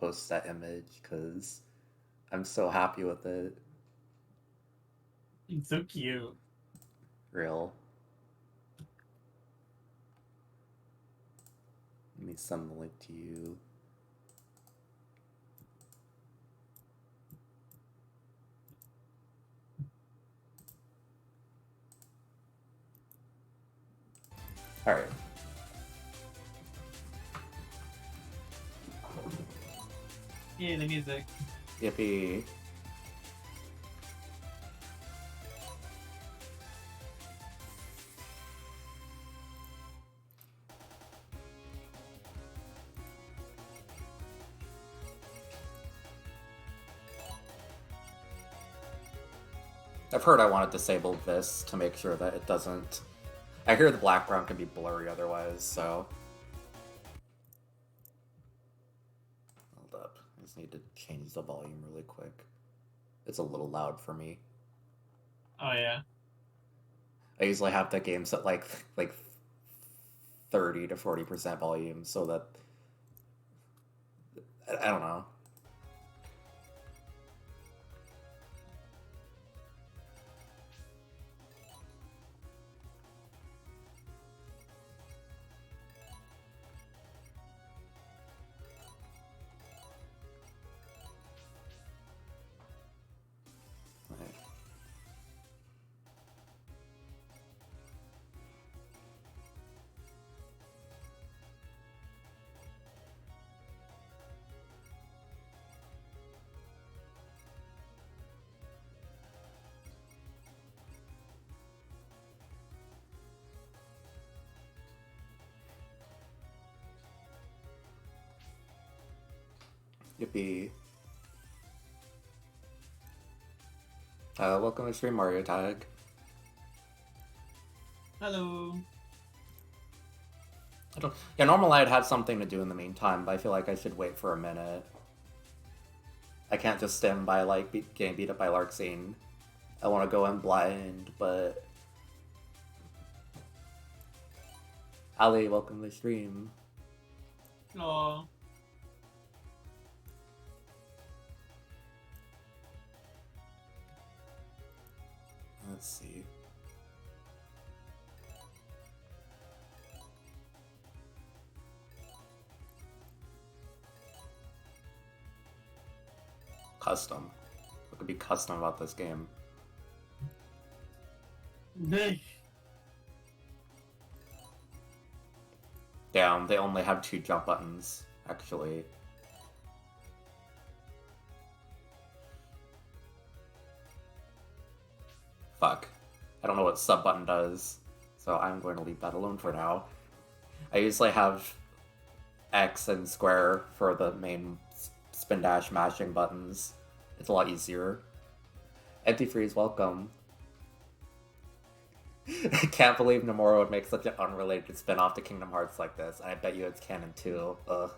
post that image because I'm so happy with it. It's so cute. Real. Let me send the link to you. Alright. Yeah, the music. Yippee. I've heard I want to disable this to make sure that it doesn't... I hear the background can be blurry otherwise, so... Hold up. I just need to change the volume really quick. It's a little loud for me. Oh yeah. I usually have the game set like 30 to 40% volume so that... I don't know. Yippee. Welcome to Stream Mario Tag. Hello. Yeah, normally I'd have something to do in the meantime, but I feel like I should wait for a minute. I can't just stand by, like, getting beat up by Larxene. I want to go in blind, but... Ali, welcome to the stream. Aww. Let's see. Custom. What could be custom about this game? Damn, they only have 2 jump buttons, actually. Fuck. I don't know what sub button does, so I'm going to leave that alone for now. I usually have X and square for the main spin dash mashing buttons. It's a lot easier. Antifreeze, welcome. I can't believe Nomura would make such an unrelated spin-off to Kingdom Hearts like this, and I bet you it's canon too. Ugh.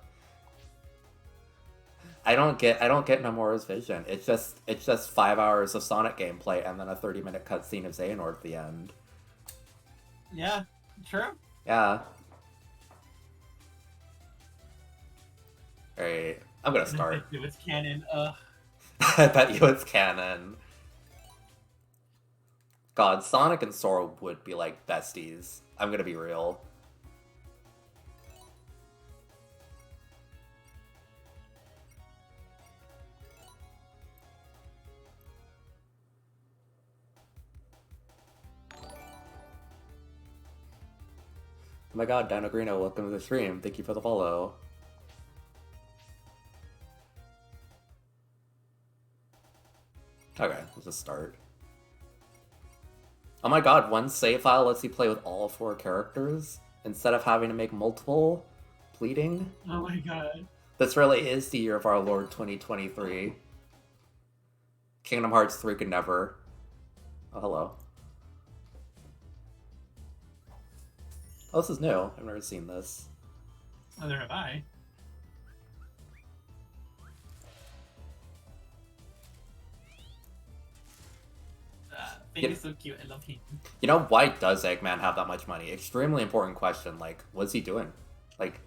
I don't get Nomura's vision. It's just 5 hours of Sonic gameplay and then a 30-minute cutscene of Xehanort at the end. Yeah, true. Yeah. Alright, I'm gonna start. It's canon. I bet you it's canon. God, Sonic and Sora would be like besties. I'm gonna be real. Oh my god, Dino Greeno, welcome to the stream. Thank you for the follow. Okay, let's just start. Oh my god, one save file lets you play with all 4 characters instead of having to make multiple pleading. Oh my god. This really is the year of our Lord 2023. Kingdom Hearts 3 could never. Oh, hello. Oh, this is new. I've never seen this. Neither have I. Fink is so cute. I love him. You know, why does Eggman have that much money? Extremely important question. Like, what's he doing? Like,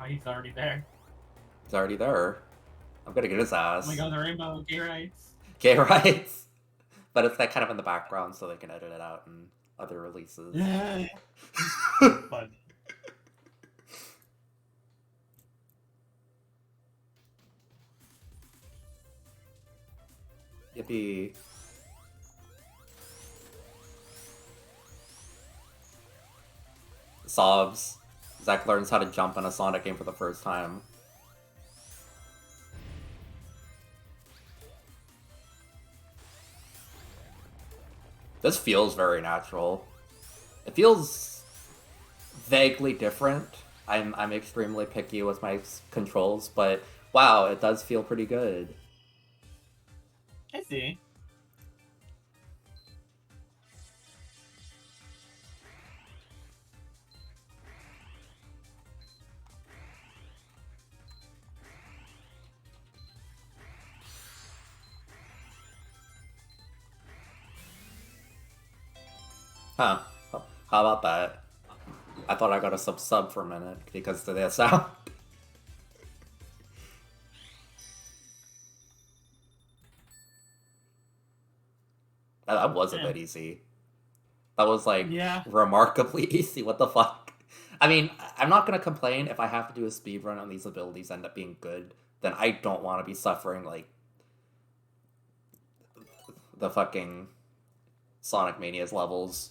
Oh, he's already there. He's already there. I'm gonna get his ass. Oh my god, the rainbow gay rights. Gay rights. But it's like kind of in the background so they can edit it out in other releases. Yeah. Fun. Yippee. Sobs. Zack learns how to jump in a Sonic game for the first time. This feels very natural. It feels vaguely different. I'm extremely picky with my controls, but wow, it does feel pretty good. I see. Huh. How about that? I thought I got a sub for a minute because of the sound. That was a bit easy. That was like remarkably easy. What the fuck? I mean, I'm not gonna complain if I have to do a speed run and these abilities end up being good. Then I don't want to be suffering like the fucking Sonic Mania's levels.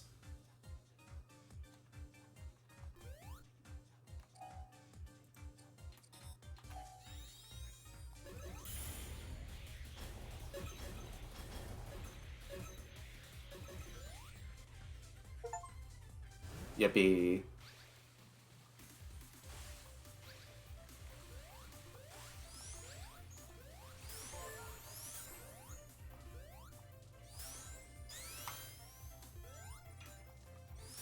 Yippee.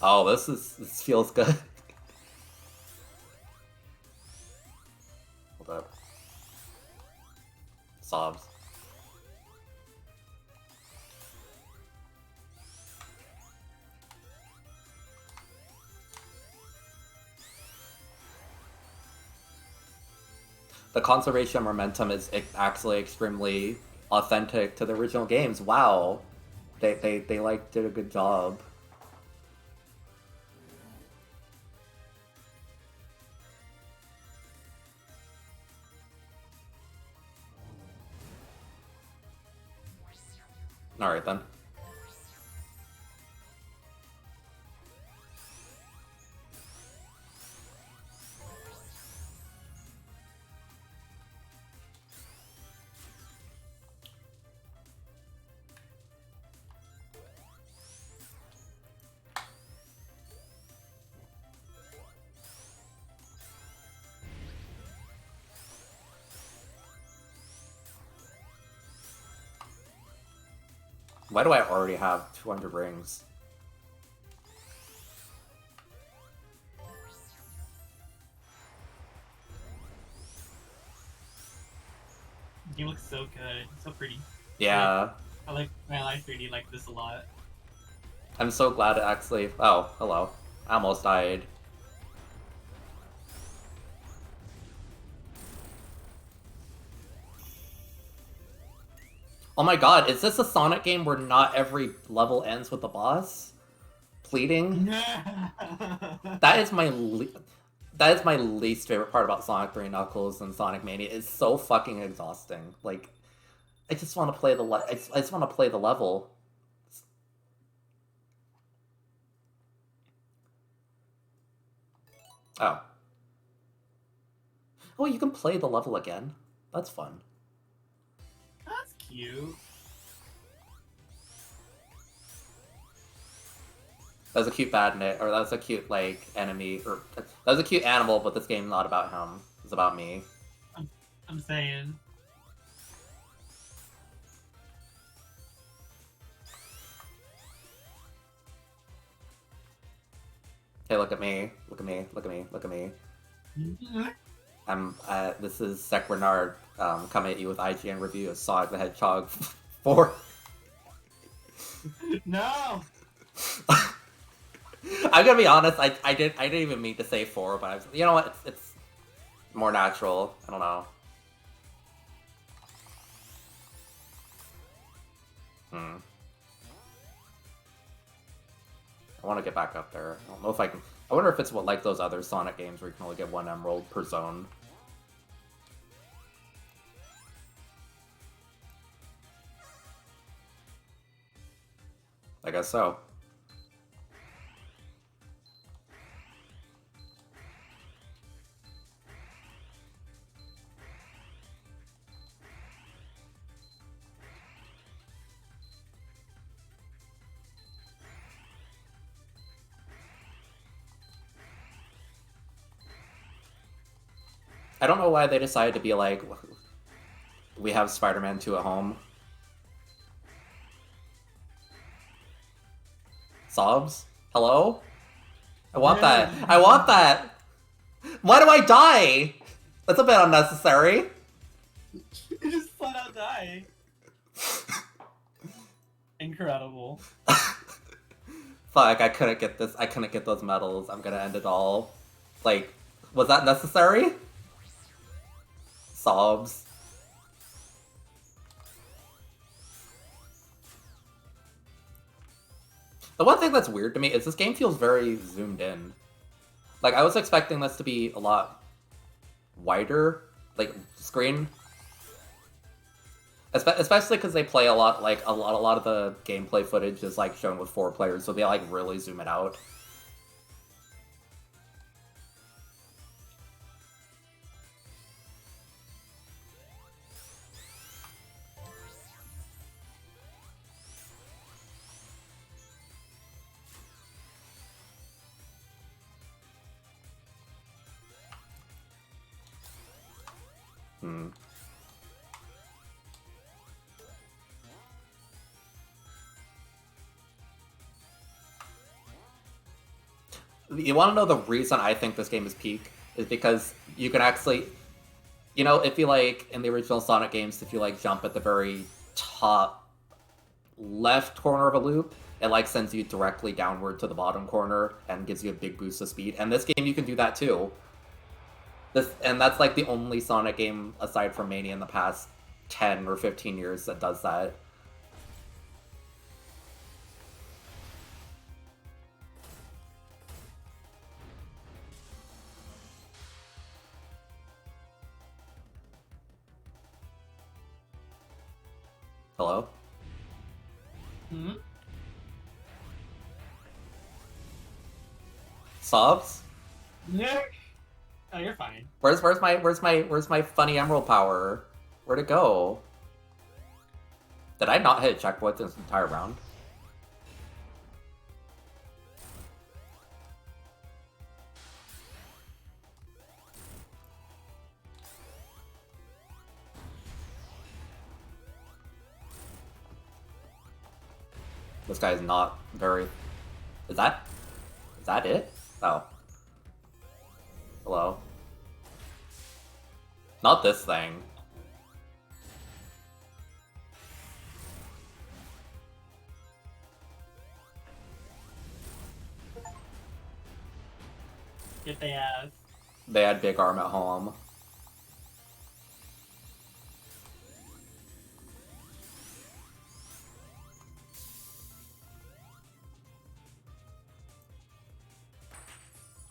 Oh, this feels good. Hold up. Sobs. The conservation of momentum is actually extremely authentic to the original games. Wow. They like did a good job. Alright then. Why do I already have 200 rings? The game looks so good. It's so pretty. Yeah. I like my Life 3D like this a lot. I'm so glad it actually... Oh, hello. I almost died. Oh my god, is this a Sonic game where not every level ends with the boss? Pleading? That is my least favorite part about Sonic 3 Knuckles and Sonic Mania. It's so fucking exhausting. Like, I just want to play the I just want to play the level. Oh. Oh, you can play the level again. That's fun. That's cute. That was a cute badnet, or that was a cute, like, enemy, or... That was a cute animal, but this game's not about him. It's about me. I'm saying... Hey, look at me. Look at me. Look at me. Look at me. This is Zach Renard, coming at you with IGN review of Sonic the Hedgehog 4. No! I'm gonna be honest, I didn't even mean to say 4, but you know what? More natural. I don't know. I want to get back up there. I don't know if I can. I wonder if it's what like those other Sonic games where you can only get 1 emerald per zone. I guess so. I don't know why they decided to be like, we have Spider-Man 2 at home. Sobs? Hello? I want that. I want that! Why do I die? That's a bit unnecessary. You just flat out die. Incredible. Fuck, I couldn't get this. I couldn't get those medals. I'm gonna end it all. Like, was that necessary? Sobs. The one thing that's weird to me is this game feels very zoomed in. Like, I was expecting this to be a lot wider, like, screen. Especially because they play a lot, like, a lot of the gameplay footage is, like, shown with 4 players, so they, like, really zoom it out. You want to know the reason I think this game is peak? Is because you can actually, you know, if you like in the original Sonic games, if you like jump at the very top left corner of a loop, it like sends you directly downward to the bottom corner and gives you a big boost of speed. And this game you can do that too. And that's like the only Sonic game aside from Mania in the past 10 or 15 years that does that. Hello? Hmm? Sobs? Nick? Oh, you're fine. Where's my funny emerald power? Where'd it go? Did I not hit checkpoints this entire round? This guy is not very... Is that it? Oh. Hello? Not this thing. Get the ass. They had Big Arm at home.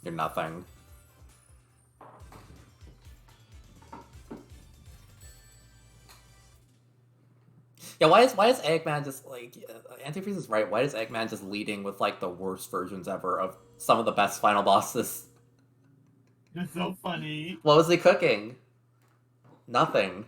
You're nothing. Yeah, why is Eggman just like Antifreeze is right? Why is Eggman just leading with like the worst versions ever of some of the best final bosses? You're so funny. What was he cooking? Nothing.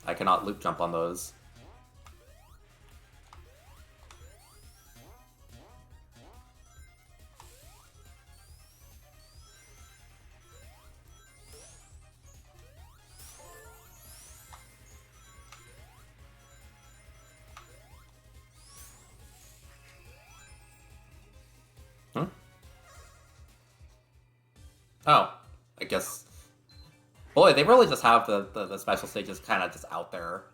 I cannot loop jump on those. Oh. Boy, they really just have the special stages kind of just out there.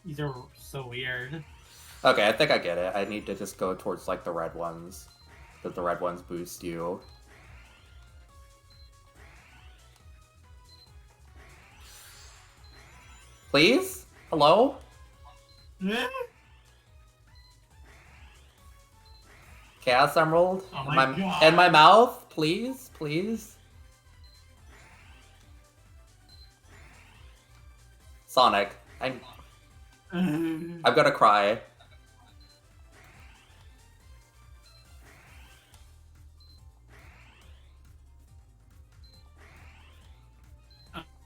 These are so weird. Okay, I think I get it. I need to just go towards, like, the red ones. Because the red ones boost you. Please? Hello? Chaos Emerald? Oh in my God. in my mouth? Please? Please? Sonic. I'm gonna cry.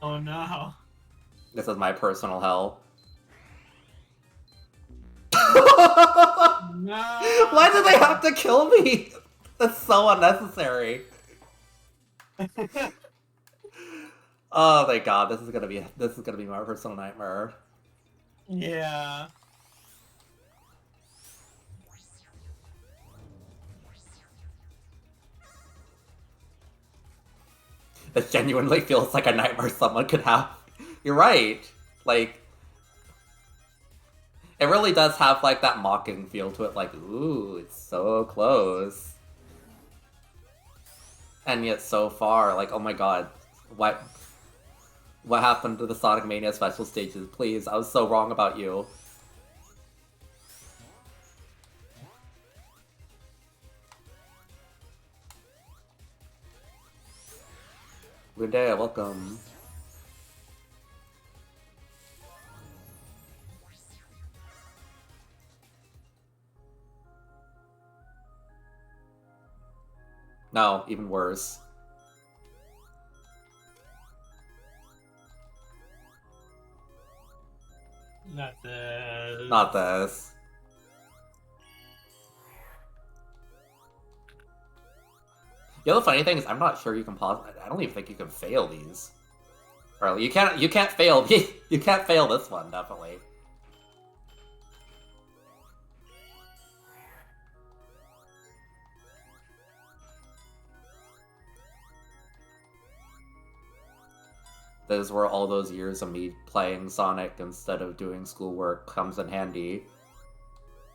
Oh no. This is my personal hell. No. Why do they have to kill me? That's so unnecessary. Oh my god, this is gonna be my personal nightmare. Yeah. This genuinely feels like a nightmare someone could have. You're right. Like, it really does have like that mocking feel to it, like, ooh, it's so close. And yet so far, like, oh my god, what happened to the Sonic Mania special stages? Please, I was so wrong about you. Good day, welcome. No, even worse. Not this. Not this. The other funny thing is, I'm not sure you can pause. I don't even think you can fail these. Or you can't fail. You can't fail this one, definitely. This is where all those years of me playing Sonic instead of doing schoolwork comes in handy.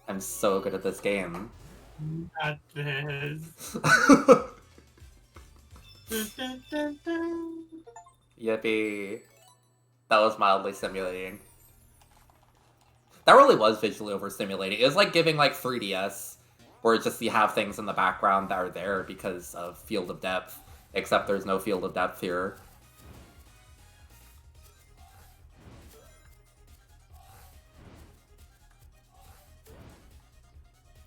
I'm so good at this game. Not this. Yippee. That was mildly stimulating. That really was visually overstimulating. It was like giving like 3DS, where it's just you have things in the background that are there because of Field of Depth, except there's no Field of Depth here.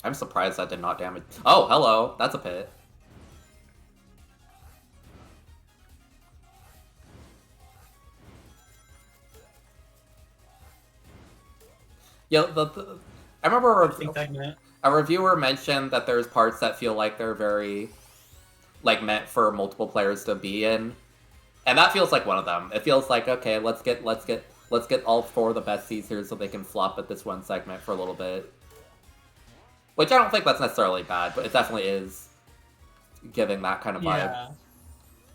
I'm surprised that did not damage. Oh, hello. That's a pit. Yeah, I remember a reviewer mentioned that there's parts that feel like they're very, like, meant for multiple players to be in, and that feels like one of them. It feels like, okay, let's get all 4 of the besties here so they can flop at this one segment for a little bit. Which I don't think that's necessarily bad, but it definitely is giving that kind of vibe. Yeah.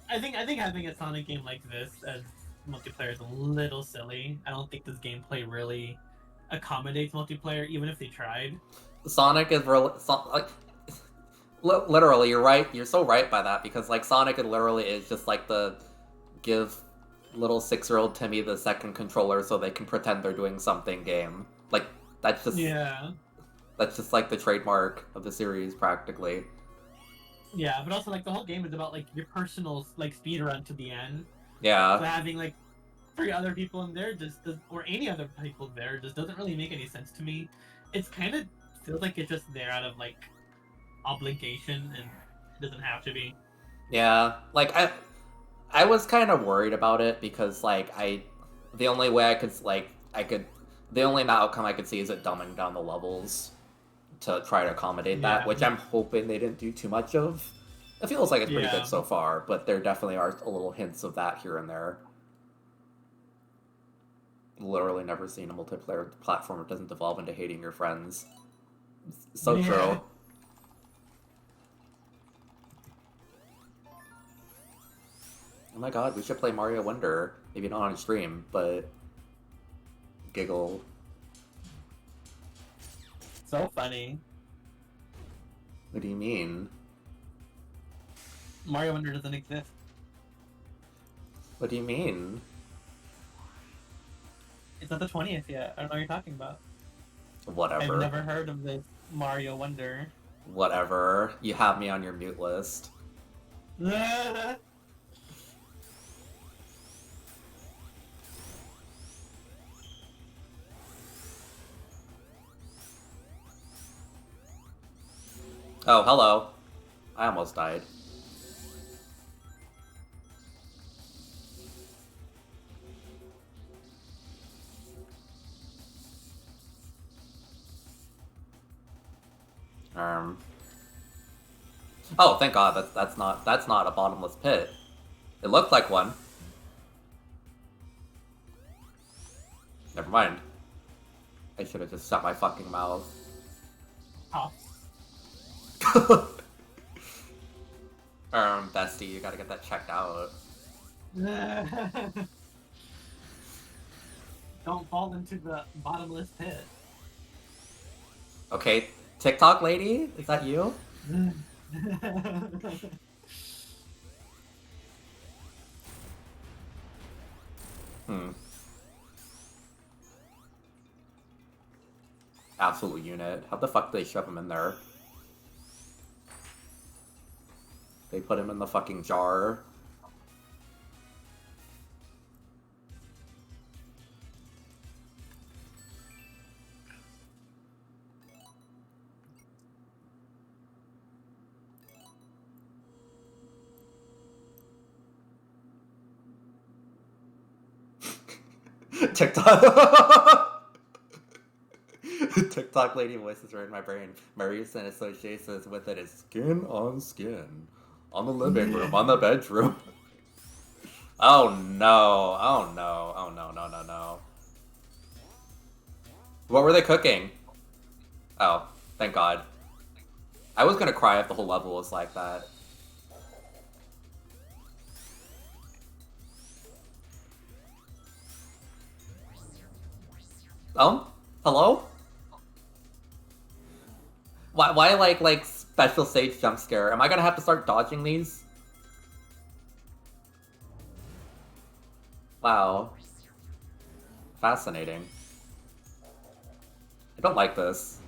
I think having a Sonic game like this as multiplayer is a little silly. I don't think this gameplay really accommodates multiplayer, even if they tried. Sonic is really like literally. You're right. You're so right by that, because like Sonic, it literally is just like the give little 6-year-old Timmy the second controller so they can pretend they're doing something game. Like that's just That's just like the trademark of the series, practically. Yeah, but also like the whole game is about like your personal like speed run to the end. Yeah. So having like three other people in there or any other people there just doesn't really make any sense to me. It's kind of feels like it's just there out of like obligation and it doesn't have to be. Yeah, like I was kind of worried about it because like the only way the only outcome I could see is it dumbing down the levels to try to accommodate that, which I'm hoping they didn't do too much of. It feels like it's pretty good so far, but there definitely are a little hints of that here and there. Literally never seen a multiplayer platform that doesn't devolve into hating your friends. So true. Oh my god, we should play Mario Wonder. Maybe not on stream, but giggle. So funny. What do you mean? Mario Wonder doesn't exist. What do you mean? It's not the 20th yet. I don't know what you're talking about. Whatever. I've never heard of this Mario Wonder. Whatever. You have me on your mute list. Oh, hello. I almost died. Oh, thank God. That's not a bottomless pit. It looked like one. Never mind. I should have just shut my fucking mouth. Oh. Bestie, you gotta get that checked out. Don't fall into the bottomless pit. Okay, TikTok lady, is that you? Absolute unit. How the fuck do they shove him in there? They put him in the fucking jar. TikTok. TikTok lady voices are in my brain. My recent associations with it is skin on skin. On the living room, on the bedroom. Oh no, oh no, oh no, no, no, no. What were they cooking? Oh, thank God. I was gonna cry if the whole level was like that. Hello? Why like special stage jump scare? Am I gonna have to start dodging these? Wow. Fascinating. I don't like this.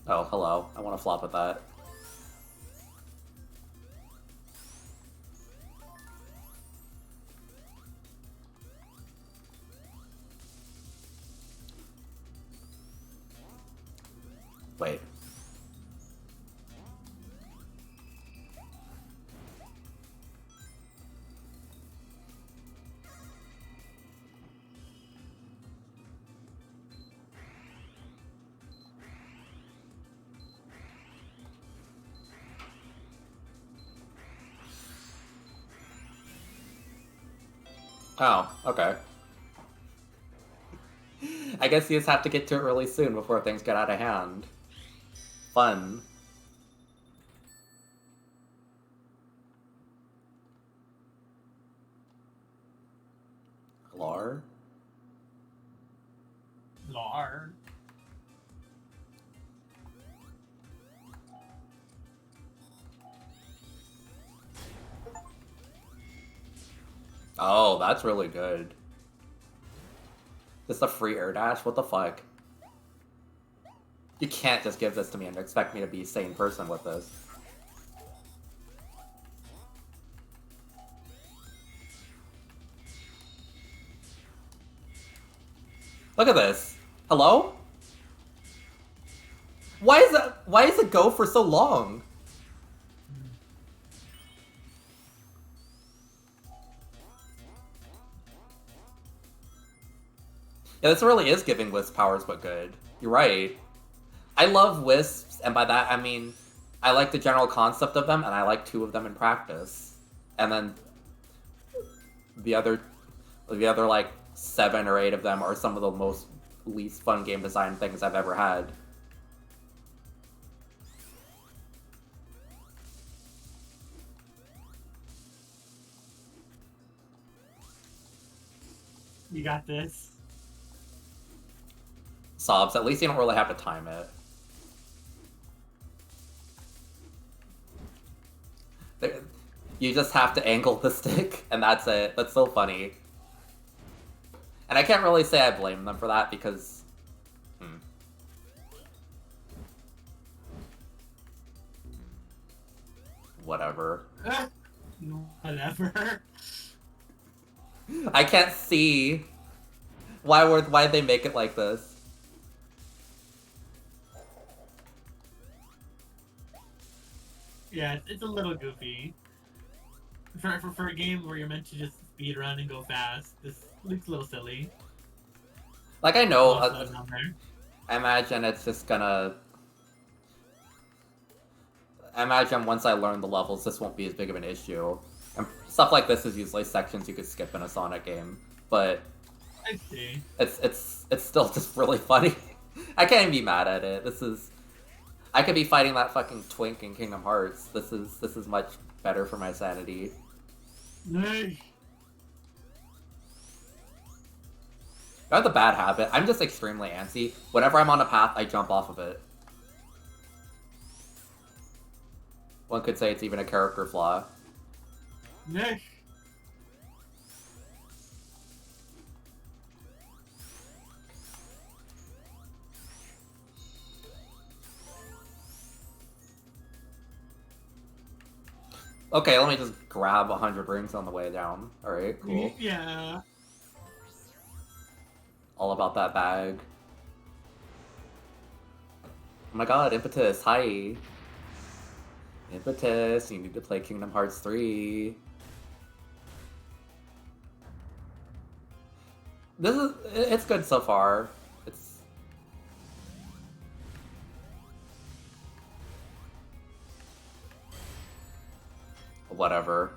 Oh, hello. I want to flop with that. Wait. Oh, okay. I guess you just have to get to it really soon before things get out of hand. Fun. Lar? Lord. Oh, that's really good. Just a free air dash? What the fuck? You can't just give this to me and expect me to be a sane person with this. Look at this. Hello? Why does it go for so long? Yeah, this really is giving Wisp powers but good. You're right. I love Wisps, and by that I mean I like the general concept of them, and I like 2 of them in practice. And then the other like 7 or 8 of them are some of the most least fun game design things I've ever had. You got this. Sobs, at least you don't really have to time it. You just have to angle the stick, and that's it. That's so funny. And I can't really say I blame them for that, because... Whatever. Whatever. I can't see why'd they make it like this. Yeah, it's a little goofy. For a game where you're meant to just speed run and go fast, this looks a little silly. Like, I know, I I imagine it's just gonna... I imagine once I learn the levels, this won't be as big of an issue. And stuff like this is usually sections you could skip in a Sonic game, but... I see. It's still just really funny. I can't even be mad at it. This is... I could be fighting that fucking twink in Kingdom Hearts. This is much better for my sanity. Nay. I have the bad habit. I'm just extremely antsy. Whenever I'm on a path, I jump off of it. One could say it's even a character flaw. Nay. Okay, let me just grab 100 rings on the way down. Alright, cool. Yeah. All about that bag. Oh my god, Impetus, hi! Impetus, you need to play Kingdom Hearts 3. It's good so far. It's... Whatever.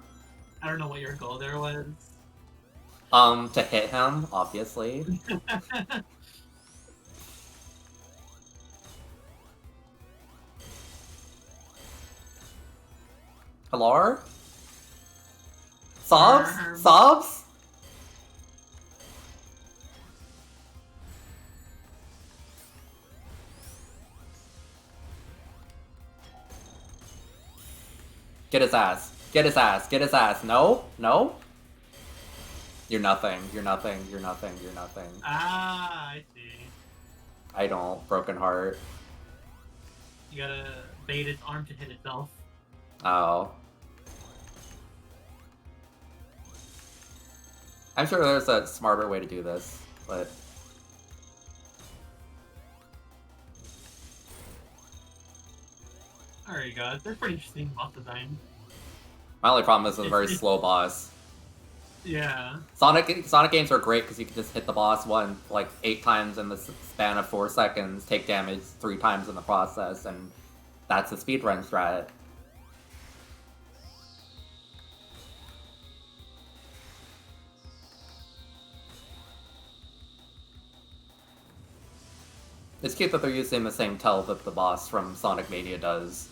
I don't know what your goal there was. To hit him, obviously. Hello? Sobs? Sobs? Get his ass. Get his ass. Get his ass. No? No? You're nothing. You're nothing. You're nothing. You're nothing. Ah, I see. I don't. Broken heart. You gotta bait its arm to hit itself. Oh. I'm sure there's a smarter way to do this, but... There you go. They're pretty interesting boss design. My only problem is it's a very slow boss. Yeah. Sonic games are great because you can just hit the boss like 8 times in the span of 4 seconds, take damage 3 times in the process, and that's a speedrun strat. It's cute that they're using the same tell that the boss from Sonic Mania does.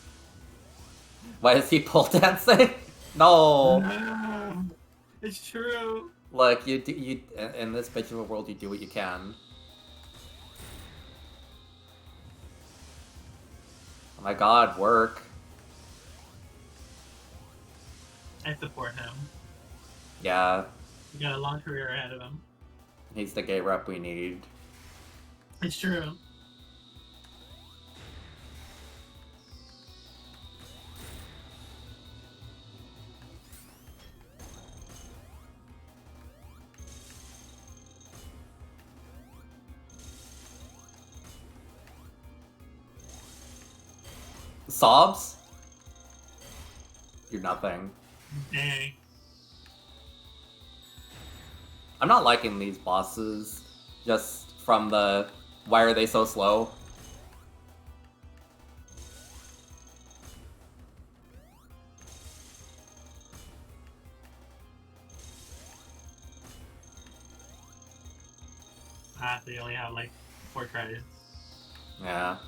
Why is he pole dancing? No! No! It's true! Look, you in this bitch of a world, you do what you can. Oh my god, work. I support him. Yeah. He got a long career ahead of him. He's the gay rep we need. It's true. Sobs? You're nothing. Dang. I'm not liking these bosses just from the why are they so slow? Ah, they only have like 4 tries. Yeah.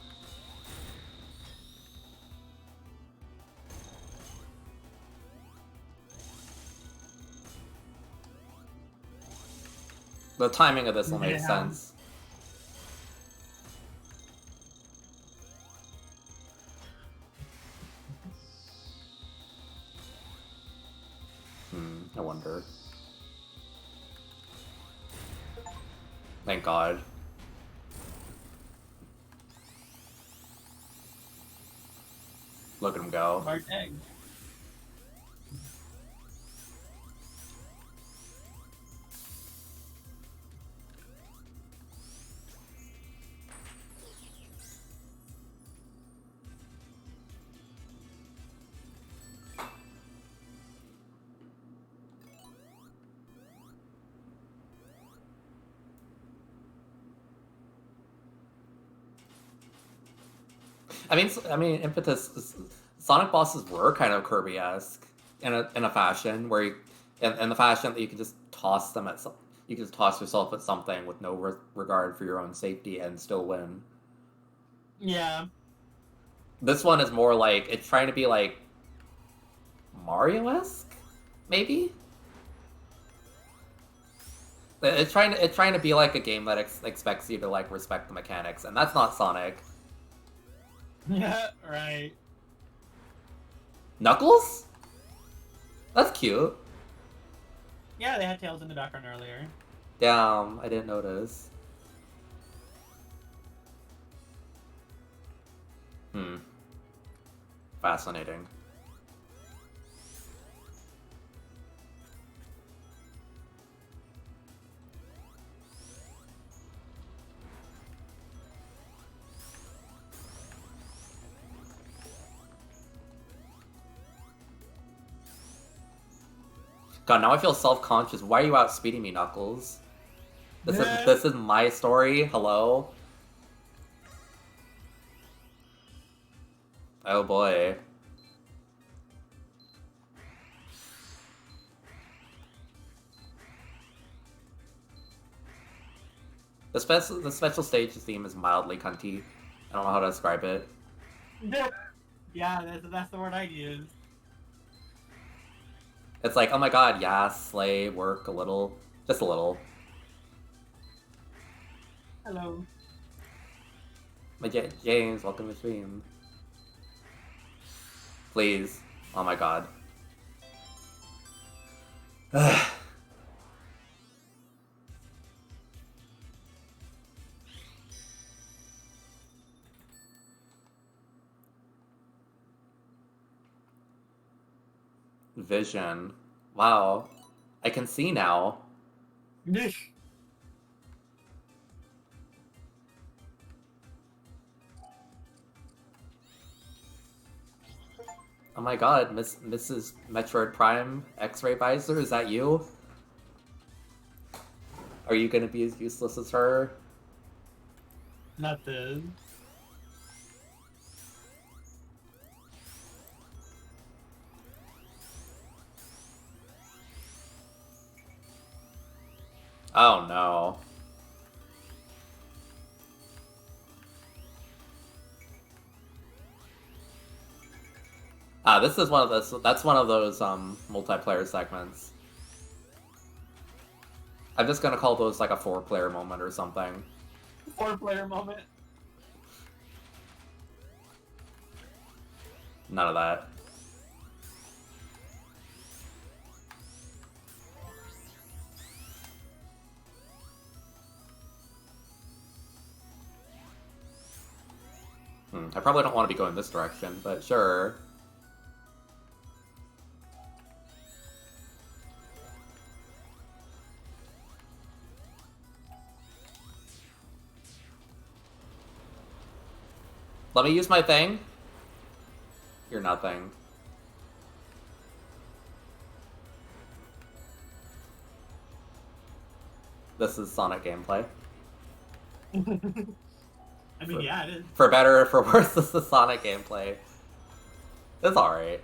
The timing of this will make Yeah. sense. I wonder. Thank God. Look at him go. Large egg. I mean, Impetus, Sonic bosses were kind of Kirby-esque in a fashion where in the fashion that you can just toss them at some, you can just toss yourself at something with no regard for your own safety and still win. Yeah. This one is more like it's trying to be like Mario-esque, maybe. It's trying to be like a game that expects you to like respect the mechanics, and that's not Sonic. Yeah, right. Knuckles? That's cute. Yeah, they had tails in the background earlier. Damn, I didn't notice. Fascinating. God, now I feel self-conscious. Why are you outspeeding me, Knuckles? This is my story. Hello? Oh boy. The special stage theme is mildly cunty. I don't know how to describe it. Yeah, that's the word I'd use. It's like, oh my god, yeah, slay, work a little. Just a little. Hello. My James, welcome to stream. Please. Oh my god. Vision. Wow. I can see now. Oh my god, Mrs. Metroid Prime X-Ray Visor, is that you? Are you gonna be as useless as her? Not this. Oh no. This is one of those. That's one of those multiplayer segments. I'm just gonna call those like a 4-player moment or something. 4-player moment. None of that. I probably don't want to be going this direction, but sure. Let me use my thing. You're nothing. This is Sonic gameplay. I mean, yeah, it is. For better or for worse, this is Sonic gameplay. It's alright.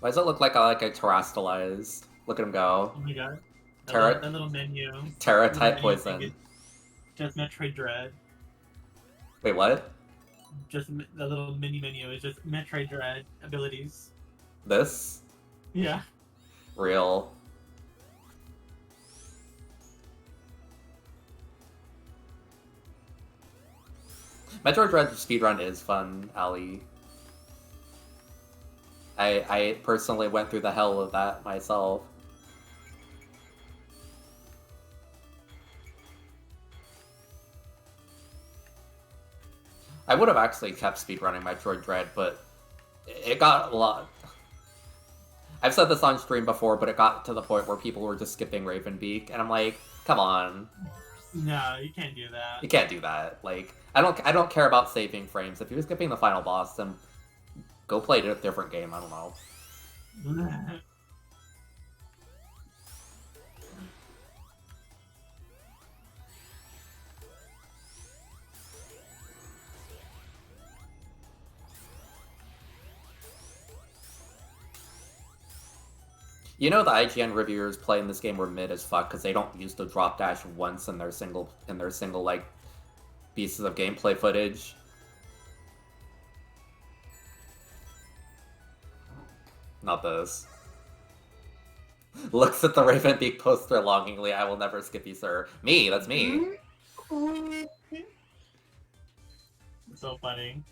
Why does it look like a terastallized? Look at him go. Oh my god. Terra- That little menu. Terra Little type menu poison. thing is just Metroid Dread. Wait, what? Just the little mini menu is just Metroid Dread abilities. This? Yeah. Real. Metroid Dread speedrun is fun, Ali. I personally went through the hell of that myself. I would have actually kept speedrunning Metroid Dread, but it got a lot. I've said this on stream before, but it got to the point where people were just skipping Ravenbeak, and I'm like, come on. No, you can't do that. You can't do that. Like, I don't care about saving frames. If you're skipping the final boss, then go play a different game. I don't know. You know the IGN reviewers playing this game were mid as fuck because they don't use the drop dash once in their single like pieces of gameplay footage. Not this. Looks at the Ravenbeak poster longingly. I will never skip you, sir. Me, that's me. So funny.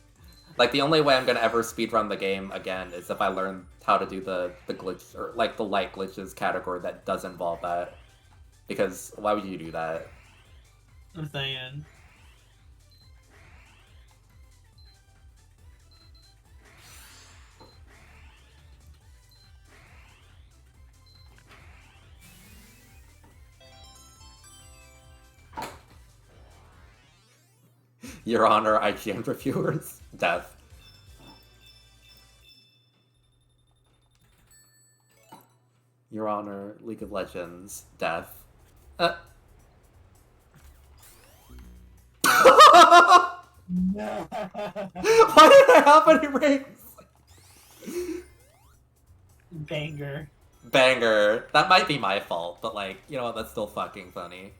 Like, the only way I'm gonna ever speedrun the game again is if I learn how to do the glitch, or like the light glitches category that does involve that. Because why would you do that? I'm saying. Your Honor, IGN reviewers. Death. Your Honor, League of Legends. Death. No. Why did I have any rings? Banger. Banger. That might be my fault, but like, you know what, that's still fucking funny.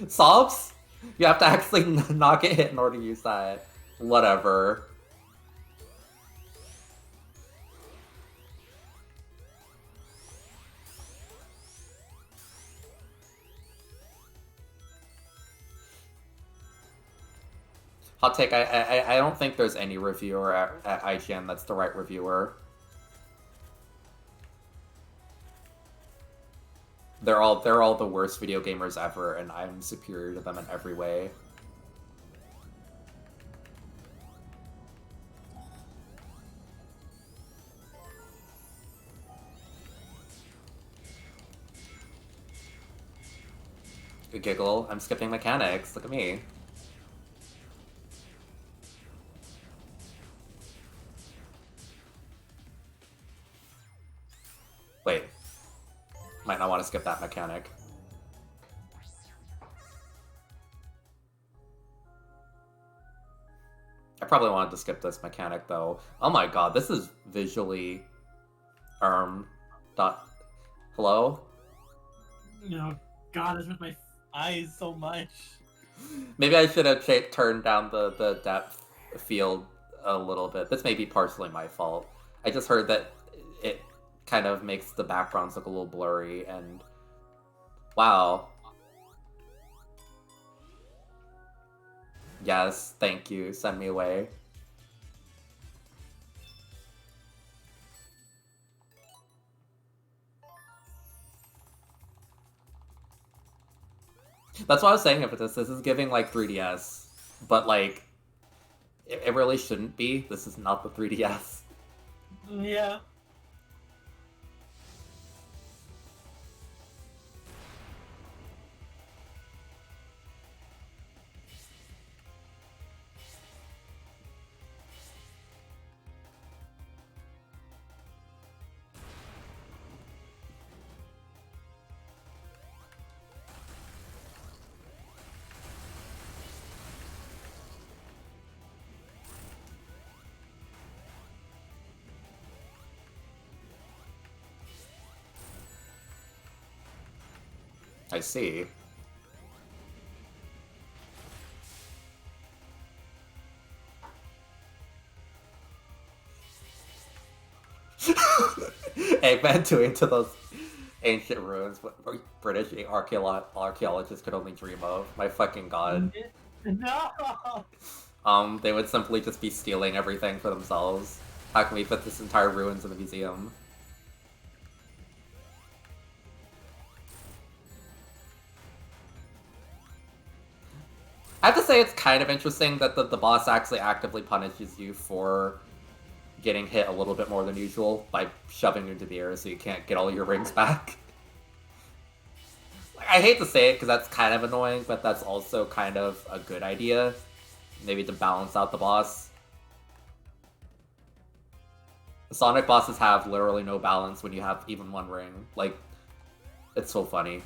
Sobs? You have to actually not get hit in order to use that. Whatever. Hot take, I don't think there's any reviewer at IGN that's the right reviewer. They're all the worst video gamers ever, and I'm superior to them in every way. Good giggle. I'm skipping mechanics. Look at me. Wait. Might not want to skip that mechanic. I probably wanted to skip this mechanic though. Oh my god, this is visually dot hello? No, God, this hurts my eyes so much. Maybe I should have turned down the depth field a little bit. This may be partially my fault. I just heard that it kind of makes the backgrounds look a little blurry, and wow. Yes, thank you. Send me away. That's what I was saying about this. This is giving like 3DS, but like it really shouldn't be. This is not the 3DS. Yeah. I see. Eggman doing to those ancient ruins what British archaeologists could only dream of. My fucking god. No. They would simply just be stealing everything for themselves. How can we fit this entire ruins in the museum? I have to say it's kind of interesting that the boss actually actively punishes you for getting hit a little bit more than usual by shoving you into the air so you can't get all your rings back. Like, I hate to say it because that's kind of annoying, but that's also kind of a good idea. Maybe to balance out the boss. The Sonic bosses have literally no balance when you have even one ring. Like, it's so funny.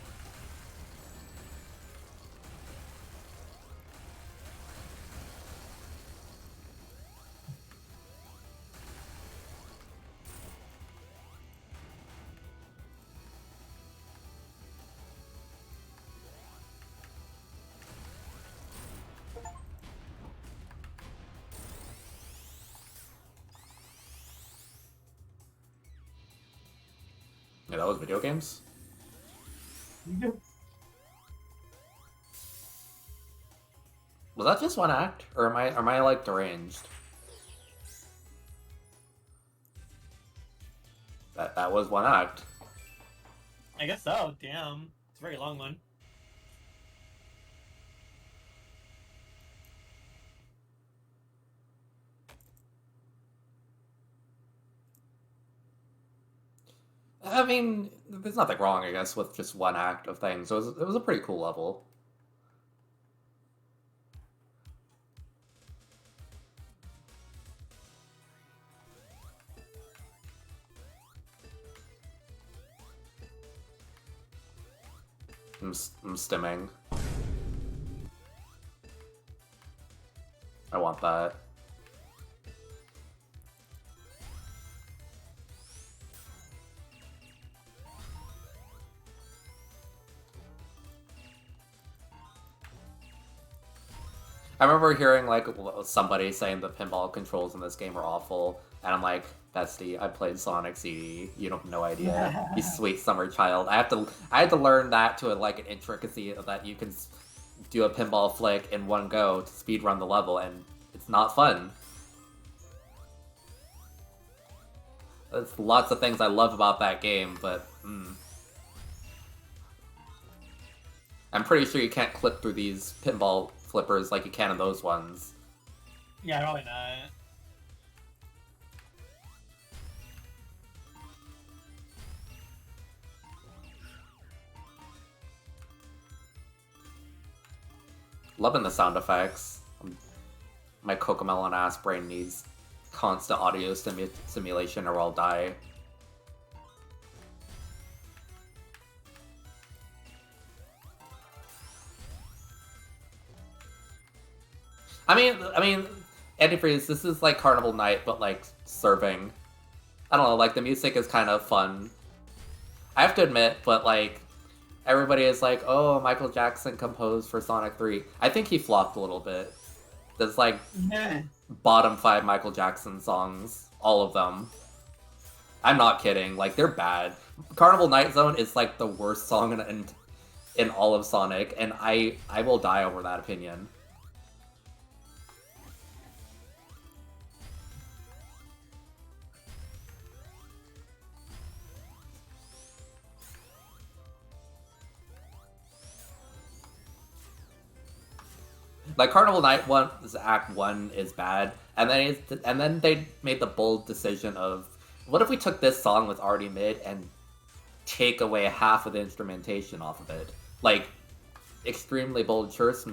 Yeah, that was video games? Was that just one act? Or am I like deranged? That was one act. I guess so. Damn. It's a very long one. I mean, there's nothing wrong, I guess, with just one act of things. It was a pretty cool level. I'm stimming. I want that. I remember hearing like somebody saying the pinball controls in this game are awful, and I'm like, bestie, I played Sonic CD. You don't have no idea. You sweet summer child. I had to learn that to like an intricacy that you can do a pinball flick in one go to speedrun the level, and it's not fun. There's lots of things I love about that game, but I'm pretty sure you can't clip through these pinball flippers like you can in those ones. Yeah, probably not. Loving the sound effects. My Cocomelon ass brain needs constant audio simulation or I'll die. I mean, antifreeze. This is like Carnival Night, but like serving. I don't know. Like the music is kind of fun. I have to admit, but like everybody is like, oh, Michael Jackson composed for Sonic 3. I think he flopped a little bit. There's like Yeah. bottom 5 Michael Jackson songs, all of them. I'm not kidding, like they're bad. Carnival Night Zone is like the worst song in all of Sonic, and I will die over that opinion. Like Carnival Night One's Act 1 is bad, and then they made the bold decision of, what if we took this song that's already mid and take away half of the instrumentation off of it? Like, extremely bold choice,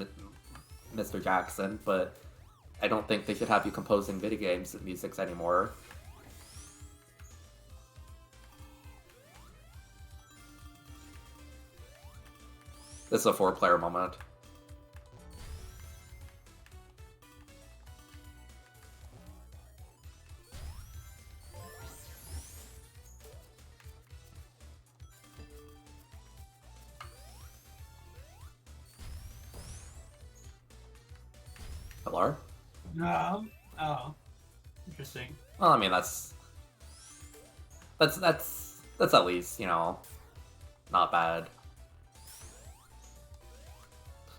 Mr. Jackson, but I don't think they should have you composing video games music anymore. This is a 4-player moment. Hello? Oh. Interesting. Well, I mean, that's at least, you know, not bad.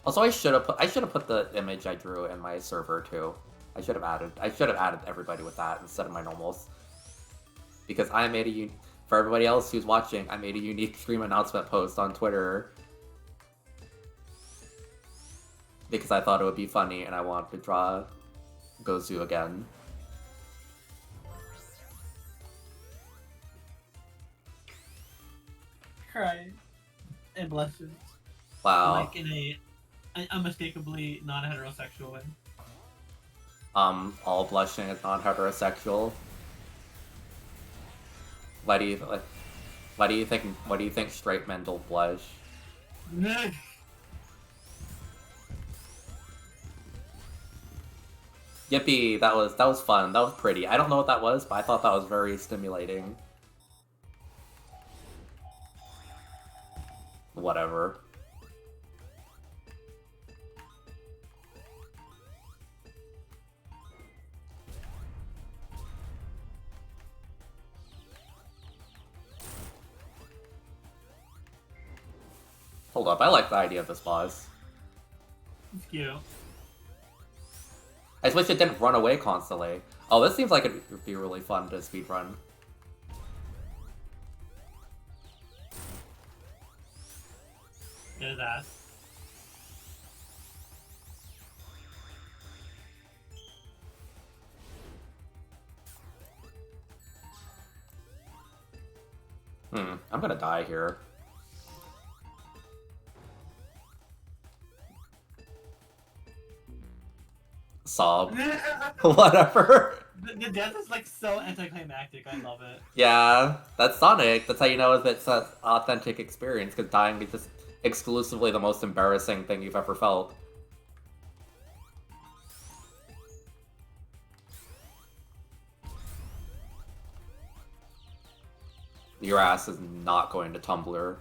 Also, I should have put the image I drew in my server too. I should have added everybody with that instead of my normals. Because I made for everybody else who's watching, I made a unique stream announcement post on Twitter. Because I thought it would be funny and I wanted to draw Gozu again. Cry and blushes. Wow. Like in a unmistakably non-heterosexual way. All blushing is non-heterosexual. Why do you think straight men don't blush? Yippee, that was fun. That was pretty. I don't know what that was, but I thought that was very stimulating. Whatever. Hold up, I like the idea of this boss. It's cute. I just wish it didn't run away constantly. Oh, this seems like it would be really fun to speedrun. Get his ass. I'm gonna die here. Sob. Whatever. The death is like so anticlimactic. I love it. Yeah, that's Sonic. That's how you know it's an authentic experience, because dying is just exclusively the most embarrassing thing you've ever felt. Your ass is not going to Tumblr.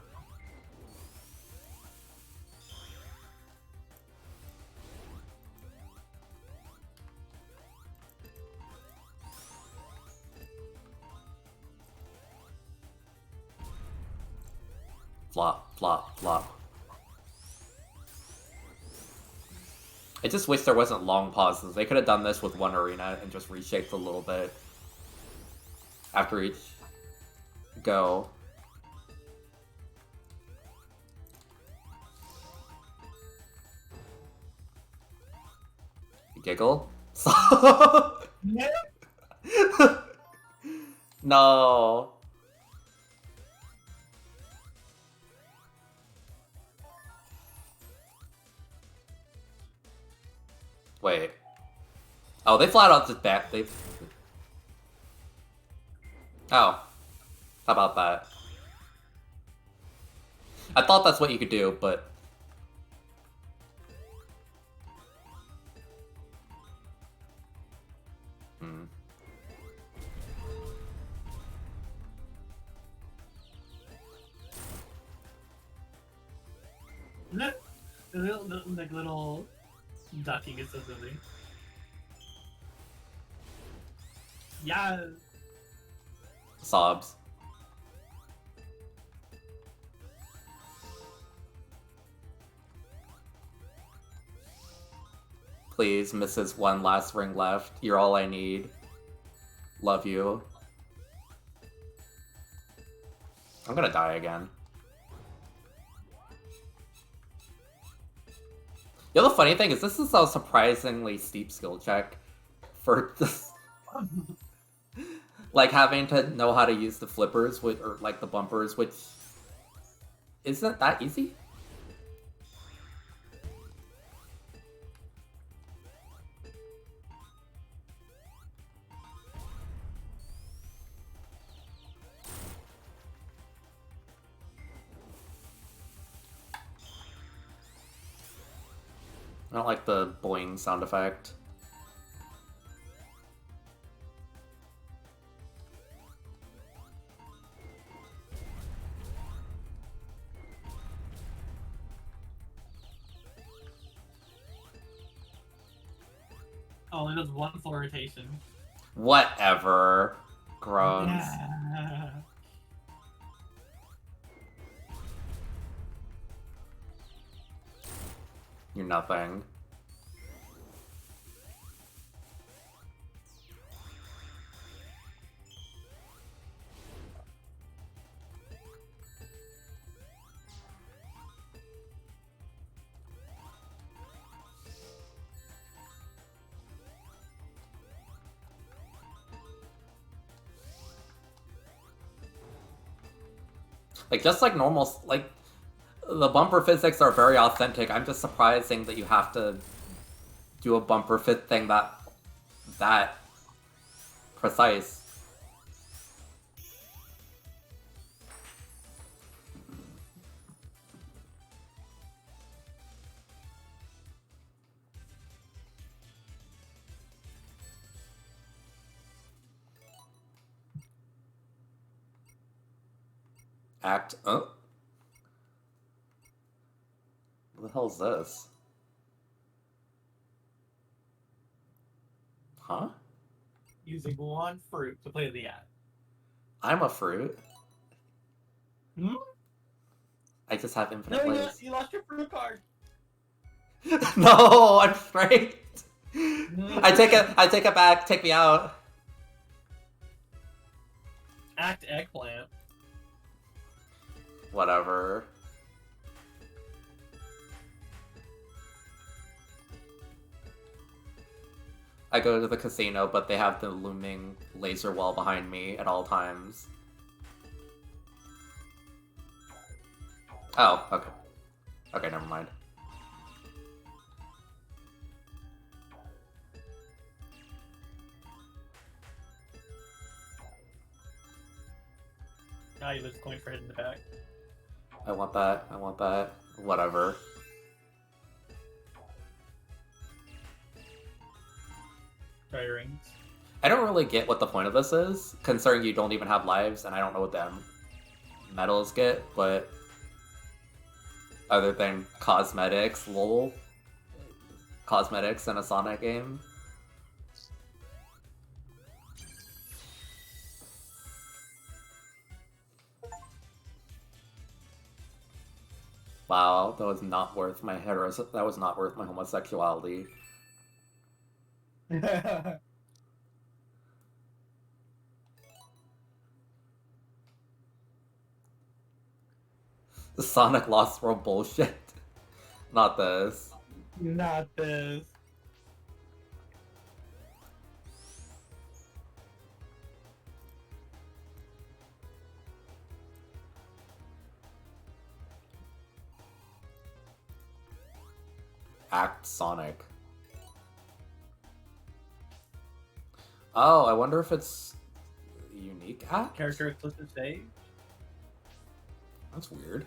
Flop, flop, flop. I just wish there wasn't long pauses. They could have done this with one arena and just reshaped a little bit after each go. Giggle? No. Wait. Oh, they flat out just back. They. Oh. How about that? I thought that's what you could do, but. Little ducking is so silly. Yeah. Sobs. Please, Mrs. One last ring left. You're all I need. Love you. I'm gonna die again. You know, the funny thing is, this is a surprisingly steep skill check for this. Like, having to know how to use the flippers, or like the bumpers, which isn't that easy. I don't like the boing sound effect. Oh, it does one full rotation. Whatever. Groans. Yeah. You're nothing. Like, just like normal, like, the bumper physics are very authentic. I'm just surprising that you have to do a bumper fit thing that precise. Act. Oh. What the hell is this? Huh? Using one fruit to play the ad. I'm a fruit. Hmm? I just have infinite No, ways. you lost your fruit card. No, I'm straight. I take it back. Take me out. Act eggplant. Whatever. I go to the casino, but they have the looming laser wall behind me at all times. Oh, okay. Okay, never mind. Now you lose coin for hitting the back. I want that. I want that. Whatever. Try rings. I don't really get what the point of this is, considering you don't even have lives, and I don't know what them medals get, but other than cosmetics, lol. Cosmetics in a Sonic game. Wow, that was not worth my that was not worth my homosexuality. The Sonic Lost World bullshit. Not this. Not this. Act Sonic. Oh, I wonder if it's a unique act? Character exclusive stage. That's weird.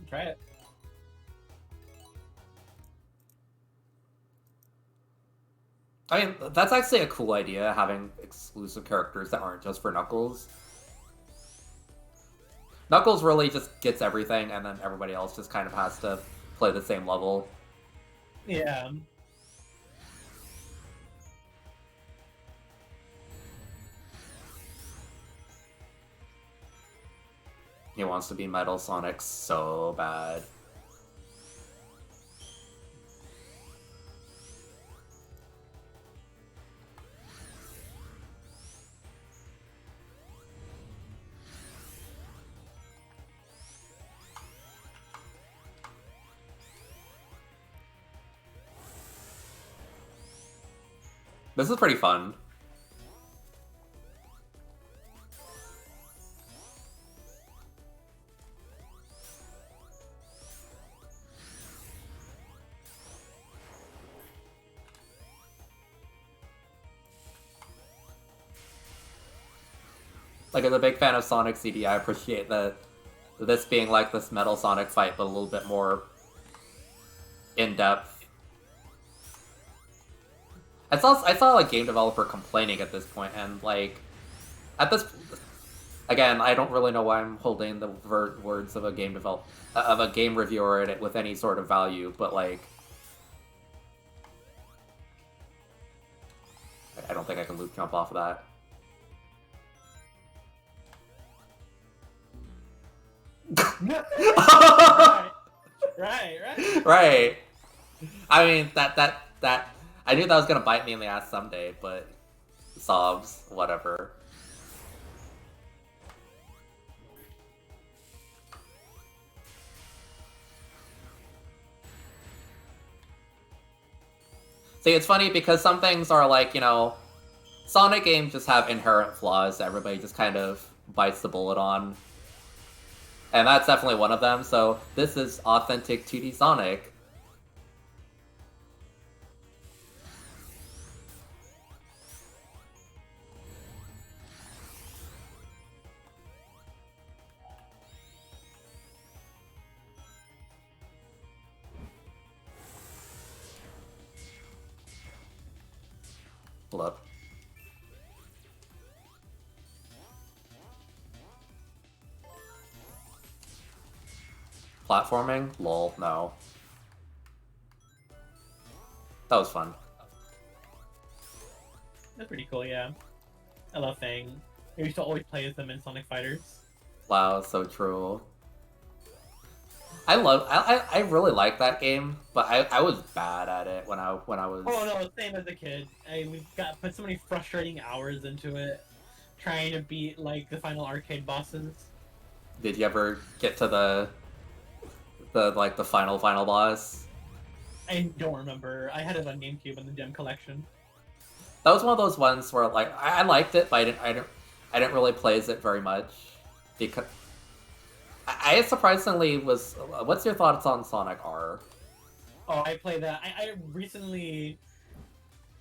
Try it. I mean, that's actually a cool idea, having exclusive characters that aren't just for Knuckles. Knuckles really just gets everything, and then everybody else just kind of has to play the same level. Yeah. He wants to be Metal Sonic so bad. This is pretty fun. Like, as a big fan of Sonic CD, I appreciate that this being like this Metal Sonic fight, but a little bit more in-depth. I saw like game developer complaining at this point, and like at this again, I don't really know why I'm holding the words of a game reviewer in it with any sort of value, but like I don't think I can loop jump off of that. Right. Right. I mean that I knew that was gonna bite me in the ass someday, but sobs, whatever. See, it's funny because some things are like, you know, Sonic games just have inherent flaws that everybody just kind of bites the bullet on. And that's definitely one of them, so this is authentic 2D Sonic. Hold up. Platforming? Lol, no. That was fun. That's pretty cool, yeah. I love Fang. I used to always play as them in Sonic Fighters. Wow, so true. I really like that game, but I was bad at it when I was. Oh no, same as a kid. We got put so many frustrating hours into it, trying to beat like the final arcade bosses. Did you ever get to the final boss? I don't remember. I had it on GameCube in the Gem Collection. That was one of those ones where like I liked it, but I didn't really play as it very much because I surprisingly was. What's your thoughts on Sonic R? Oh, I played that. I recently,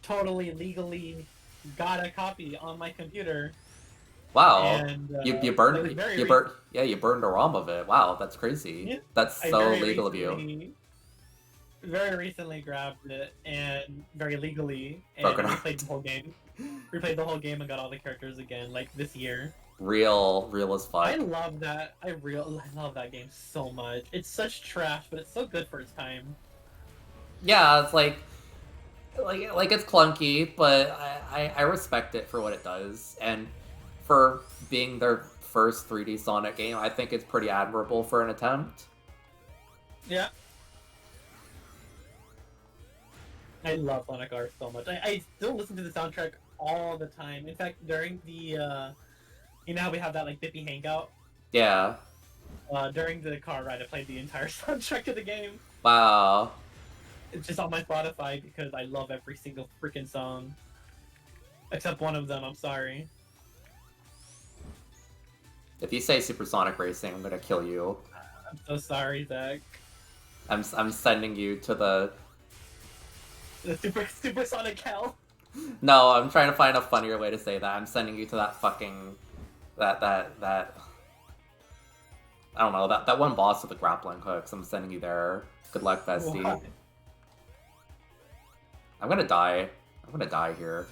totally legally, got a copy on my computer. Wow, And, you burned you burned a ROM of it. Wow, that's crazy. Yeah. That's so legal of you. Very recently grabbed it and very legally and replayed the whole game. Replayed the whole game and got all the characters again, like this year. Real as fuck. I love that. I love that game so much. It's such trash, but it's so good for its time. Yeah, it's like it's clunky, but I respect it for what it does, and for being their first 3D Sonic game, I think it's pretty admirable for an attempt. Yeah. I love Sonic R so much. I still listen to the soundtrack all the time. In fact, during the you know how we have that like Bippy Hangout? Yeah. During the car ride, I played the entire soundtrack of the game. Wow. It's just on my Spotify because I love every single freaking song. Except one of them, I'm sorry. If you say Supersonic Racing, I'm gonna kill you. I'm so sorry, Zach. I'm sending you to the Supersonic Hell. No, I'm trying to find a funnier way to say that. I'm sending you to that fucking that I don't know, that one boss with the grappling hooks. I'm sending you there. Good luck, bestie. What? I'm gonna die. I'm gonna die here.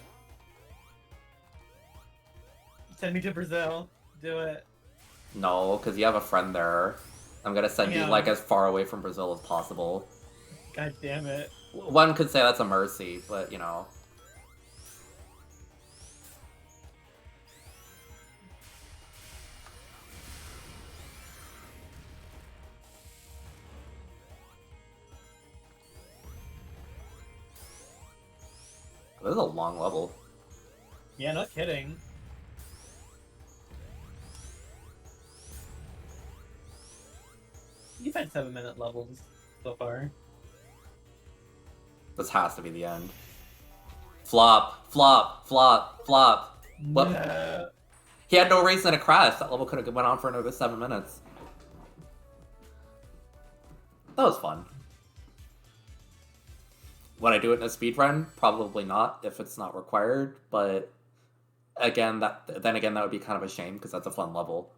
Send me to Brazil. Do it. No, because you have a friend there. I'm gonna send you Yeah. like as far away from Brazil as possible. God damn it. One could say that's a mercy, but you know. This is a long level. Yeah, no kidding. You've had 7-minute levels so far. This has to be the end. Flop, flop, flop, flop. What? No. He had no reason to crash. That level could have went on for another 7 minutes. That was fun. Would I do it in a speedrun? Probably not, if it's not required, but again, that would be kind of a shame, because that's a fun level.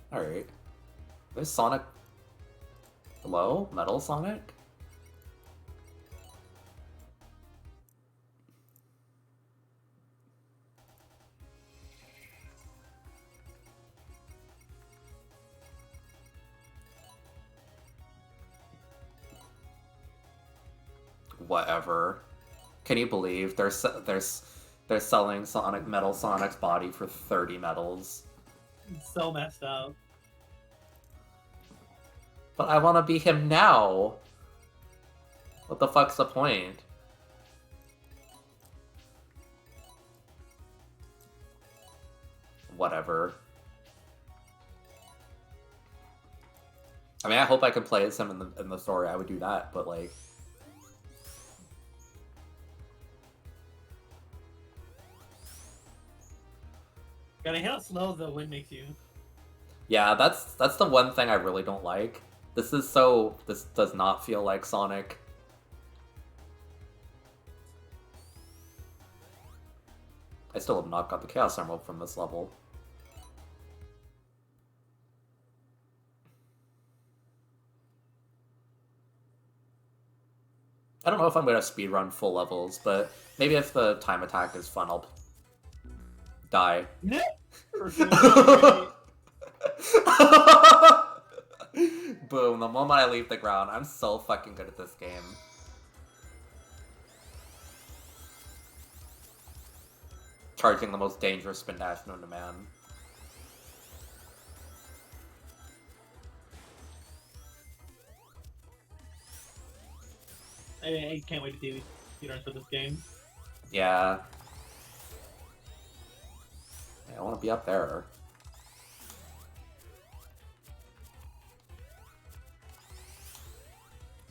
Alright. There's Sonic... Hello? Metal Sonic? Whatever. Can you believe they're selling Metal Sonic's body for 30 medals? It's so messed up. But I want to be him now. What the fuck's the point? Whatever. I mean, I hope I can play as him in the story. I would do that, but like. Gotta hit how slow the wind makes you. Yeah, that's the one thing I really don't like. This does not feel like Sonic. I still have not got the Chaos Emerald from this level. I don't know if I'm gonna speedrun full levels, but maybe if the time attack is fun, I'll die. Boom, the moment I leave the ground, I'm so fucking good at this game. Charging the most dangerous spin dash known to man. I can't wait to see you learn for this game. Yeah. I want to be up there.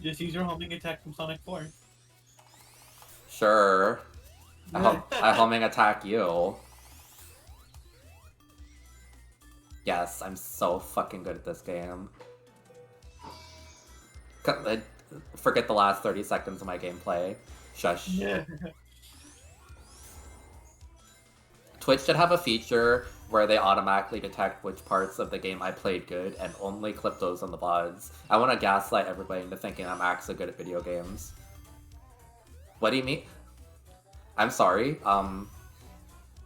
Just use your homing attack from Sonic 4. Sure. I homing attack you. Yes, I'm so fucking good at this game. Forget the last 30 seconds of my gameplay. Shush. Yeah. Twitch should have a feature where they automatically detect which parts of the game I played good and only clip those on the VODs. I want to gaslight everybody into thinking I'm actually good at video games. What do you mean? I'm sorry. I'm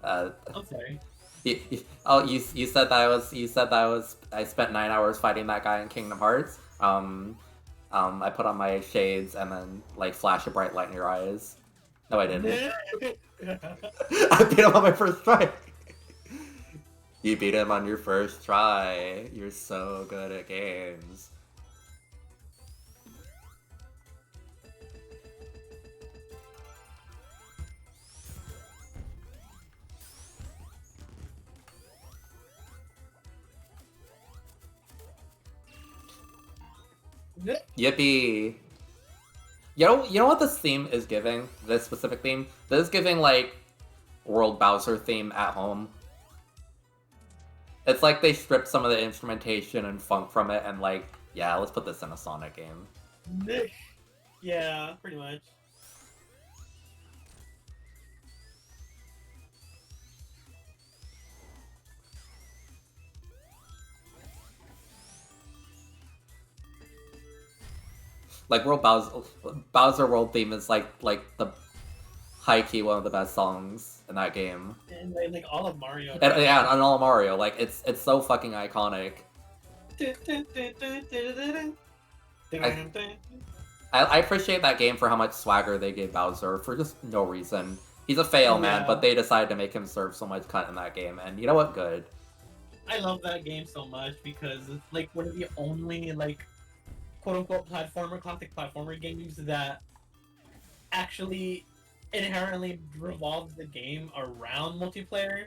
sorry. You said that I spent 9 hours fighting that guy in Kingdom Hearts. I put on my shades and then like flash a bright light in your eyes. No, I didn't. I beat him on my first try. You beat him on your first try. You're so good at games. Yippee! You know what this theme is giving? This specific theme? This is giving like World Bowser theme at home. It's like they stripped some of the instrumentation and funk from it and like Yeah, let's put this in a Sonic game. Yeah, pretty much. Like Bowser World theme is like the high key one of the best songs in that game. And like all of Mario. And, yeah, and all Mario, like it's so fucking iconic. I appreciate that game for how much swagger they gave Bowser for just no reason. He's a fail, man, Yeah. but they decided to make him serve so much cut in that game, and you know what? Good. I love that game so much because it's like one of the only like quote unquote classic platformer games that actually inherently revolves the game around multiplayer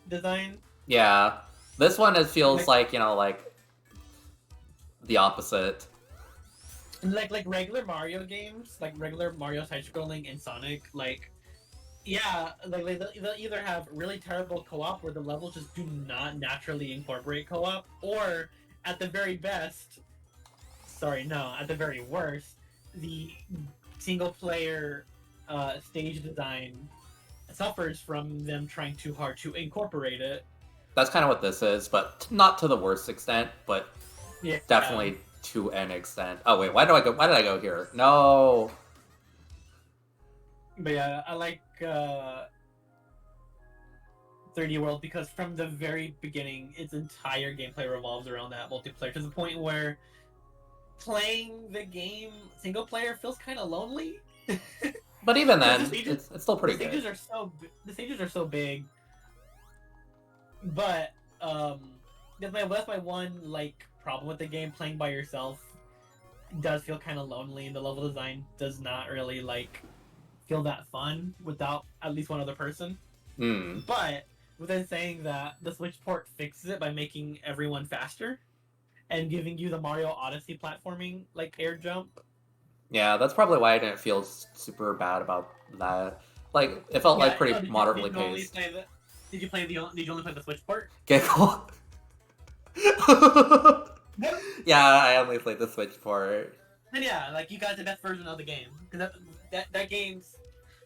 design. Yeah, this one it feels Like- like like the opposite. And like regular Mario games, like regular Mario side-scrolling and Sonic, like yeah, like they'll either have really terrible co-op where the levels just do not naturally incorporate co-op, or at the very best, at the very worst, the single-player stage design suffers from them trying too hard to incorporate it. That's kind of what this is, but not to the worst extent, but Yeah, definitely to an extent. Oh wait, why did I go here? No. But yeah, I like 3D World because from the very beginning, its entire gameplay revolves around that multiplayer to the point where playing the game single player feels kind of lonely. But even then, The stages- it's still pretty the good. stages are so big, but that's my one like problem with the game. Playing by yourself does feel kind of lonely, and the level design does not really like feel that fun without at least one other person. Hmm. But within saying that, the Switch port fixes it by making everyone faster and giving you the Mario Odyssey platforming like air jump. Yeah, that's probably why I didn't feel super bad about that. Like, it felt like pretty moderately did you only paced. play the, did you play the Did you only play the Switch port? Giggle. Yeah, I only played the Switch port. And yeah, like you got the best version of the game because that game's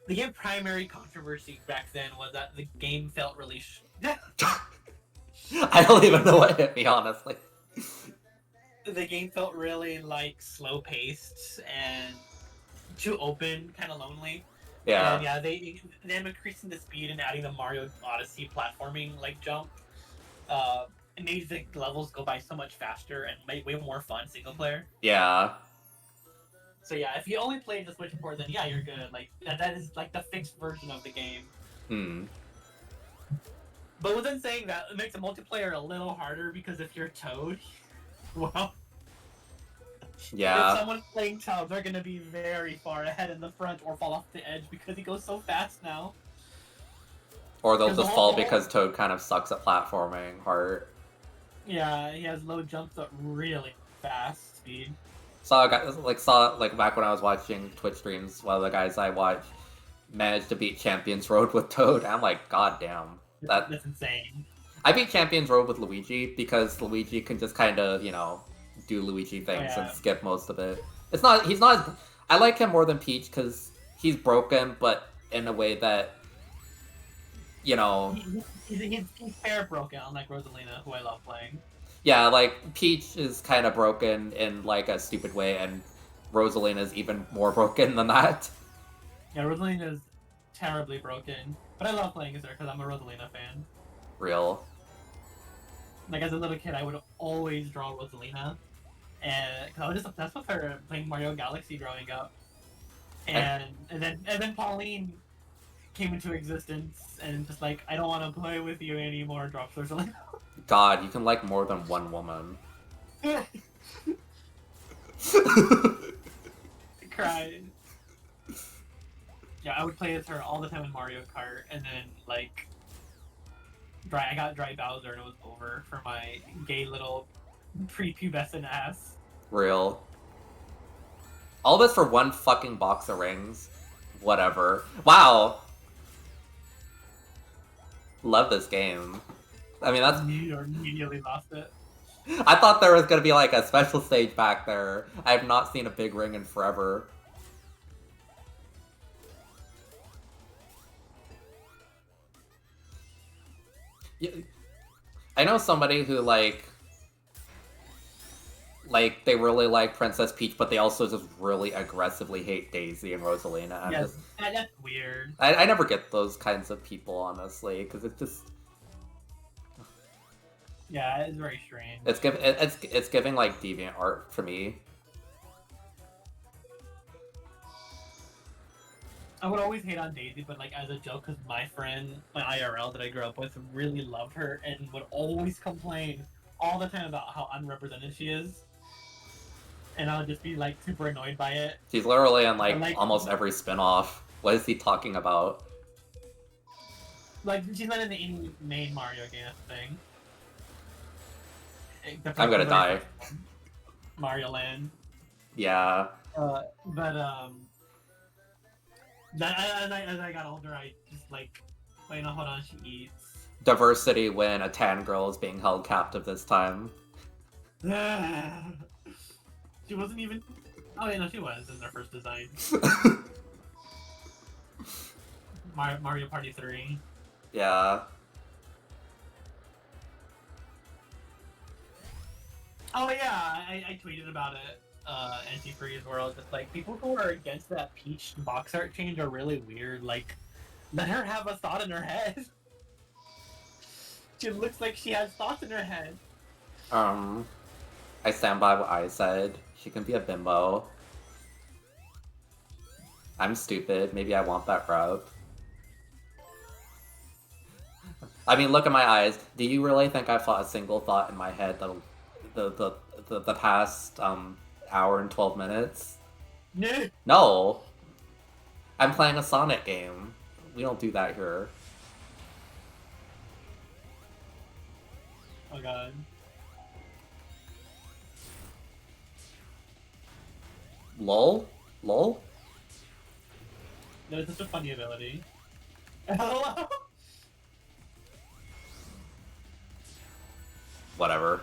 the game primary controversy back then was that the game felt really. I don't even know what hit me, honestly. The game felt really like slow paced and too open, kind of lonely. Yeah. And yeah, them increasing the speed and adding the Mario Odyssey platforming like jump, it made the levels go by so much faster and made way more fun single player. Yeah. So yeah, if you only played the Switch port, then yeah, you're good. Like that is like the fixed version of the game. Hmm. But within saying that, it makes the multiplayer a little harder because if you're Toad, well, if Yeah. someone's playing Toad, they're gonna be very far ahead in the front or fall off the edge because he goes so fast now. Or they'll Because the just whole- fall because Toad kind of sucks at platforming hard. Yeah, he has low jumps at really fast speed. Saw back when I was watching Twitch streams, one of the guys I watch managed to beat Champions Road with Toad. I'm like, god damn. That's insane. I beat Champions Road with Luigi because Luigi can just kind of, do Luigi things Yeah. and skip most of it. He's not as, I like him more than Peach because he's broken, but in a way that, He's fair broken, unlike Rosalina, who I love playing. yeah, like, Peach is kind of broken in, like, a stupid way, and Rosalina is even more broken than that. Yeah, Rosalina is terribly broken, but I love playing as her because I'm a Rosalina fan. Real. Like as a little kid, I would always draw Rosalina, and cause I was just obsessed with her playing Mario Galaxy growing up. And then Pauline came into existence, and just like I don't want to play with you anymore. Drops Rosalina. God, you can like more than one woman. Cried. Yeah, I would play as her all the time in Mario Kart, and then like, I got Dry Bowser, and it was over for my gay little prepubescent ass. Real. All this for one fucking box of rings. Whatever. Wow. Love this game. I mean, that's... You immediately lost it. I thought there was gonna be like a special stage back there. I have not seen a big ring in forever. Yeah, I know somebody who like they really like Princess Peach, but they also just really aggressively hate Daisy and Rosalina. And Yes, that's weird. I never get those kinds of people, honestly, because it's just Yeah, it's very strange. it's giving like deviant art for me. I would always hate on Daisy, but like as a joke, because my friend, my IRL that I grew up with, really loved her and would always complain all the time about how unrepresented she is, and I would just be like super annoyed by it. She's literally in But, like almost every spin-off. What is he talking about? Like she's not in any main Mario game thing. I'm gonna die. Mario Land. Yeah. But as I got older, I just like, wait, no, hold on, she eats. Diversity when a tan girl is being held captive this time. She wasn't even. Oh, yeah, no, she was in their first design. Mario Party 3. Yeah. Oh, yeah, I tweeted about it. Anti-freeze world. Just like people who are against that Peach box art change are really weird. Like, let her have a thought in her head. She looks like she has thoughts in her head. I stand by what I said. She can be a bimbo. I'm stupid. Maybe I want that rub. I mean, look at my eyes. Do you really think I've thought a single thought in my head the past hour and 12 minutes? No. I'm playing a Sonic game. We don't do that here. Oh god. Lol? Lol? That is such a funny ability. Hello? Whatever.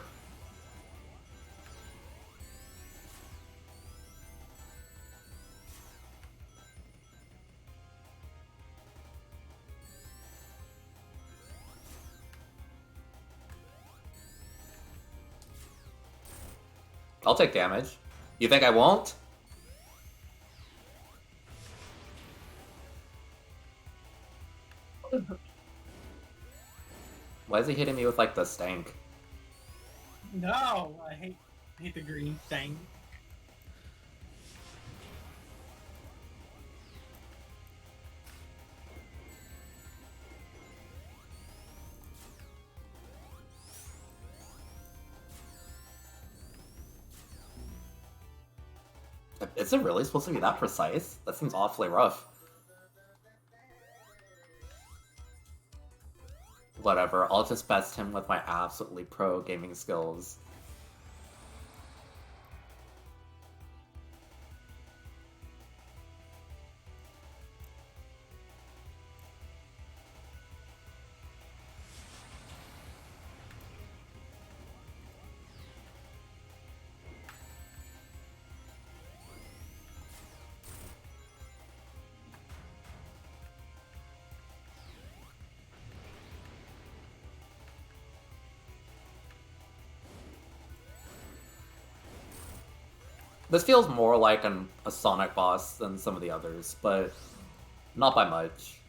I'll take damage. You think I won't? Why is he hitting me with like the stank? No, I hate the green thing. Is it really supposed to be that precise? That seems awfully rough. Whatever, I'll just best him with my absolutely pro gaming skills. This feels more like a Sonic boss than some of the others, but not by much.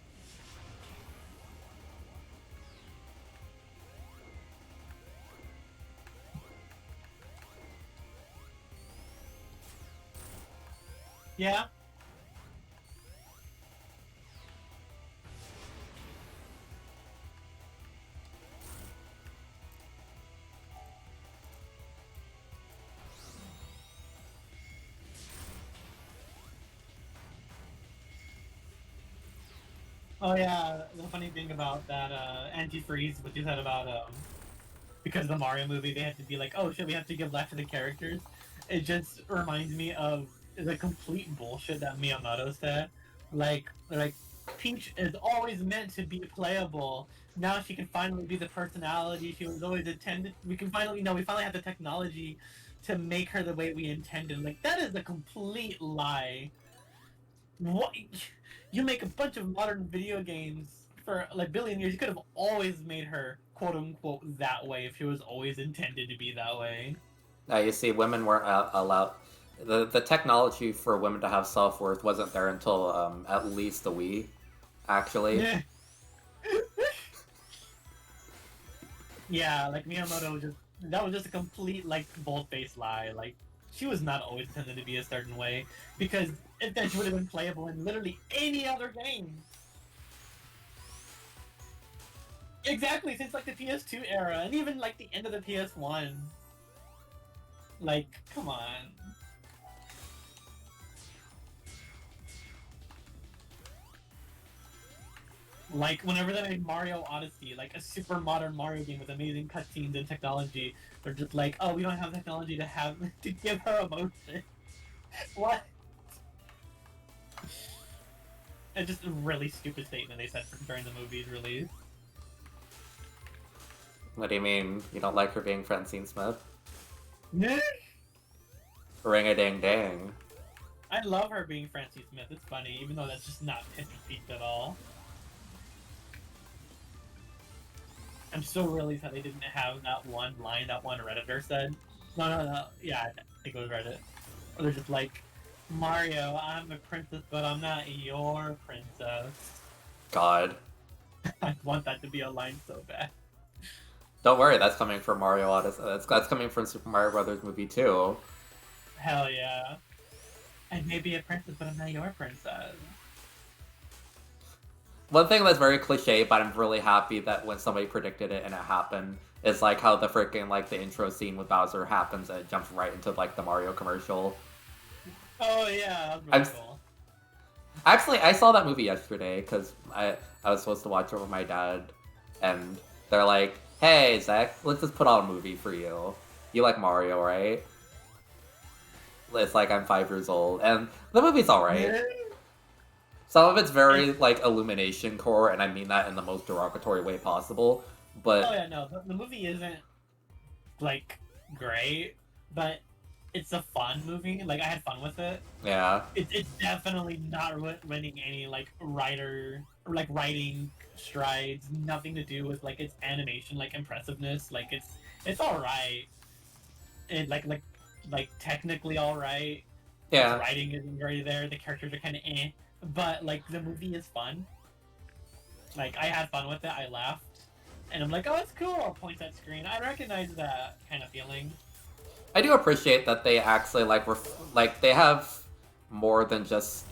Yeah. Oh yeah, the funny thing about that anti-freeze, what you said about because of the Mario movie, they have to be like, oh shit, we have to give life to the characters. It just reminds me of the complete bullshit that Miyamoto said. Like Peach is always meant to be playable. Now she can finally be the personality she was always intended. We can finally, we finally have the technology to make her the way we intended. Like, that is a complete lie. What? You make a bunch of modern video games for like billion years. You could have always made her quote unquote that way if she was always intended to be that way. You see, women weren't allowed. The technology for women to have self worth wasn't there until at least the Wii, actually. Yeah. Yeah, like Miyamoto was that was just a complete like bold-faced lie. Like she was not always intended to be a certain way because then she would have been playable in literally any other game. Exactly, since like the PS2 era and even like the end of the PS1. Like, come on. Like, whenever they made Mario Odyssey, like a super modern Mario game with amazing cutscenes and technology, they're just like, oh, we don't have technology to have to give her emotion. What? It's just a really stupid statement they said during the movie's release. What do you mean? You don't like her being Francine Smith? Yeah. Ring a ding ding. I love her being Francine Smith. It's funny, even though that's just not peaked at all. I'm so relieved that they didn't have that one line that one Redditor said. No. Yeah, I think it was Reddit. Or they're just like, Mario, I'm a princess, but I'm not your princess. God. I want that to be a line so bad. Don't worry, that's coming from Mario Odyssey. That's coming from Super Mario Brothers movie too. Hell yeah. I may be a princess, but I'm not your princess. One thing that's very cliche, but I'm really happy that when somebody predicted it and it happened, is like how the freaking like the intro scene with Bowser happens and it jumps right into like the Mario commercial. Oh yeah, that's really cool. Actually, I saw that movie yesterday because I was supposed to watch it with my dad, and they're like, "Hey Zach, let's just put on a movie for you. You like Mario, right?" It's like I'm 5 years old, and the movie's alright. Yeah. Some of it's very like Illumination core, and I mean that in the most derogatory way possible. But oh yeah, no, the movie isn't like great, but it's a fun movie. Like I had fun with it. yeah, It's definitely not winning any like writing strides. Nothing to do with like its animation, like impressiveness. Like it's all right. And like technically all right. yeah. Its writing isn't very there. The characters are kind of eh. But like the movie is fun. Like I had fun with it. I laughed, and I'm like, oh, it's cool. Points at screen. I recognize that kind of feeling. I do appreciate that they actually like they have more than just.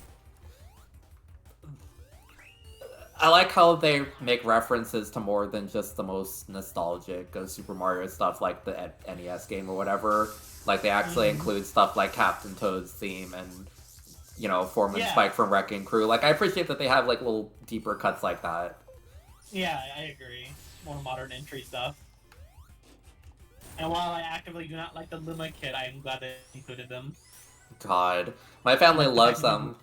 I like how they make references to more than just the most nostalgic of Super Mario stuff, like the NES game or whatever. Like they actually include stuff like Captain Toad's theme and Foreman Spike from Wrecking Crew. Like I appreciate that they have like little deeper cuts like that. Yeah, I agree. More modern entry stuff. And while I actively do not like the Luma kit, I am glad they included them. God, my family loves them.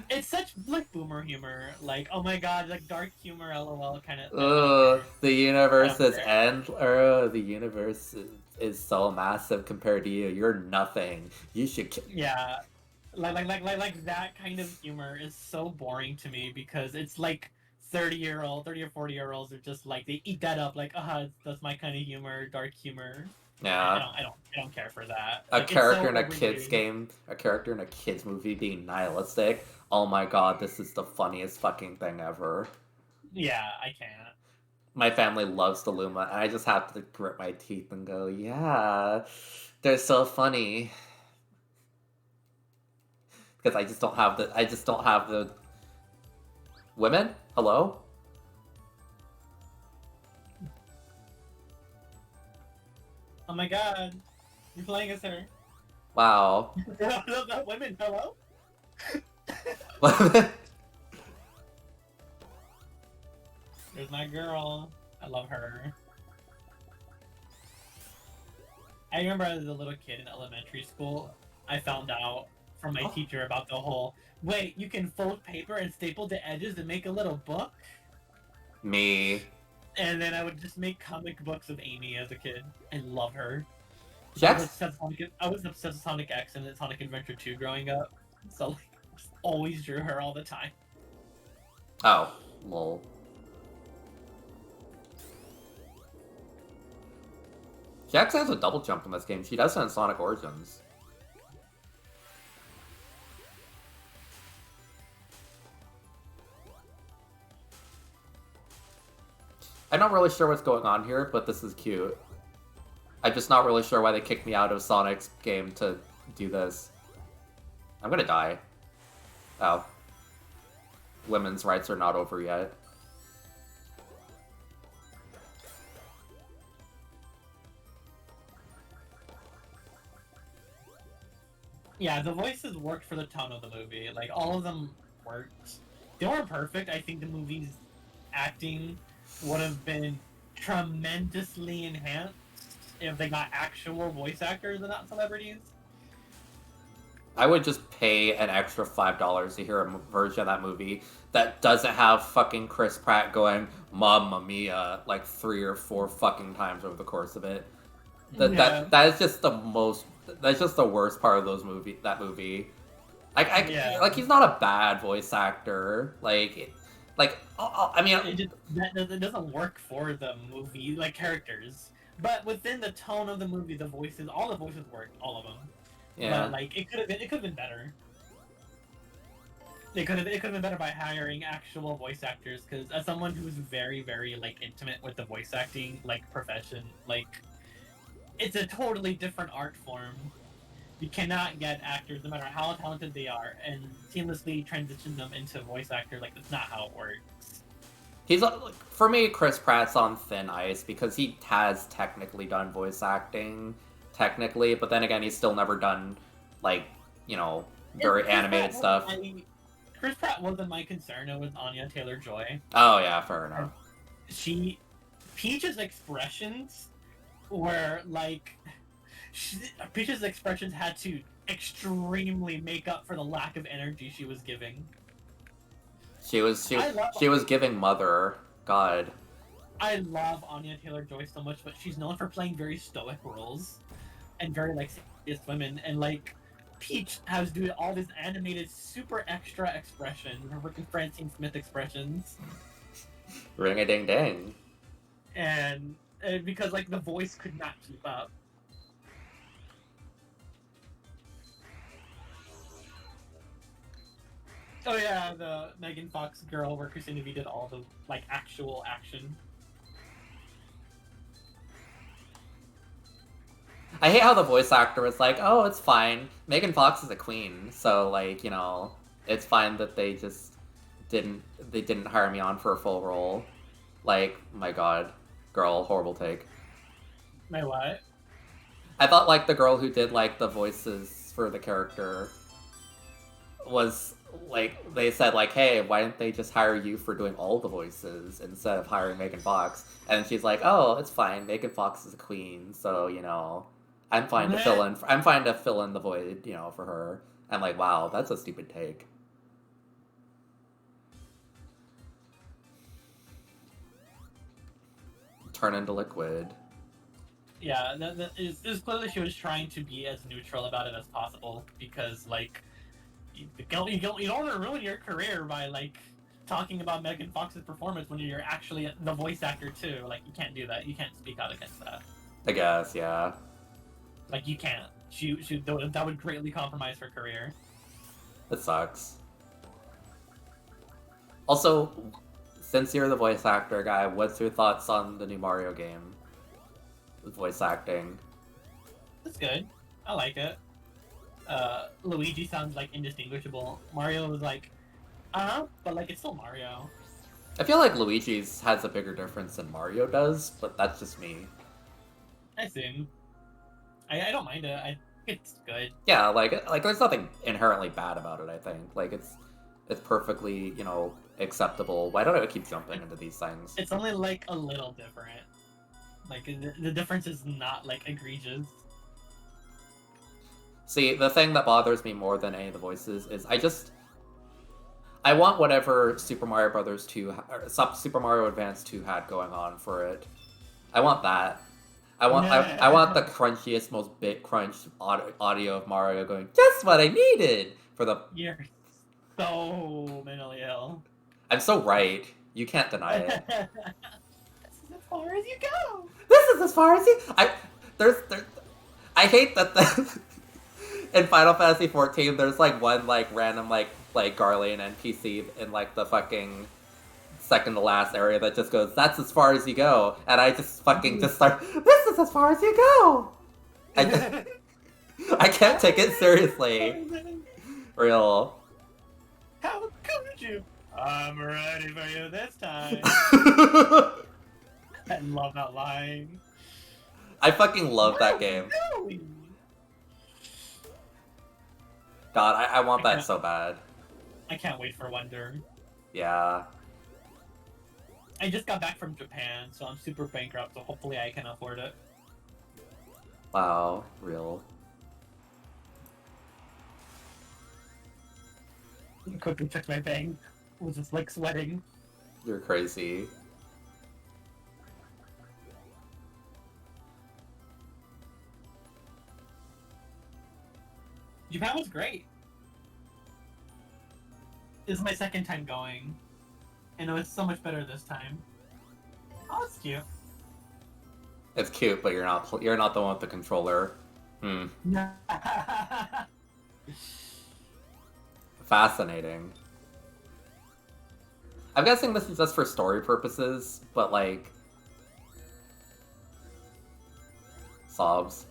It's such like boomer humor, like oh my god, like dark humor, lol, kind of. The universe is the universe is so massive compared to you. You're nothing. You should. Yeah, like that kind of humor is so boring to me because it's like 30 or 40-year-olds are just like they eat that up like that's my kind of humor, dark humor. Yeah. I don't care for that. A character in a kids game, a character in a kids movie being nihilistic. Oh my god, this is the funniest fucking thing ever. Yeah, I can't. My family loves the Luma, and I just have to grit my teeth and go, yeah, they're so funny. Because I just don't have the women? Hello? Oh my god, you're playing as her. Wow. No, women, hello? There's my girl. I love her. I remember as a little kid in elementary school, I found out from my Oh. teacher about the whole, wait, you can fold paper and staple the edges and make a little book? Me. And then I would just make comic books of Amy as a kid. I love her. Jax. I was obsessed with Sonic X and Sonic Adventure 2 growing up. So like, just always drew her all the time. Oh, lol. Jax has a double jump in this game. She does it in Sonic Origins. I'm not really sure what's going on here, but this is cute. I'm just not really sure why they kicked me out of Sonic's game to do this. I'm gonna die. Oh. Women's rights are not over yet. Yeah, the voices worked for the tone of the movie. Like, all of them worked. They weren't perfect. I think the movie's acting would have been tremendously enhanced if they got actual voice actors and not celebrities. I would just pay an extra $5 to hear a version of that movie that doesn't have fucking Chris Pratt going "Mamma Mia" like 3 or 4 fucking times over the course of it. That is just the most. That's just the worst part of that movie. Like he's not a bad voice actor. I mean, that doesn't work for the movie, like characters. But within the tone of the movie, all the voices worked, all of them. yeah. But like it could have been better. It could have been better by hiring actual voice actors. Because as someone who's very very like intimate with the voice acting like profession, like it's a totally different art form. You cannot get actors, no matter how talented they are, and seamlessly transition them into voice actor. Like that's not how it works. He's for me, Chris Pratt's on thin ice because he has technically done voice acting, but then again, he's still never done like very animated stuff. Chris Pratt wasn't my concern. It was Anya Taylor-Joy. Oh yeah, fair enough. Peach's expressions were like. Peach's expressions had to extremely make up for the lack of energy she was giving. She was giving mother. God. I love Anya Taylor-Joy so much, but she's known for playing very stoic roles and very like serious women. And like Peach has doing all this animated, super extra expression, her freaking Francine Smith expressions. Ring a ding ding. And because like the voice could not keep up. Oh yeah, the Megan Fox girl where Christina V did all the like actual action. I hate how the voice actor was like, "Oh, it's fine. Megan Fox is a queen, so like it's fine that they just didn't hire me on for a full role." Like, my God, girl, horrible take. My what? I thought like the girl who did like the voices for the character was. Like, they said, like, hey, why didn't they just hire you for doing all the voices instead of hiring Megan Fox? And she's like, oh, it's fine. Megan Fox is a queen, so, I'm fine to fill in the void, for her. I'm like, wow, that's a stupid take. Turn into liquid. Yeah, it was clearly she was trying to be as neutral about it as possible, because, like, you don't want to ruin your career by like talking about Megan Fox's performance when you're actually the voice actor too. Like you can't do that. You can't speak out against that. I guess, yeah. Like you can't. That would greatly compromise her career. It sucks. Also, since you're the voice actor guy, what's your thoughts on the new Mario game? With voice acting. It's good. I like it. Luigi sounds like indistinguishable. Mario was like, but like it's still Mario. I feel like Luigi's has a bigger difference than Mario does, but that's just me. I assume. I don't mind it. I think it's good. Yeah, like there's nothing inherently bad about it. I think like it's perfectly acceptable. Why don't I keep jumping into these things? It's only like a little different. Like the difference is not like egregious. See, the thing that bothers me more than any of the voices is I want whatever Super Mario Brothers 2 or Super Mario Advance 2 had going on for it. I want that. I want the crunchiest, most bit crunch audio of Mario going, just what I needed for the. You're so mentally ill. I'm so right. You can't deny it. This is as far as you go. This is as far as you. I hate that in Final Fantasy 14 there's like one like random like Garlean NPC in like the fucking second to last area that just goes, that's as far as you go, and I just fucking just start, this is as far as you go. I can't take it seriously. Real. How could you? I'm ready for you this time. I love that line. I fucking love that game. God, I want that so bad. I can't wait for Wonder. Yeah. I just got back from Japan, so I'm super bankrupt, so hopefully I can afford it. Wow, real. Quickly checked my bank. Was just like sweating. You're crazy. Japan was great. This is my second time going, and it was so much better this time. Oh, it's cute. It's cute, but you're not the one with the controller. Hmm. Fascinating. I'm guessing this is just for story purposes, but like... Sobs.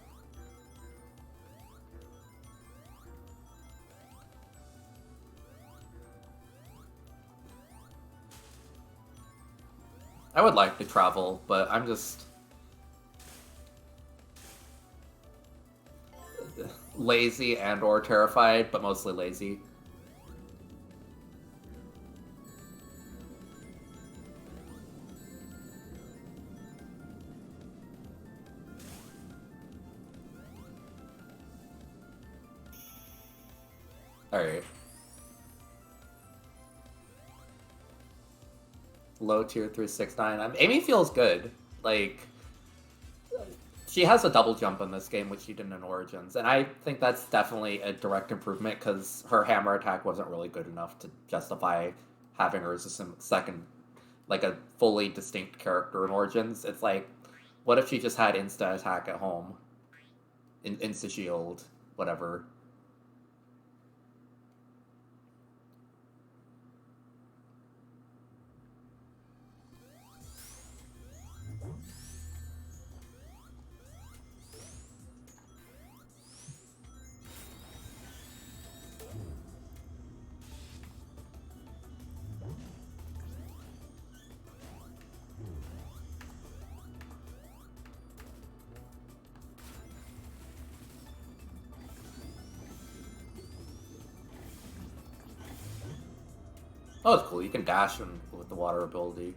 I would like to travel, but I'm just... lazy and or terrified, but mostly lazy. Alright. Low tier 369. Amy feels good. Like, she has a double jump in this game, which she didn't in Origins, and I think that's definitely a direct improvement because her hammer attack wasn't really good enough to justify having her as a second, like a fully distinct character in Origins. It's like, what if she just had insta attack at home, insta shield, whatever. Oh, it's cool. You can dash with the water ability.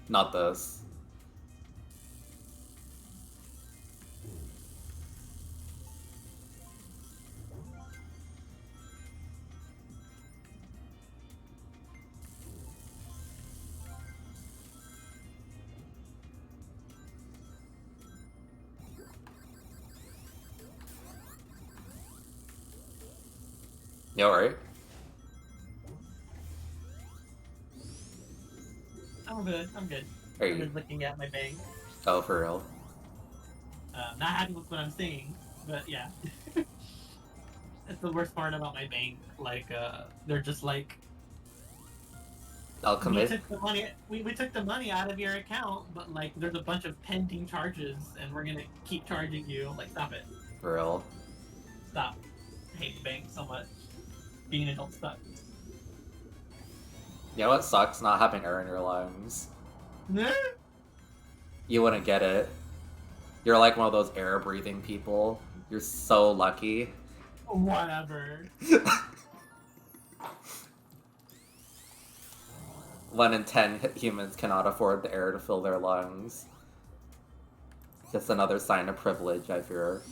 Not this. You alright? I'm good. I'm good. Are I'm you? just looking at my bank. Oh, for real? Not happy with what I'm seeing, but yeah. That's the worst part about my bank. Like, they're just like, I'll commit. we took the money out of your account, but like, there's a bunch of pending charges, and we're gonna keep charging you. Like, stop it. For real? Stop. I hate the bank so much. Being an adult sucks. You know what sucks? Not having air in your lungs. You wouldn't get it. You're like one of those air-breathing people. You're so lucky. Whatever. 1 in 10 humans cannot afford the air to fill their lungs. Just another sign of privilege, I fear.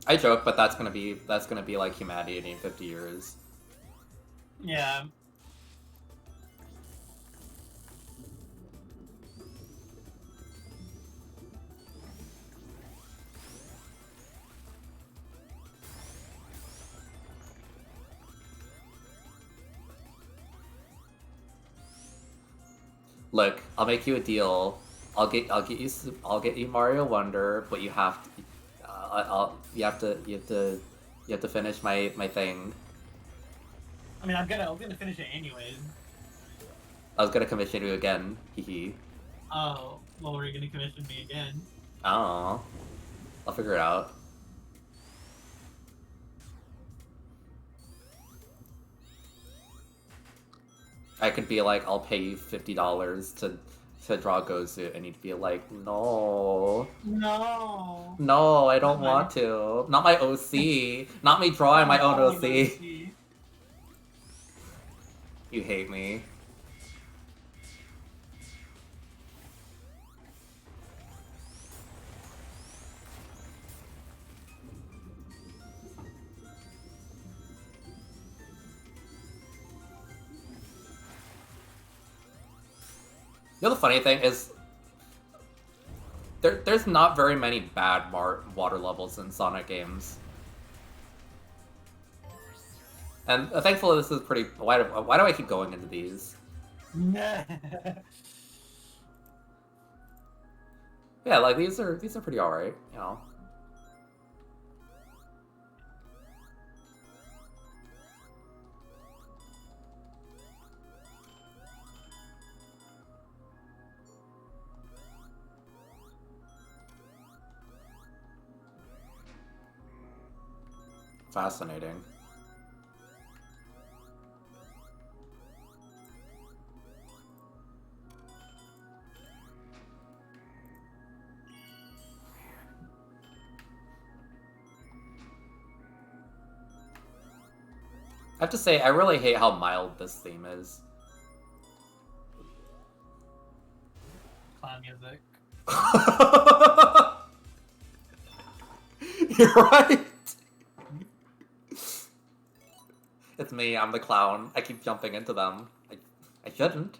I joke, but that's gonna be like humanity in 50 years. Yeah. Look, I'll make you a deal. I'll get you Mario Wonder, but you have to, you have to finish my thing. I mean, I'm gonna finish it anyways. I was gonna commission you again, hee. Oh, well, we're gonna commission me again. Oh, I'll figure it out. I could be like, I'll pay you $50 to draw Gozu, and you'd be like, no. No. No, I don't want to. Not my OC. Not me drawing my own OC. You hate me. You know the funny thing is, there's not very many bad water levels in Sonic games. And thankfully this is pretty... Why do I keep going into these? Yeah, like these are pretty alright, you know. Fascinating. I have to say, I really hate how mild this theme is. Clown music. You're right! It's me, I'm the clown. I keep jumping into them. I shouldn't.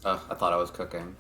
Ugh, I thought I was cooking.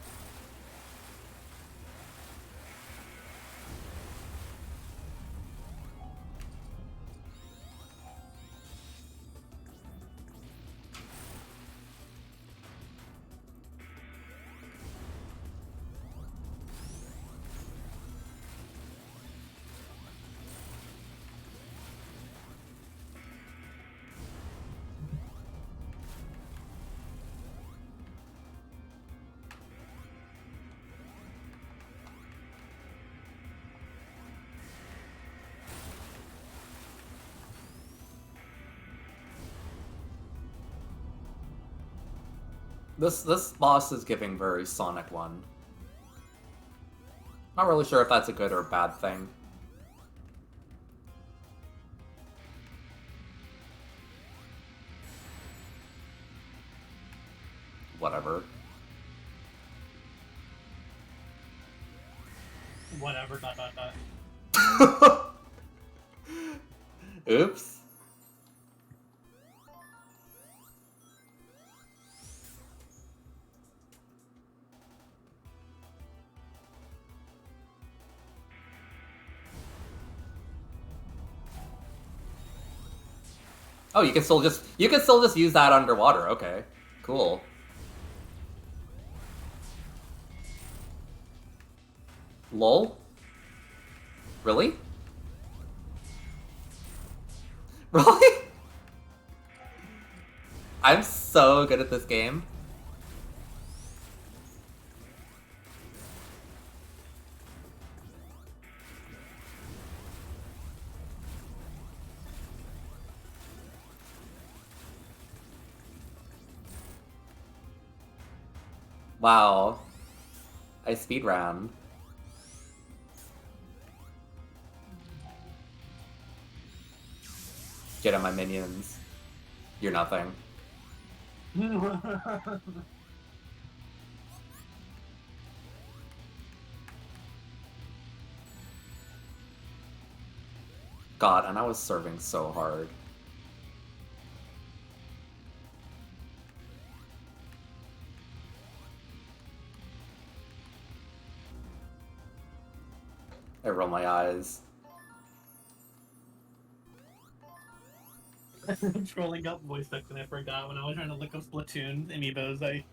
This boss is giving very Sonic 1. Not really sure if that's a good or a bad thing. Whatever. Whatever, dot dot dot. Oops. Oh, you can still just use that underwater. Okay, cool. Lol. Really? Really? I'm so good at this game. Wow. I speedran. Get on my minions. You're nothing. God, and I was serving so hard. I roll my eyes. I'm scrolling up voice text and I forgot when I was trying to look up Splatoon amiibos. I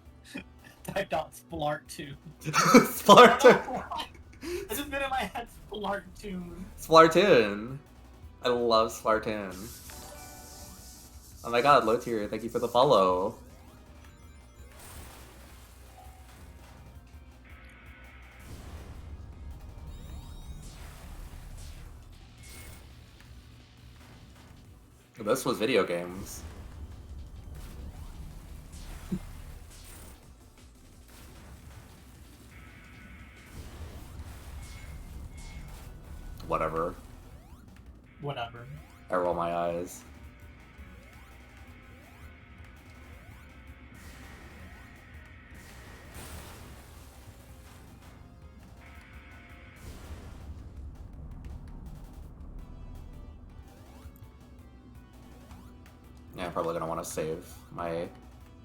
typed out Splartoon. Splartoon! I just been in my head Splartoon. Splartoon! I love Splartoon. Oh my god, low tier, thank you for the follow. This was video games. Whatever. Whatever. I roll my eyes. Yeah, I'm probably gonna want to save my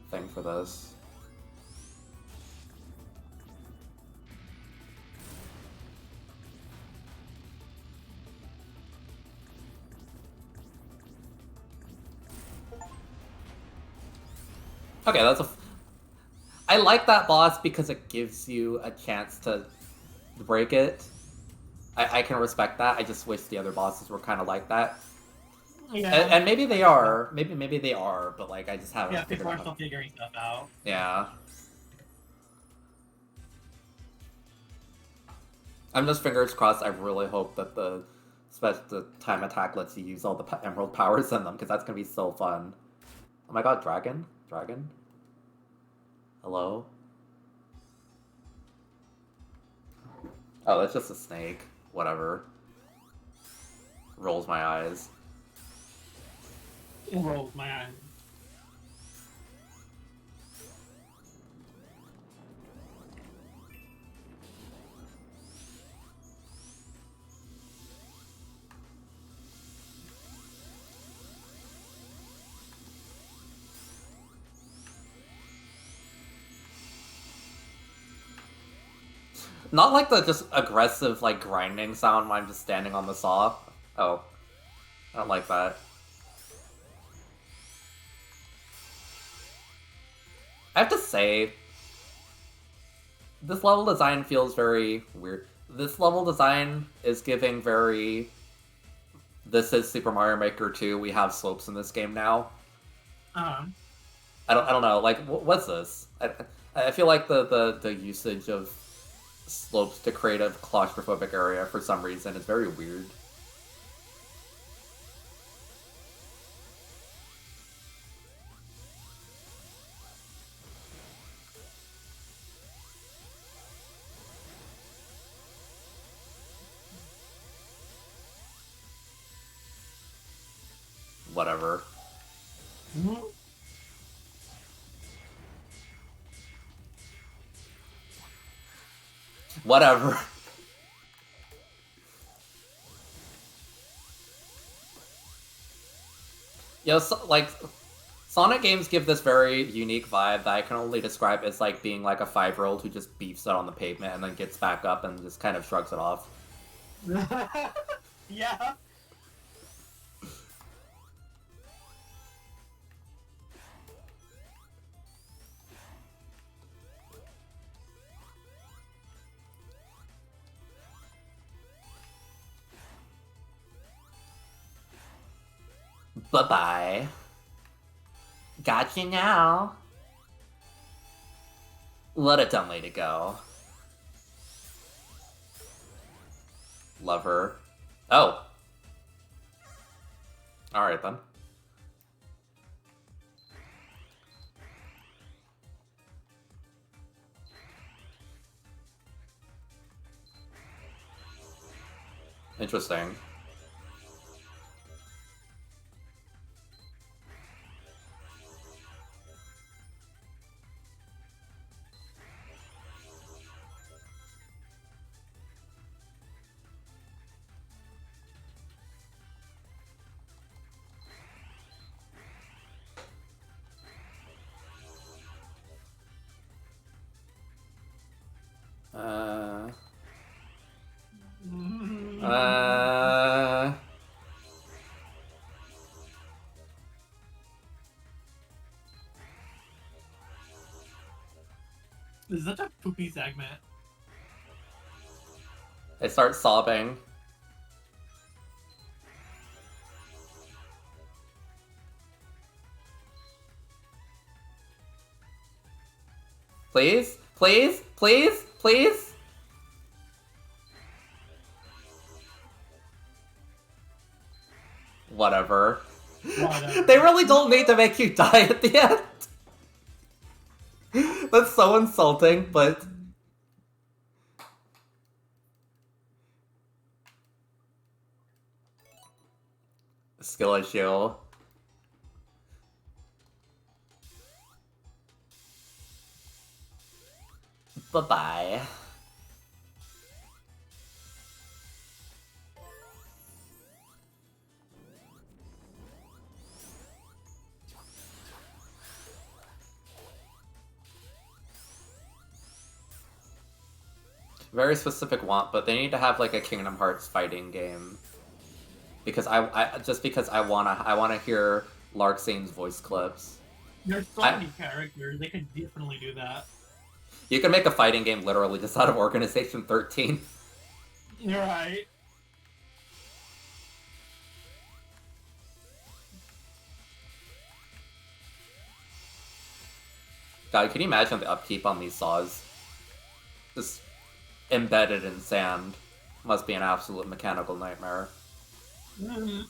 thing for this. Okay, that's a... I like that boss because it gives you a chance to break it. I can respect that. I just wish the other bosses were kind of like that. Yeah. And maybe they are. Maybe they are, but like I just haven't. Yeah, people are still figuring stuff out. Yeah. I'm just fingers crossed. I really hope that the time attack lets you use all the emerald powers in them, because that's gonna be so fun. Oh my god, dragon? Dragon? Hello? Oh, that's just a snake. Whatever. Rolls my eyes. Rolls my eyes. Not like the just aggressive, like, grinding sound when I'm just standing on the saw. Oh. I don't like that. I have to say, this level design feels very weird. This level design is giving very... This is Super Mario Maker 2, we have slopes in this game now. Uh-huh. I don't know, like, what's this? I feel like the usage of slopes to create a claustrophobic area for some reason is very weird. Whatever. Mm-hmm. Whatever. Yo, so, like, Sonic games give this very unique vibe that I can only describe as like being like a 5-year-old who just beefs it on the pavement and then gets back up and just kind of shrugs it off. Yeah. Bye-bye. Got you now. What a dumb way to go. Love her. Oh. Alright then. Interesting. Uh... Uh... This is such a poopy segment. I start sobbing. Please? Please? Please? Please? Whatever. Whatever. They really don't need to make you die at the end. That's so insulting, but... Skill issue. Bye-bye. Very specific want, but they need to have like a Kingdom Hearts fighting game. Because because I wanna hear Larxene's voice clips. There's so many characters, they could definitely do that. You can make a fighting game literally just out of Organization 13. You're right. God, can you imagine the upkeep on these saws? Just embedded in sand. Must be an absolute mechanical nightmare. Mm-hmm.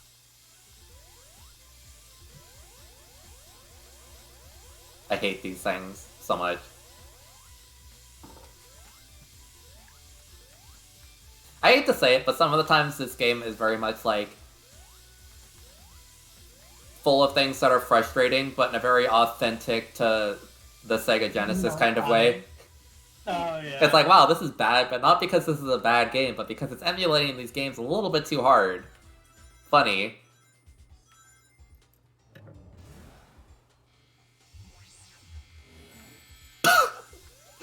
I hate these things so much. I hate to say it, but some of the times this game is very much like full of things that are frustrating, but in a very authentic to the Sega Genesis kind of way. Oh, yeah. It's like, wow, this is bad, but not because this is a bad game, but because it's emulating these games a little bit too hard. Funny.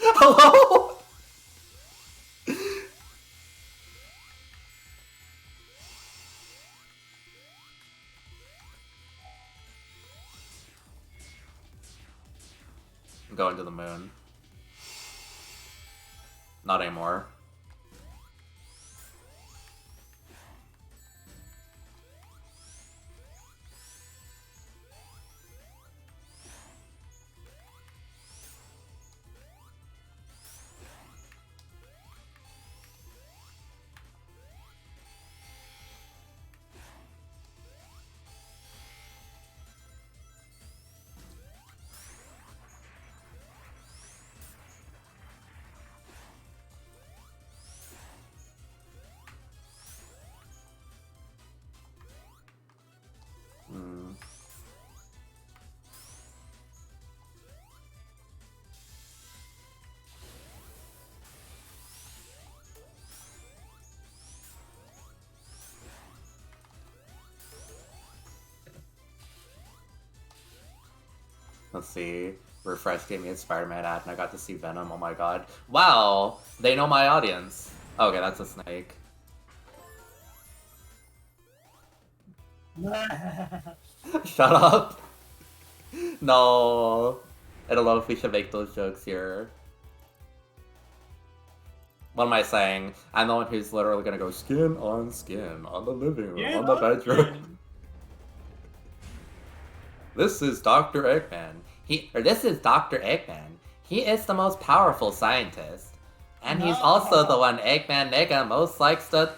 Hello? I'm going to the moon. Not anymore. Let's see. Refresh gave me a Spider-Man ad and I got to see Venom. Oh my god. Wow! They know my audience. Okay, that's a snake. Shut up! No! I don't know if we should make those jokes here. What am I saying? I'm the one who's literally gonna go skin, on the living room, on the bedroom. This is Dr. Eggman. This is Dr. Eggman. He is the most powerful scientist. And he's also the one Eggman Nigga most likes to...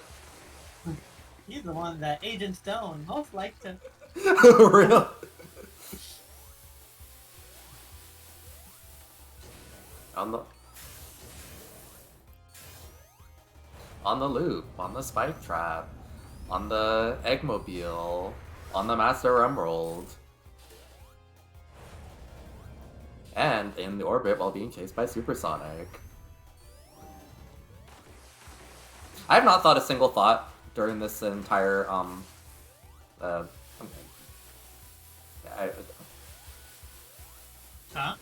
He's the one that Agent Stone most likes to... Real? on the loop, on the spike trap, on the Eggmobile, on the Master Emerald, and in the orbit while being chased by Supersonic. I have not thought a single thought during this entire, Huh?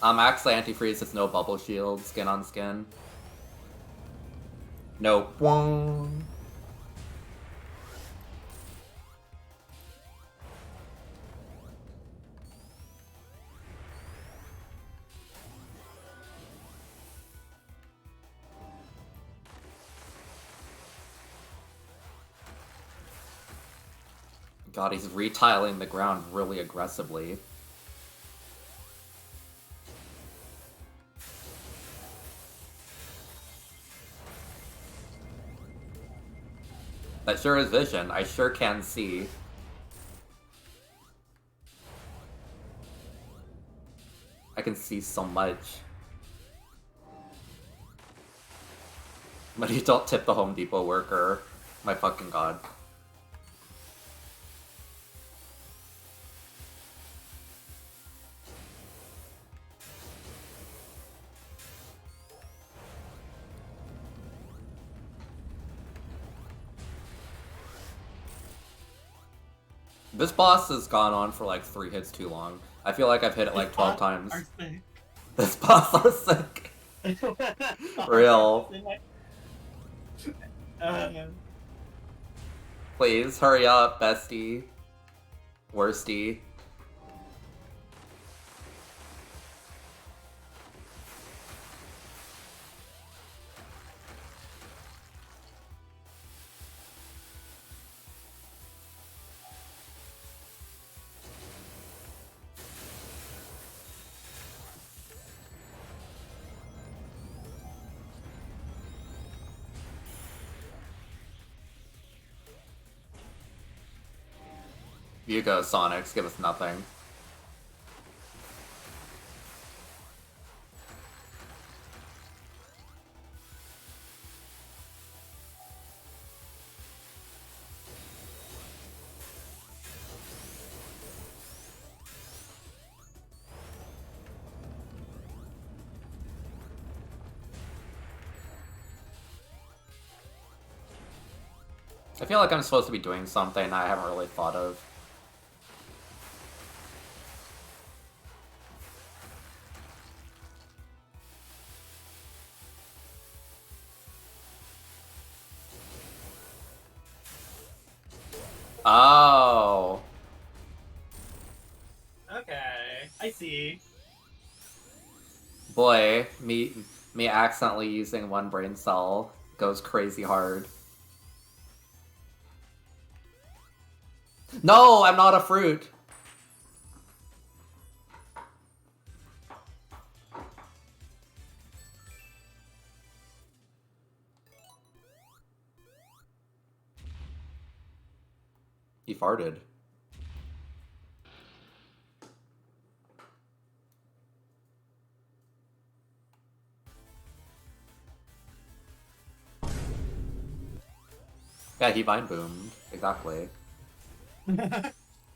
Actually, Antifreeze is no bubble shield, skin on skin. No. Wong. God, he's retiling the ground really aggressively. That sure is vision. I sure can see. I can see so much. But you don't tip the Home Depot worker. My fucking god. This boss has gone on for like 3 hits too long. I feel like I've hit it like 12 times. This boss are sick. Real. Please, hurry up, bestie. Worsty. You go, Sonics, give us nothing. I feel like I'm supposed to be doing something I haven't really thought of. Oh. Okay, I see. Boy, me accidentally using one brain cell goes crazy hard. No, I'm not a fruit. He farted. Yeah, he vine boomed. Exactly.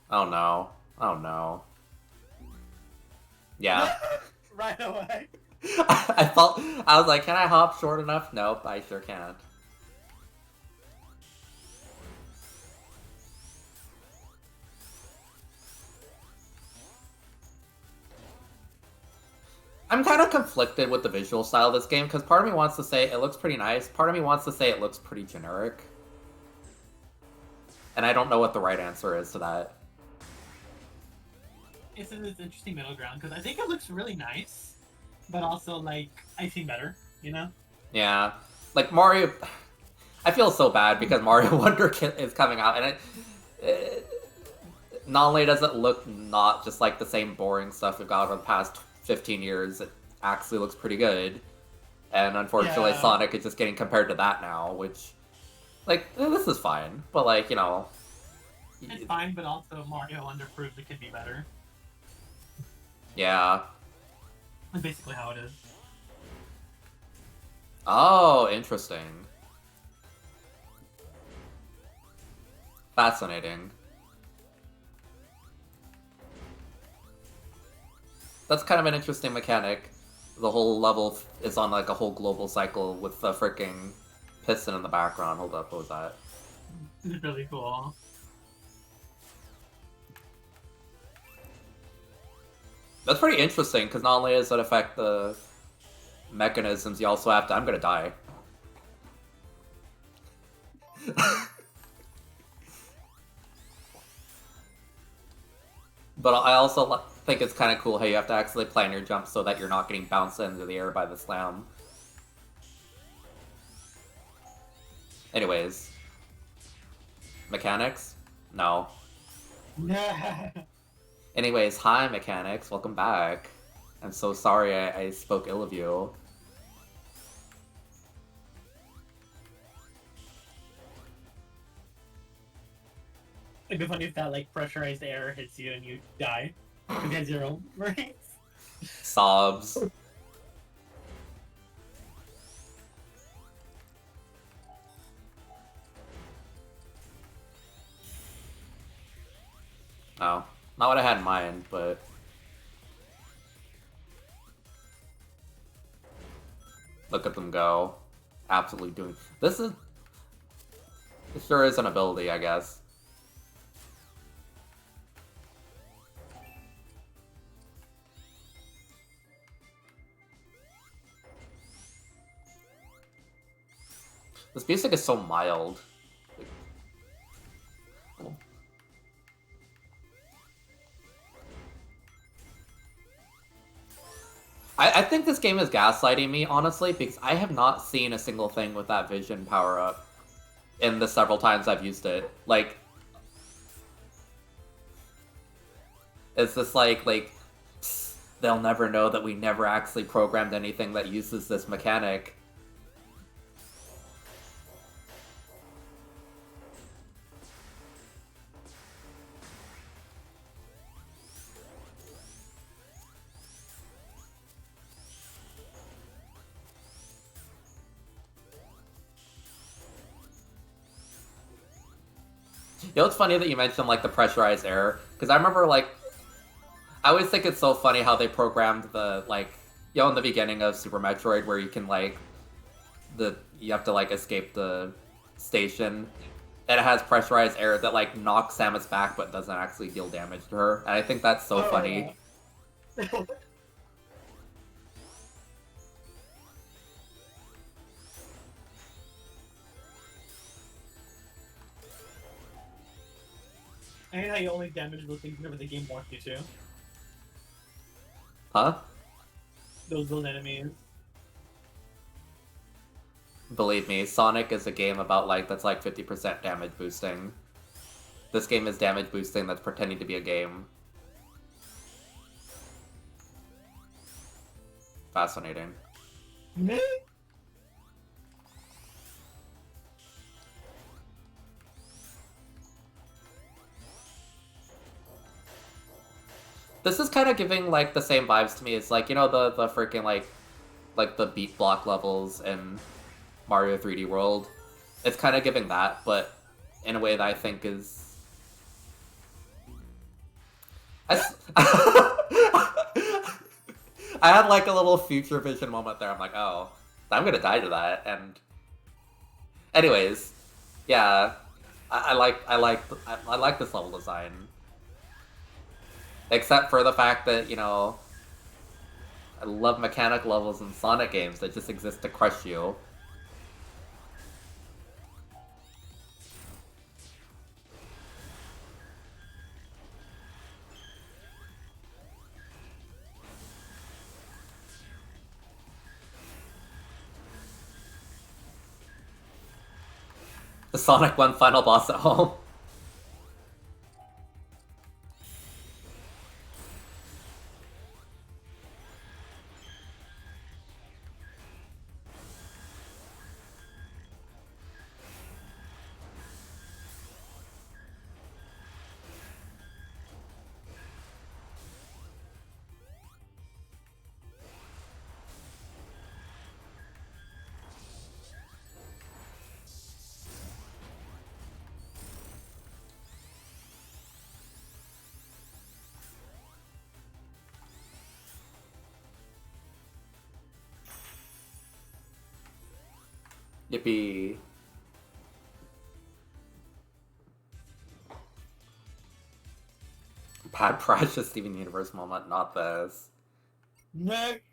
Oh no. Oh no. Yeah. Right away. I was like, can I hop short enough? Nope, I sure can't. I'm kind of conflicted with the visual style of this game, because part of me wants to say it looks pretty nice, part of me wants to say it looks pretty generic. And I don't know what the right answer is to that. It's in this interesting middle ground, because I think it looks really nice, but also, like, I've seen better, you know? Yeah. Like, Mario... I feel so bad, because Mario Wonder is coming out, and not only does it look not just like the same boring stuff we've got over the past 15 years, it actually looks pretty good. And unfortunately, Yeah. Sonic is just getting compared to that now, which, like, this is fine. But, like, you know... It's fine, but also Mario Wonder proves it could be better. Yeah. That's basically how it is. Oh, interesting. Fascinating. That's kind of an interesting mechanic. The whole level is on like a whole global cycle with the freaking piston in the background. Hold up, what was that? It's really cool. That's pretty interesting, because not only does it affect the mechanisms, you also have to... I'm gonna die. But I also think it's kind of cool how you have to actually plan your jump so that you're not getting bounced into the air by the slam. Anyways. Mechanics? No. Anyways, hi mechanics, welcome back. I'm so sorry I spoke ill of you. It'd be funny if that like pressurized air hits you and you die. You get zero brains. Sobs. Oh, not what I had in mind, but... Look at them go. Absolutely doing... This sure is an ability, I guess. This music is so mild. I think this game is gaslighting me, honestly, because I have not seen a single thing with that vision power-up in the several times I've used it. Like, it's just like, psst, they'll never know that we never actually programmed anything that uses this mechanic. You know, it's funny that you mentioned, like, the pressurized air, because I remember, like, I always think it's so funny how they programmed the, like, you know, in the beginning of Super Metroid, where you can, like, you have to, like, escape the station, and it has pressurized air that, like, knocks Samus back, but doesn't actually deal damage to her, and I think that's so funny. Yeah. I hate how you only damage those things whenever the game wants you to. Huh? Those enemies. Believe me, Sonic is a game about, like, that's like 50% damage boosting. This game is damage boosting that's pretending to be a game. Fascinating. This is kind of giving, like, the same vibes to me as, like, you know, the freaking, like the beat block levels in Mario 3D World. It's kind of giving that, but in a way that I think is... I had, like, a little future vision moment there. I'm like, oh, I'm gonna die to that, and... Anyways, yeah, I like this level design. Except for the fact that, you know, I love mechanic levels in Sonic games that just exist to crush you. The Sonic 1 final boss at home. Yippee. Bad precious Steven Universe moment, not this. Next.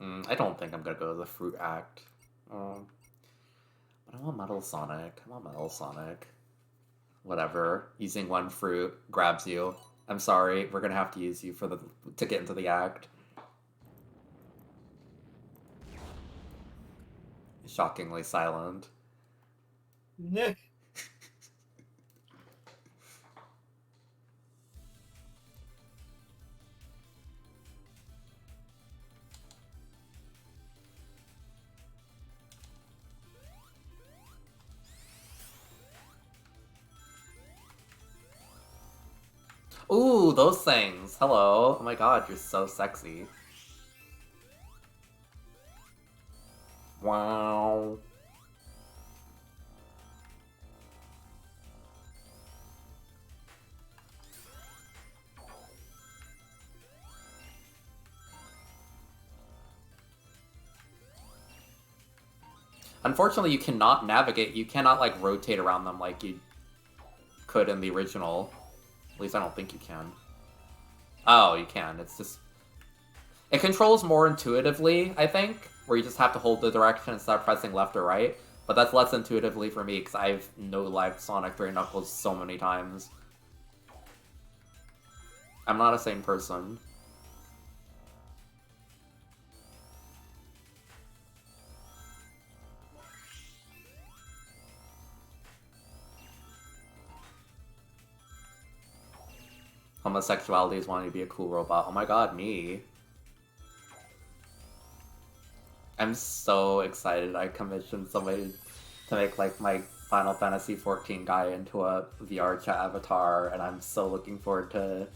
I don't think I'm gonna go to the Fruit Act. But I want Metal Sonic. I want Metal Sonic. Whatever. Using one fruit grabs you. I'm sorry, we're gonna have to use you to get into the act. Shockingly silent. Next. Ooh, those things. Hello. Oh my god, you're so sexy. Wow. Unfortunately, you cannot navigate. You cannot, like, rotate around them like you could in the original. At least I don't think you can. Oh, you can. It's just... It controls more intuitively, I think, where you just have to hold the direction and start pressing left or right. But that's less intuitively for me, because I've no-lived Sonic 3 Knuckles so many times. I'm not a sane person. Homosexuality is wanting to be a cool robot. Oh my god, me. I'm so excited I commissioned somebody to make, like, my Final Fantasy XIV guy into a VR chat avatar, and I'm so looking forward to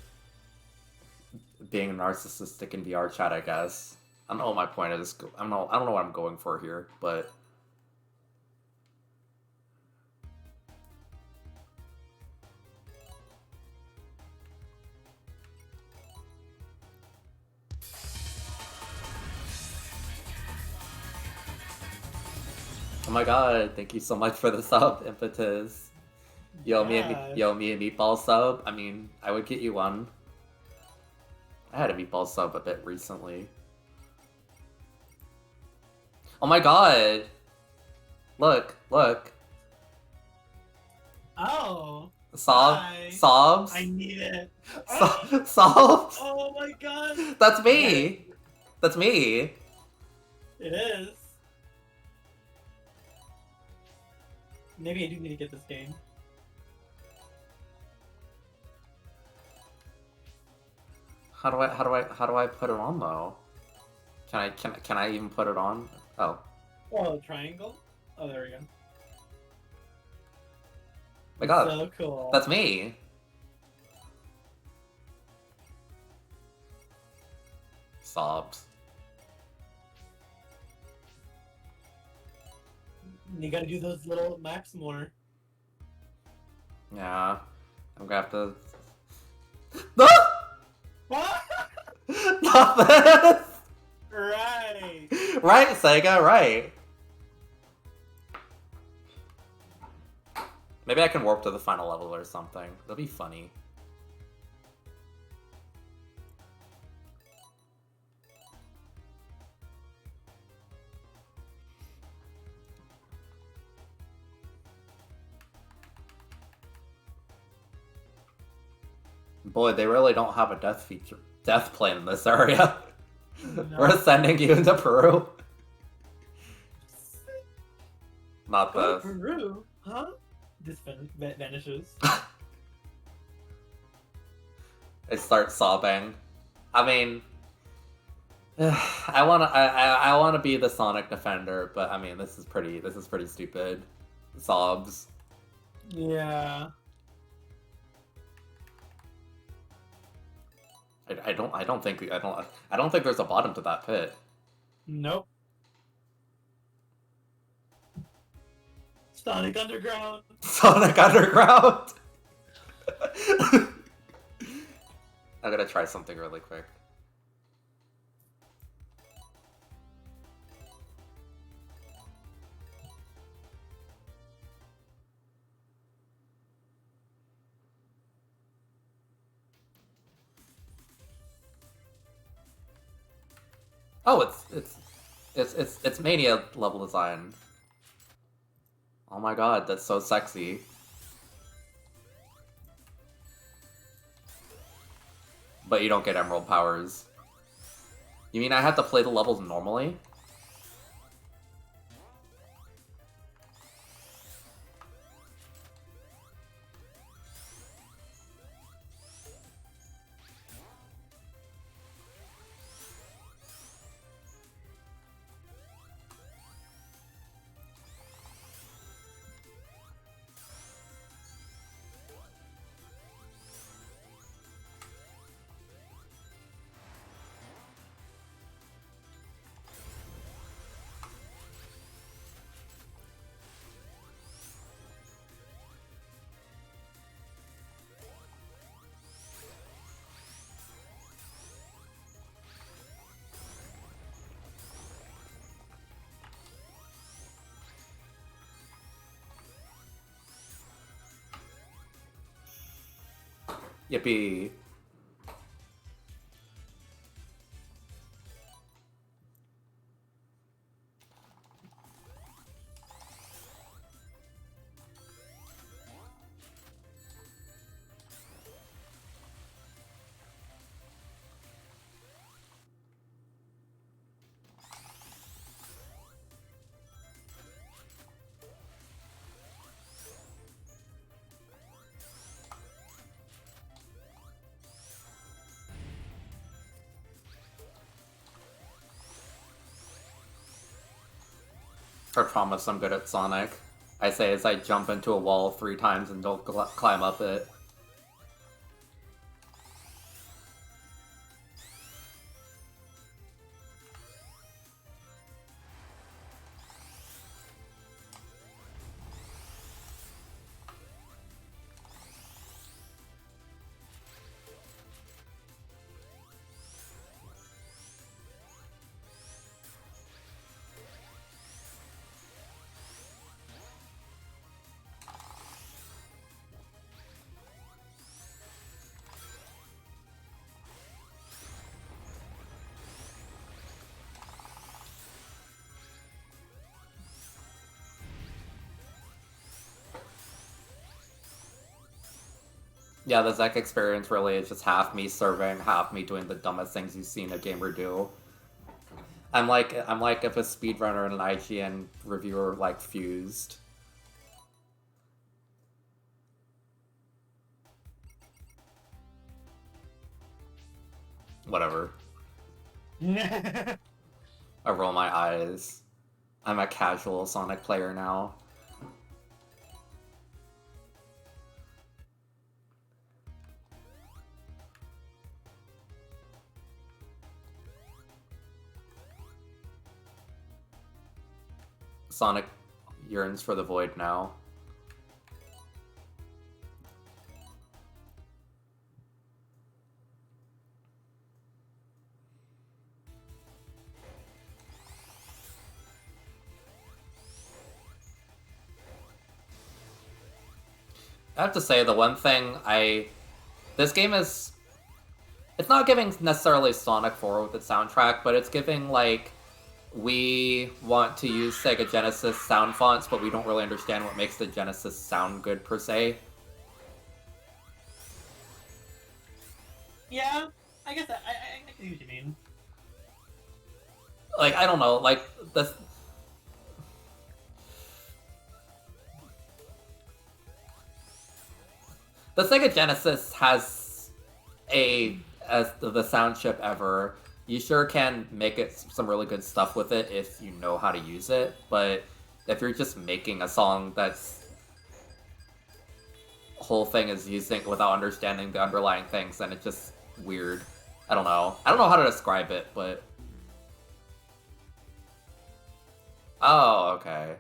being narcissistic in VR chat, I guess. I don't know what my point is. I don't know what I'm going for here, but... Oh my god, thank you so much for the sub, Impetus. Yo, me and Meatball sub. I mean, I would get you one. I had a Meatball sub a bit recently. Oh my god! Look. Oh. Sobs? I need it. Sobs? Oh my god. That's me! That's me! It is. Maybe I do need to get this game. How do I put it on though? Can I even put it on? Oh. Oh, triangle? Oh, there we go. My god. So cool. That's me. Sobs. You gotta do those little maps more. Yeah. I'm gonna have to... No! What? Not this! Right. Right, Sega, right. Maybe I can warp to the final level or something. That'll be funny. Boy, they really don't have a death plane in this area. No. We're sending you into Peru. Not this. Peru? Huh? This vanishes. I start sobbing. I mean, I wanna be the Sonic defender, but I mean, this is pretty stupid. Sobs. Yeah. I don't think there's a bottom to that pit. Nope. Sonic Underground. Sonic Underground. I'm gonna try something really quick. Oh, it's Mania level design. Oh my god, that's so sexy. But you don't get emerald powers. You mean I have to play the levels normally? Yippee. I promise I'm good at Sonic. I say as I jump into a wall 3 times and don't climb up it. Yeah, the Zek experience really is just half me serving, half me doing the dumbest things you've seen a gamer do. I'm like if a speedrunner and an IGN reviewer like fused. Whatever. I roll my eyes. I'm a casual Sonic player now. Sonic yearns for the void now. I have to say, the one thing this game is... It's not giving necessarily Sonic 4 with its soundtrack, but it's giving, like... We want to use Sega Genesis sound fonts, but we don't really understand what makes the Genesis sound good, per se. Yeah, I guess I see what you mean. Like, I don't know, like, the Sega Genesis has as the sound chip ever. You sure can make it some really good stuff with it if you know how to use it, but if you're just making a song that's whole thing is using it without understanding the underlying things, then it's just weird. I don't know. I don't know how to describe it, but... Oh, okay.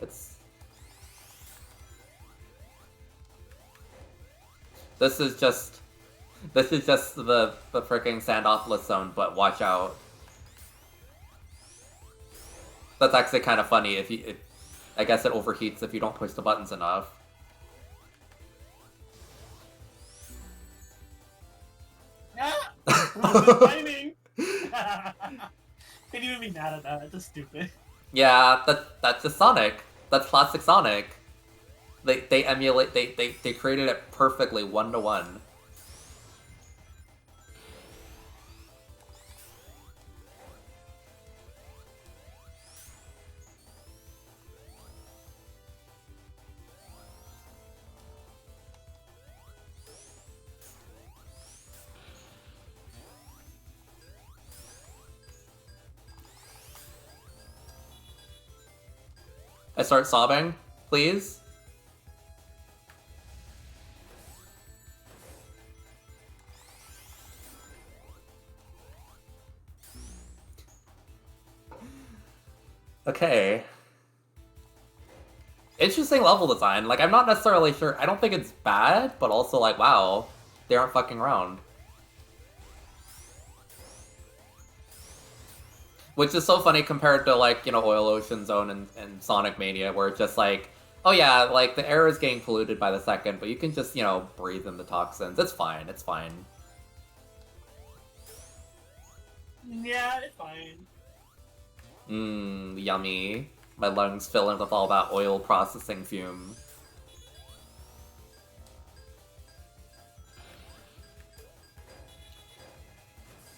It's... This is just the freaking Sandopolis zone, but watch out. That's actually kind of funny I guess it overheats if you don't push the buttons enough. Ah! Timing! Can't even be mad at that. That's just stupid. Yeah, that's just Sonic. That's classic Sonic. They emulate they created it perfectly 1-to-1. I start sobbing, please. Okay. Interesting level design. Like, I'm not necessarily sure. I don't think it's bad, but also, like, wow, they aren't fucking around. Which is so funny compared to, like, you know, Oil Ocean Zone and Sonic Mania, where it's just like, oh yeah, like, the air is getting polluted by the second, but you can just, you know, breathe in the toxins. It's fine, it's fine. Yeah, it's fine. Mmm, yummy. My lungs fill in with all that oil processing fume.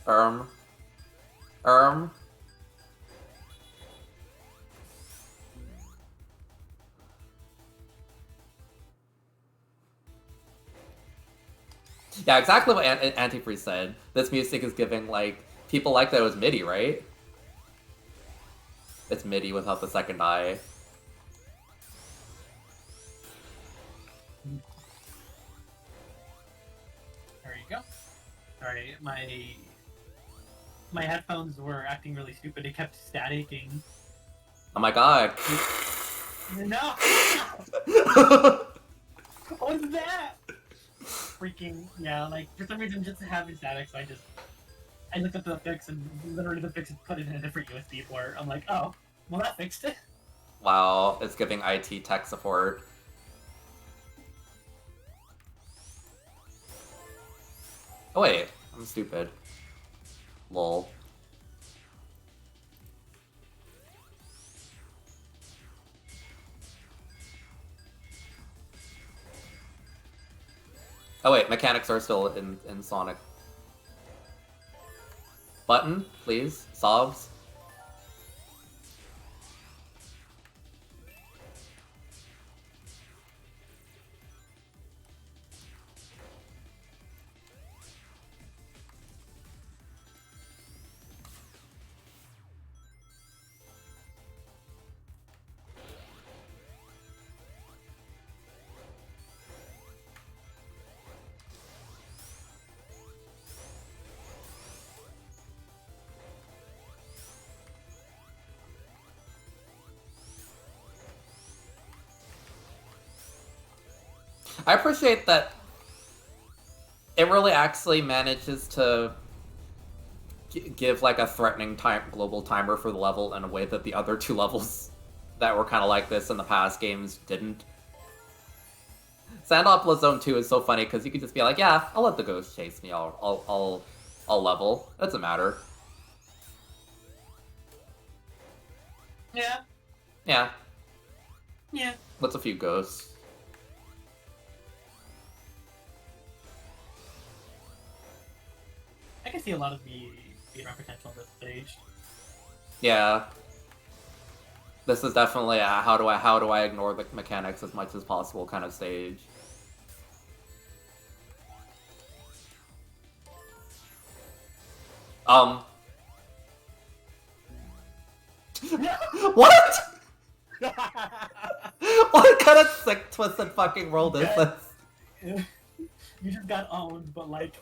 Erm. Yeah, exactly what Antifreeze said. This music is giving, like, people like that it was MIDI, right? It's MIDI without the second eye. There you go. Sorry, my headphones were acting really stupid. They kept staticking. Oh my god. No! What was that? Freaking, yeah, like, for some reason just having static, so I looked at the fix and literally the fix had put it in a different USB port. I'm like, oh, well that fixed it. Wow, it's giving IT tech support. Oh wait, I'm stupid. Lol. Oh wait, mechanics are still in Sonic. Button, please. Sobs. I appreciate that it really actually manages to give like a threatening global timer for the level in a way that the other two levels that were kind of like this in the past games didn't. Sandopolis Zone 2 is so funny because you can just be like, yeah, I'll let the ghost chase me. I'll level. It doesn't matter. Yeah. Yeah. Yeah. What's a few ghosts? I can see a lot of the speedrun potential on this stage. Yeah. This is definitely a how do I ignore the mechanics as much as possible kind of stage. What? What kind of sick twisted fucking world is this? You just got owned, but like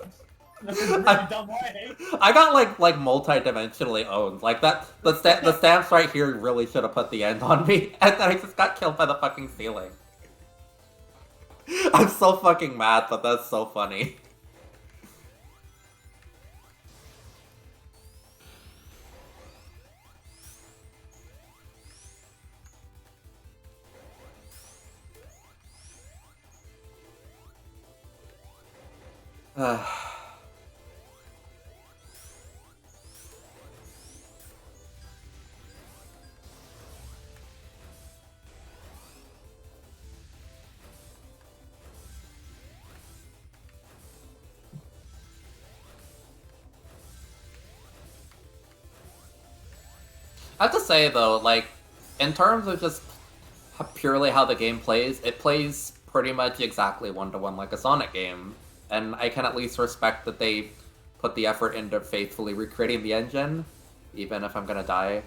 in a really dumb way. I got like multi-dimensionally owned. Like that the stamps right here really should have put the end on me, and then I just got killed by the fucking ceiling. I'm so fucking mad, but that's so funny. I have to say though, like, in terms of just purely how the game plays, it plays pretty much exactly one-to-one like a Sonic game. And I can at least respect that they put the effort into faithfully recreating the engine, even if I'm gonna die.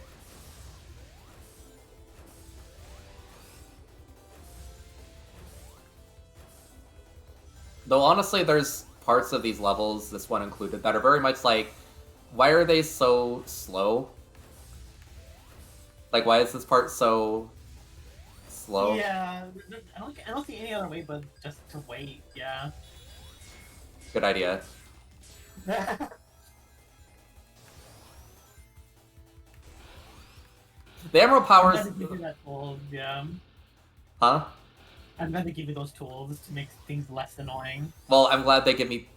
Though honestly, there's parts of these levels, this one included, that are very much like, why are they so slow? Like, why is this part so slow? Yeah, I don't see any other way but just to wait. Yeah. Good idea. The Emerald I'm powers... glad to give you that tools. Yeah. Huh? I'm glad to give you those tools to make things less annoying. Well, I'm glad they give me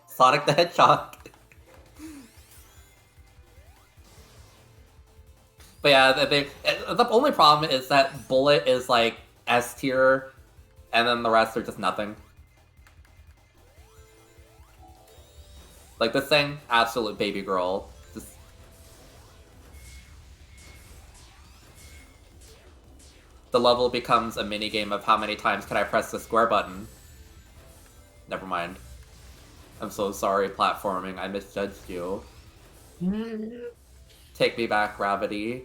Sonic the Hedgehog. But yeah, the only problem is that Bullet is like S tier, and then the rest are just nothing. Like this thing, absolute baby girl. Just the level becomes a mini game of how many times can I press the square button. Never mind. I'm so sorry, platforming. I misjudged you. Take me back, gravity.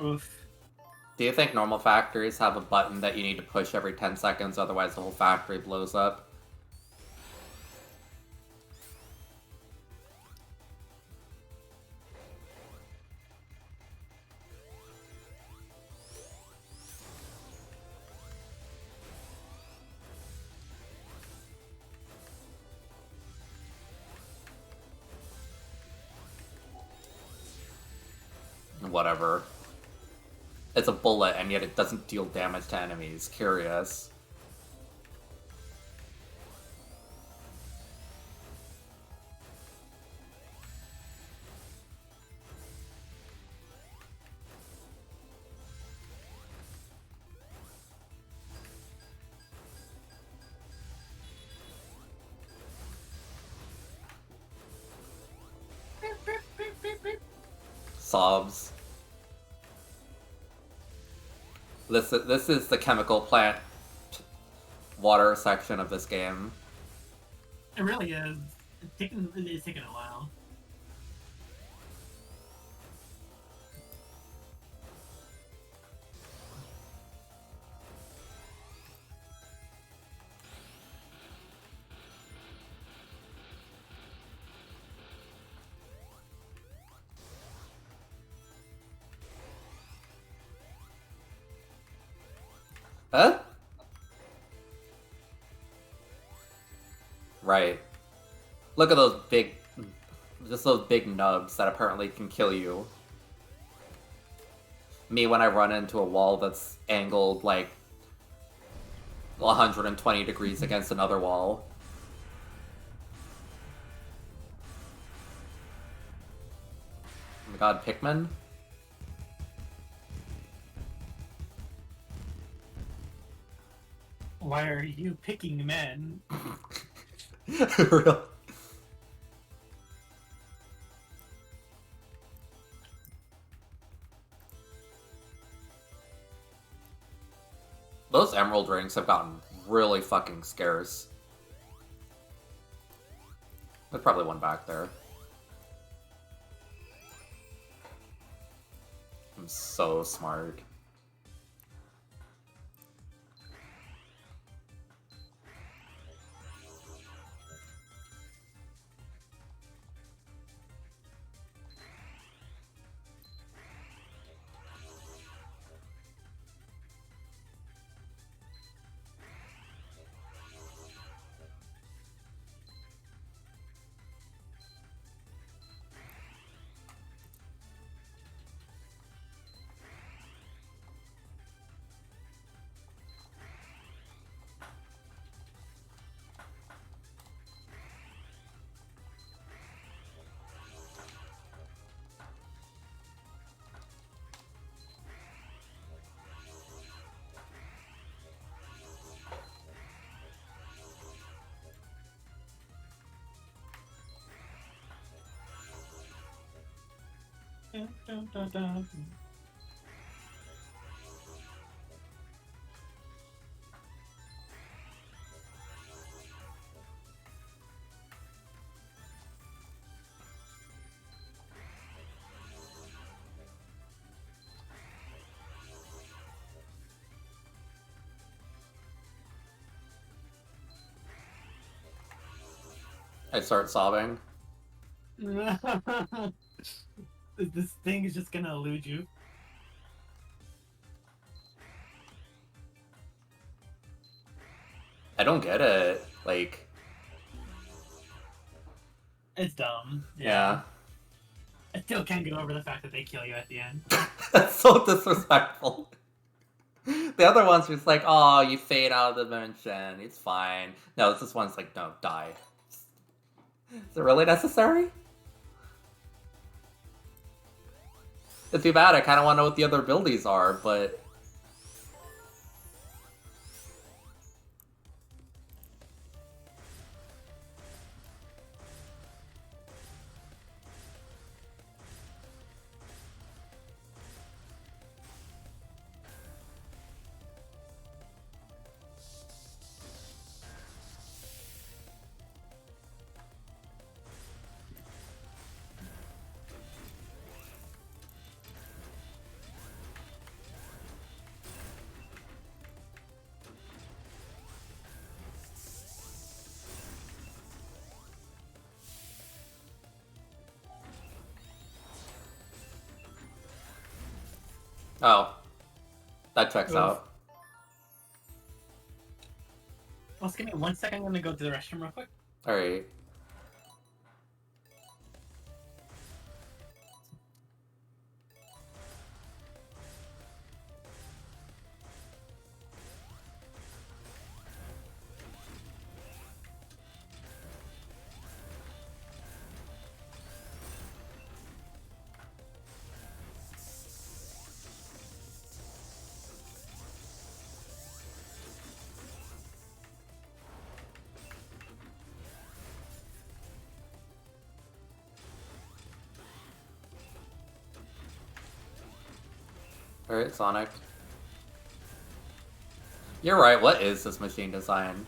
Oof. Do you think normal factories have a button that you need to push every 10 seconds, otherwise the whole factory blows up? Whatever. It's a bullet, and yet it doesn't deal damage to enemies. Curious. Sobs. This is the chemical plant water section of this game. It really is. It's taking a while. Huh? Right. Look at those big... Just those big nubs that apparently can kill you. Me when I run into a wall that's angled, like, 120 degrees against another wall. Oh my god, Pikmin? Why are you picking men? Real. Those emerald rings have gotten really fucking scarce. There's probably one back there. I'm so smart. I start sobbing. This thing is just gonna elude you. I don't get it. Like, It's dumb. yeah. I still can't get over the fact that they kill you at the end. That's so disrespectful. The other one's just like, oh, you fade out of the dimension. It's fine. No, this one's like, no, die. Is it really necessary? It's too bad. I kind of want to know what the other abilities are, but... Oh. That checks out. Well, just give me 1 second. I'm gonna go to the restroom real quick. Alright. Alright, Sonic. You're right, what is this machine design?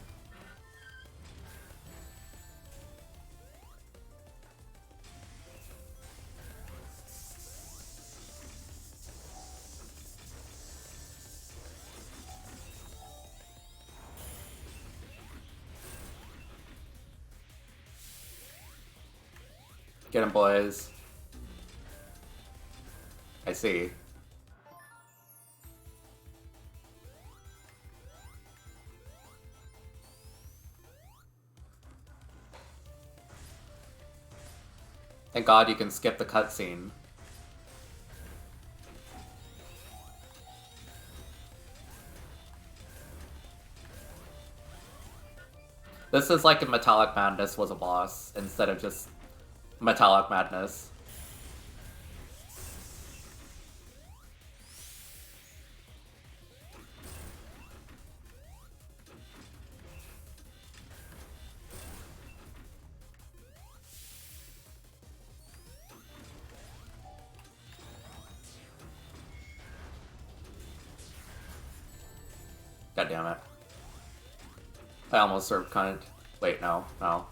Get him, boys. I see. Thank God you can skip the cutscene. This is like if Metallic Madness was a boss, instead of just Metallic Madness. God damn it. I almost served cunt. Wait, no, no.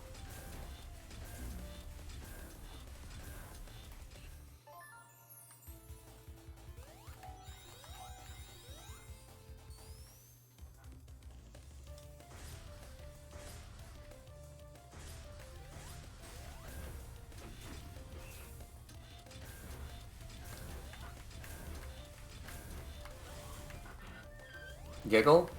Giggle?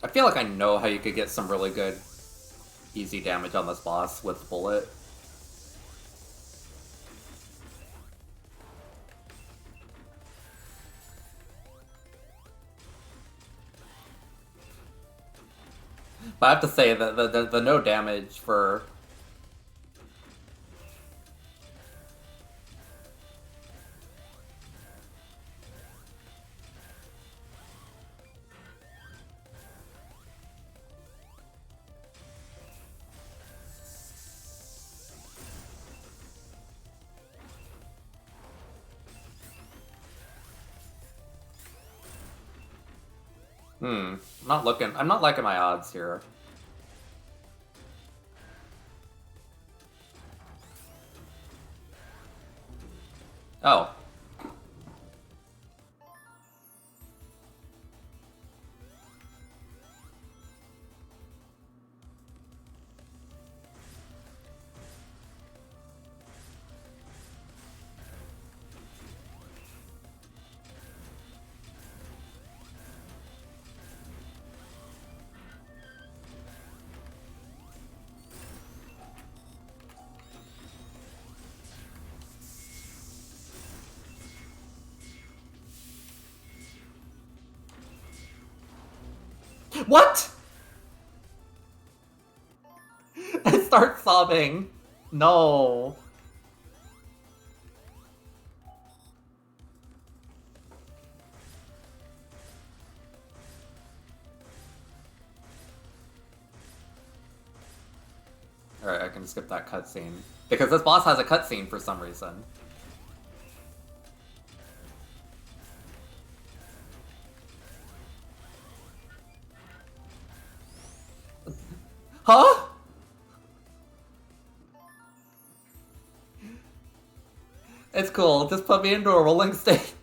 I feel like I know how you could get some really good easy damage on this boss with Bullet. But I have to say that the no damage for... I'm not liking my odds here. Oh. What? I start sobbing. No. Alright, I can skip that cutscene. Because this boss has a cutscene for some reason. Huh? It's cool, just put me into a rolling state.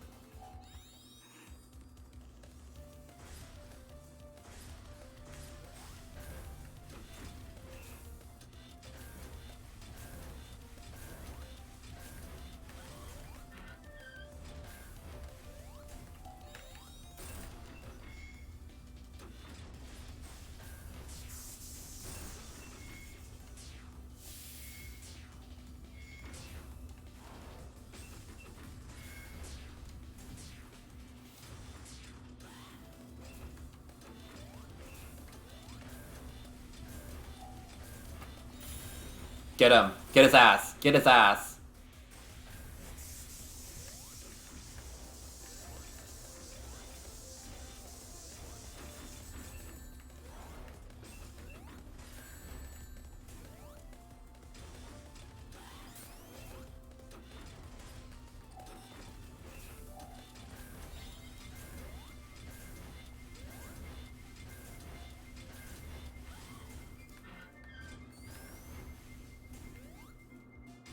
Get him. Get his ass. Get his ass.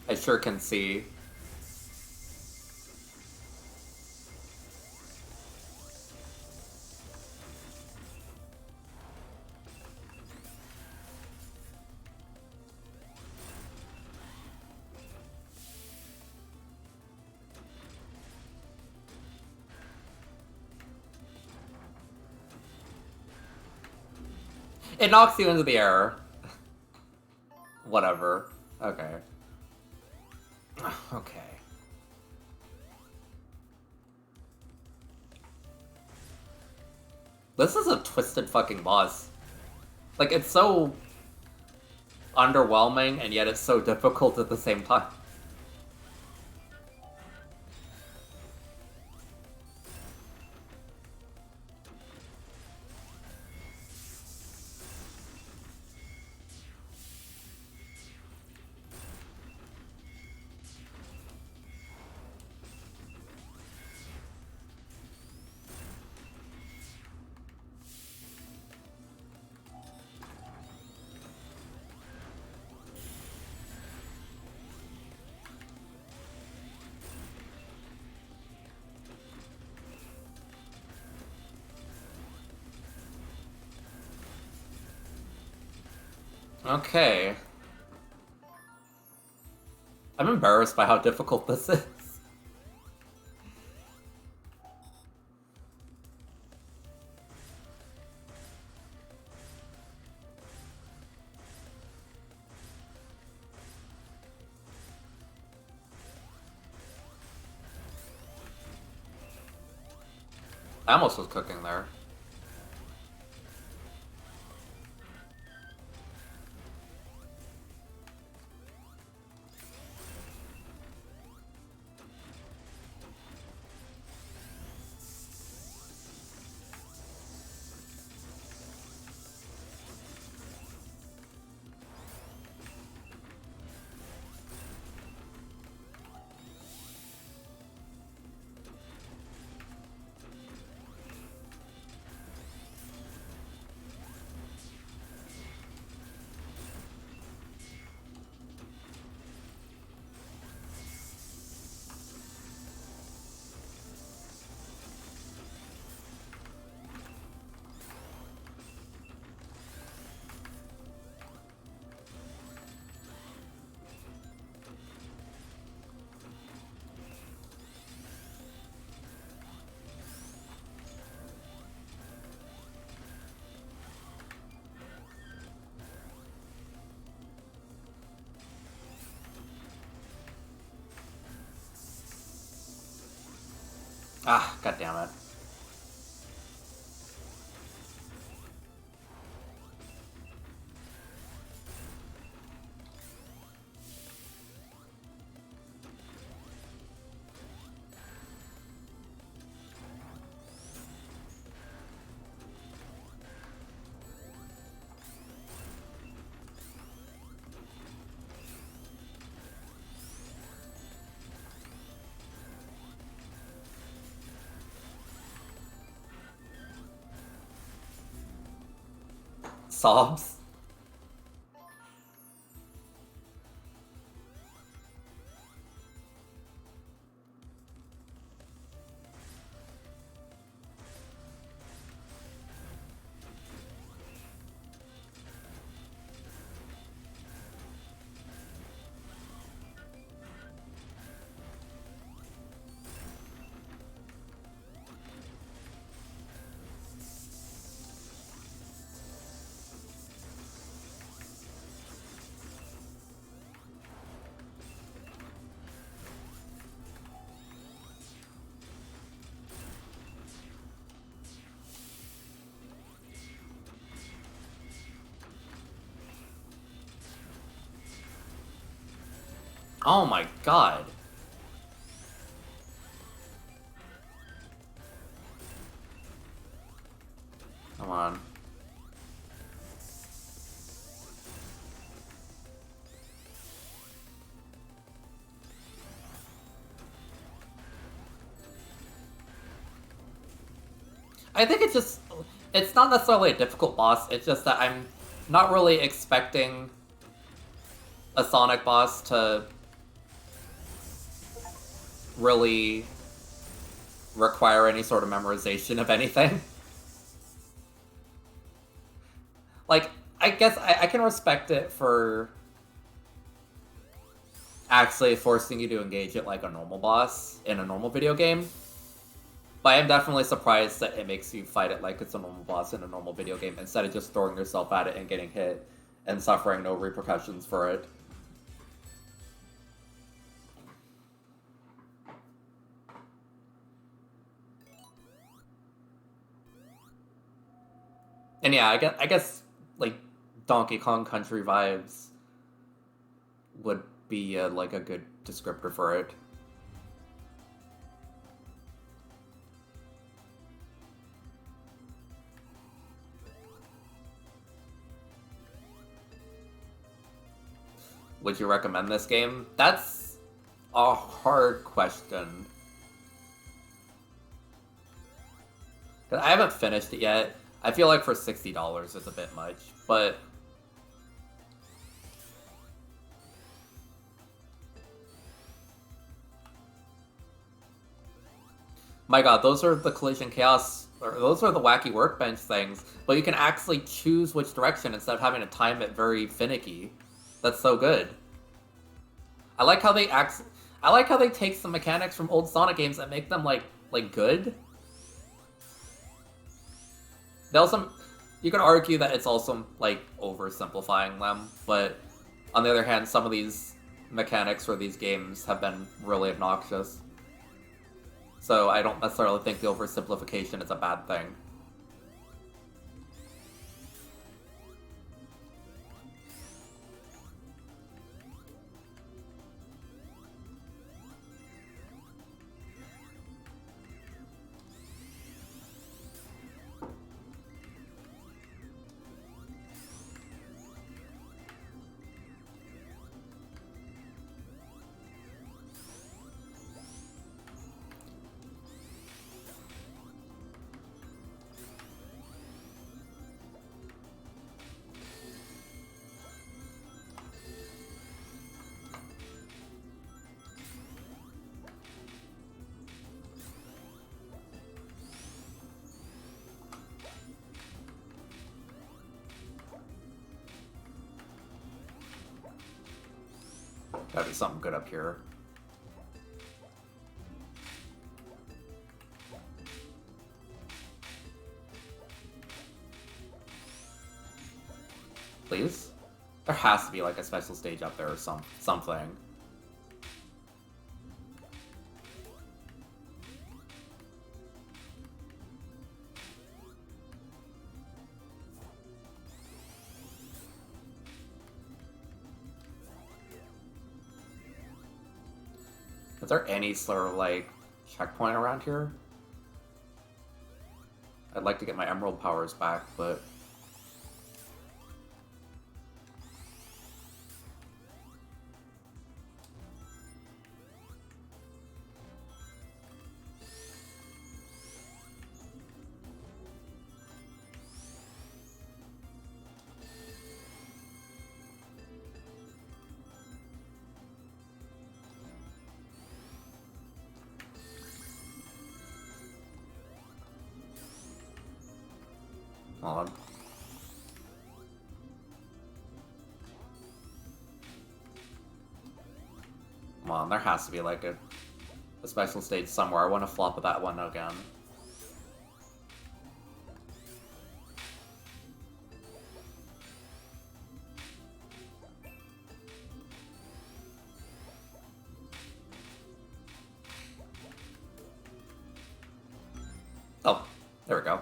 I sure can see. It knocks you into the air. Whatever. Okay. Okay. This is a twisted fucking boss. Like, it's so underwhelming, and yet it's so difficult at the same time. Okay. I'm embarrassed by how difficult this is. I almost was cooking there. Ah, god damn it. Sobs. Oh my god. Come on. I think it's not necessarily a difficult boss, it's just that I'm not really expecting a Sonic boss to really require any sort of memorization of anything. Like, I guess I can respect it for actually forcing you to engage it like a normal boss in a normal video game. But I am definitely surprised that it makes you fight it like it's a normal boss in a normal video game instead of just throwing yourself at it and getting hit and suffering no repercussions for it. And yeah, I guess like Donkey Kong Country vibes would be like a good descriptor for it. Would you recommend this game? That's a hard question. I haven't finished it yet. I feel like for $60 it's a bit much, but my god, those are the Collision Chaos, or those are the wacky workbench things, but you can actually choose which direction instead of having to time it very finicky. That's so good. I like how they take some mechanics from old Sonic games and make them like good. They also, you can argue that it's also like oversimplifying them, but on the other hand, some of these mechanics for these games have been really obnoxious. So I don't necessarily think the oversimplification is a bad thing. Gotta be something good up here. Please? There has to be like a special stage up there or something. Is there any sort of, like, checkpoint around here? I'd like to get my emerald powers back, but... Hold on. Come on, there has to be like a special stage somewhere. I want to flop that one again. Oh, there we go.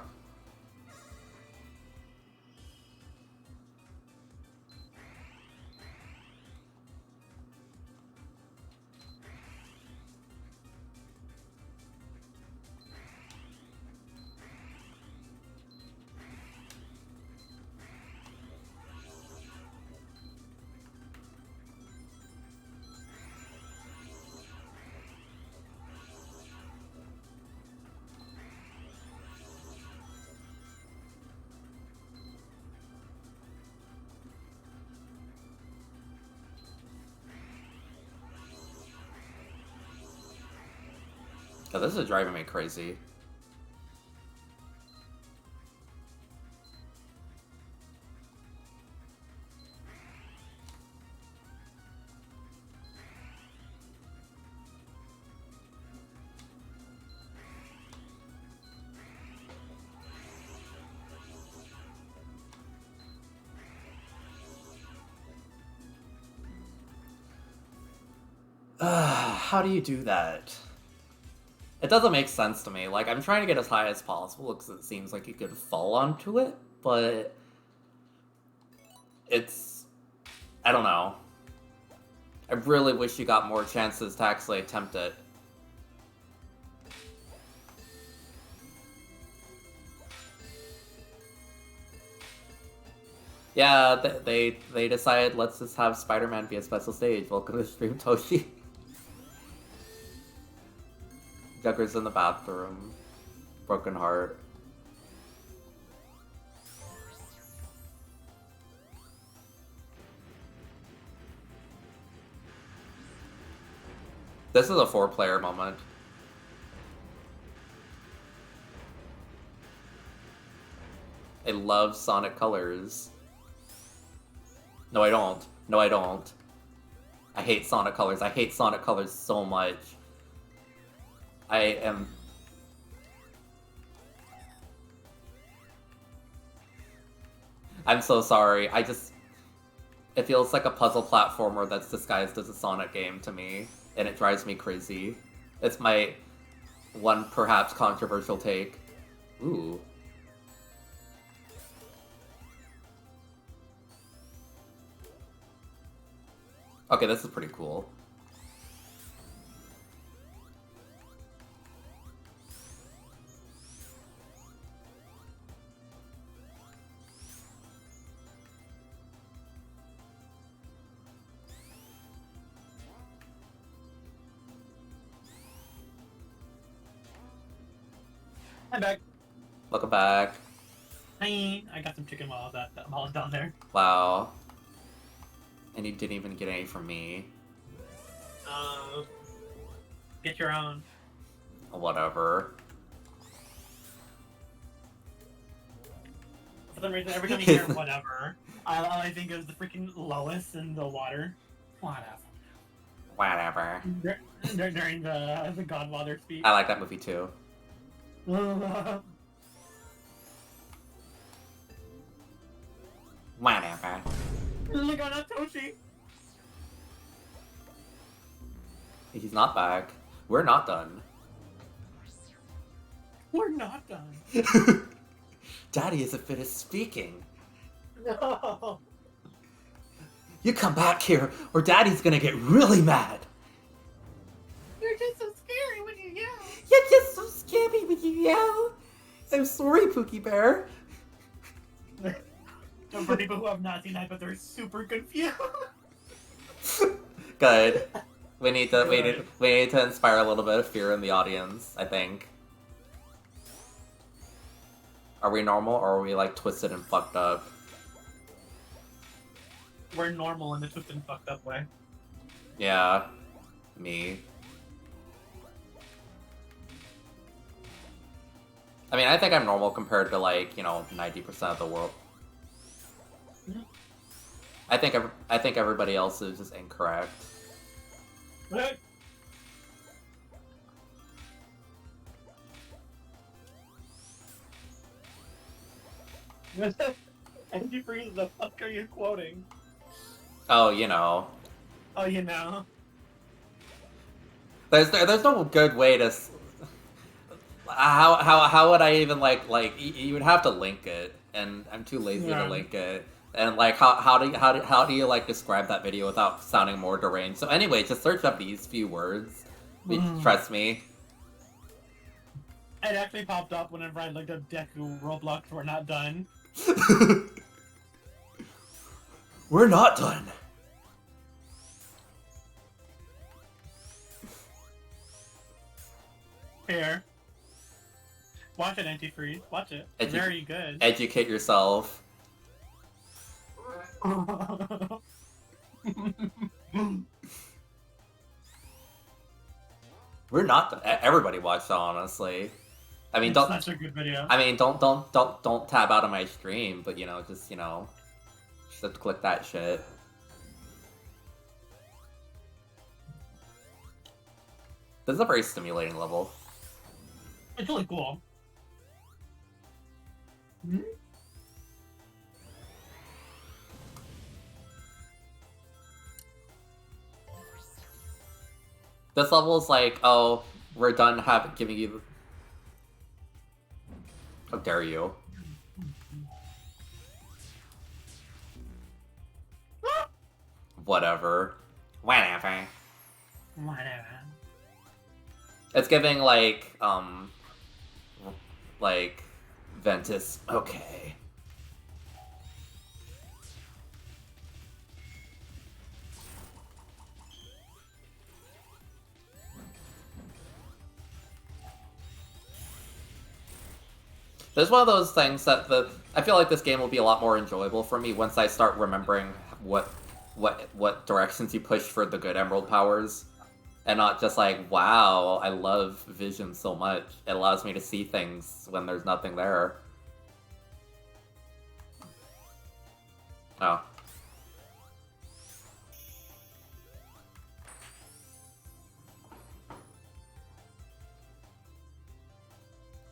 God, this is driving me crazy. How do you do that? It doesn't make sense to me. Like, I'm trying to get as high as possible because it seems like you could fall onto it, but it's... I don't know. I really wish you got more chances to actually attempt it. Yeah, they decided, let's just have Spider-Man be a special stage. Welcome to the stream, Toshi. Jugger's in the bathroom. Broken heart. This is a 4-player moment. I love Sonic Colors. No, I don't. No, I don't. I hate Sonic Colors. I hate Sonic Colors so much. I am... I'm so sorry. I just... It feels like a puzzle platformer that's disguised as a Sonic game to me, and it drives me crazy. It's my one perhaps controversial take. Ooh. Okay, this is pretty cool. I'm back. Welcome back. Hi. I got some chicken while I was down there. Wow. And you didn't even get any from me. Get your own. Whatever. For some reason, every time you hear whatever, all I think is the freaking Lois in the water. Whatever. Whatever. During the Godfather speech. I like that movie too. Whatever. Look on that Toshi. He's not back. We're not done. We're not done. Daddy isn't finished speaking. No. You come back here, or Daddy's gonna get really mad. You're Yeah, I'm sorry, Pookie Bear. For people who have not seen that, but they're super confused. Good. We need to Good. we need to inspire a little bit of fear in the audience, I think. Are we normal or are we like twisted and fucked up? We're normal in the twisted and fucked up way. Yeah. Me. I mean, I think I'm normal compared to like, 90% of the world. Yeah. I think everybody else is just incorrect. What? Antifreeze, the fuck are you quoting? Oh, Oh, you know. there's no good way to. How would I even like you would have to link it, and I'm too lazy Yeah. to link it. And like how do you like describe that video without sounding more deranged? So anyway, just search up these few words. Trust me. It actually popped up whenever I looked up Deku Roblox. We're not done. We're not done. Fair. Watch it, Antifreeze. Watch it. Very good. Educate yourself. We're not done. Everybody watched it, honestly. I mean, It's such a good video. I mean, don't tab out of my stream, but just click that shit. This is a very stimulating level. It's really cool. Hmm? This level is like, oh, we're done giving you. How dare you? Whatever. Whatever. Whatever. It's giving like Ventus. Okay. There's one of those things that I feel like this game will be a lot more enjoyable for me once I start remembering what directions you push for the good emerald powers. And not just like, wow, I love vision so much. It allows me to see things when there's nothing there. Oh.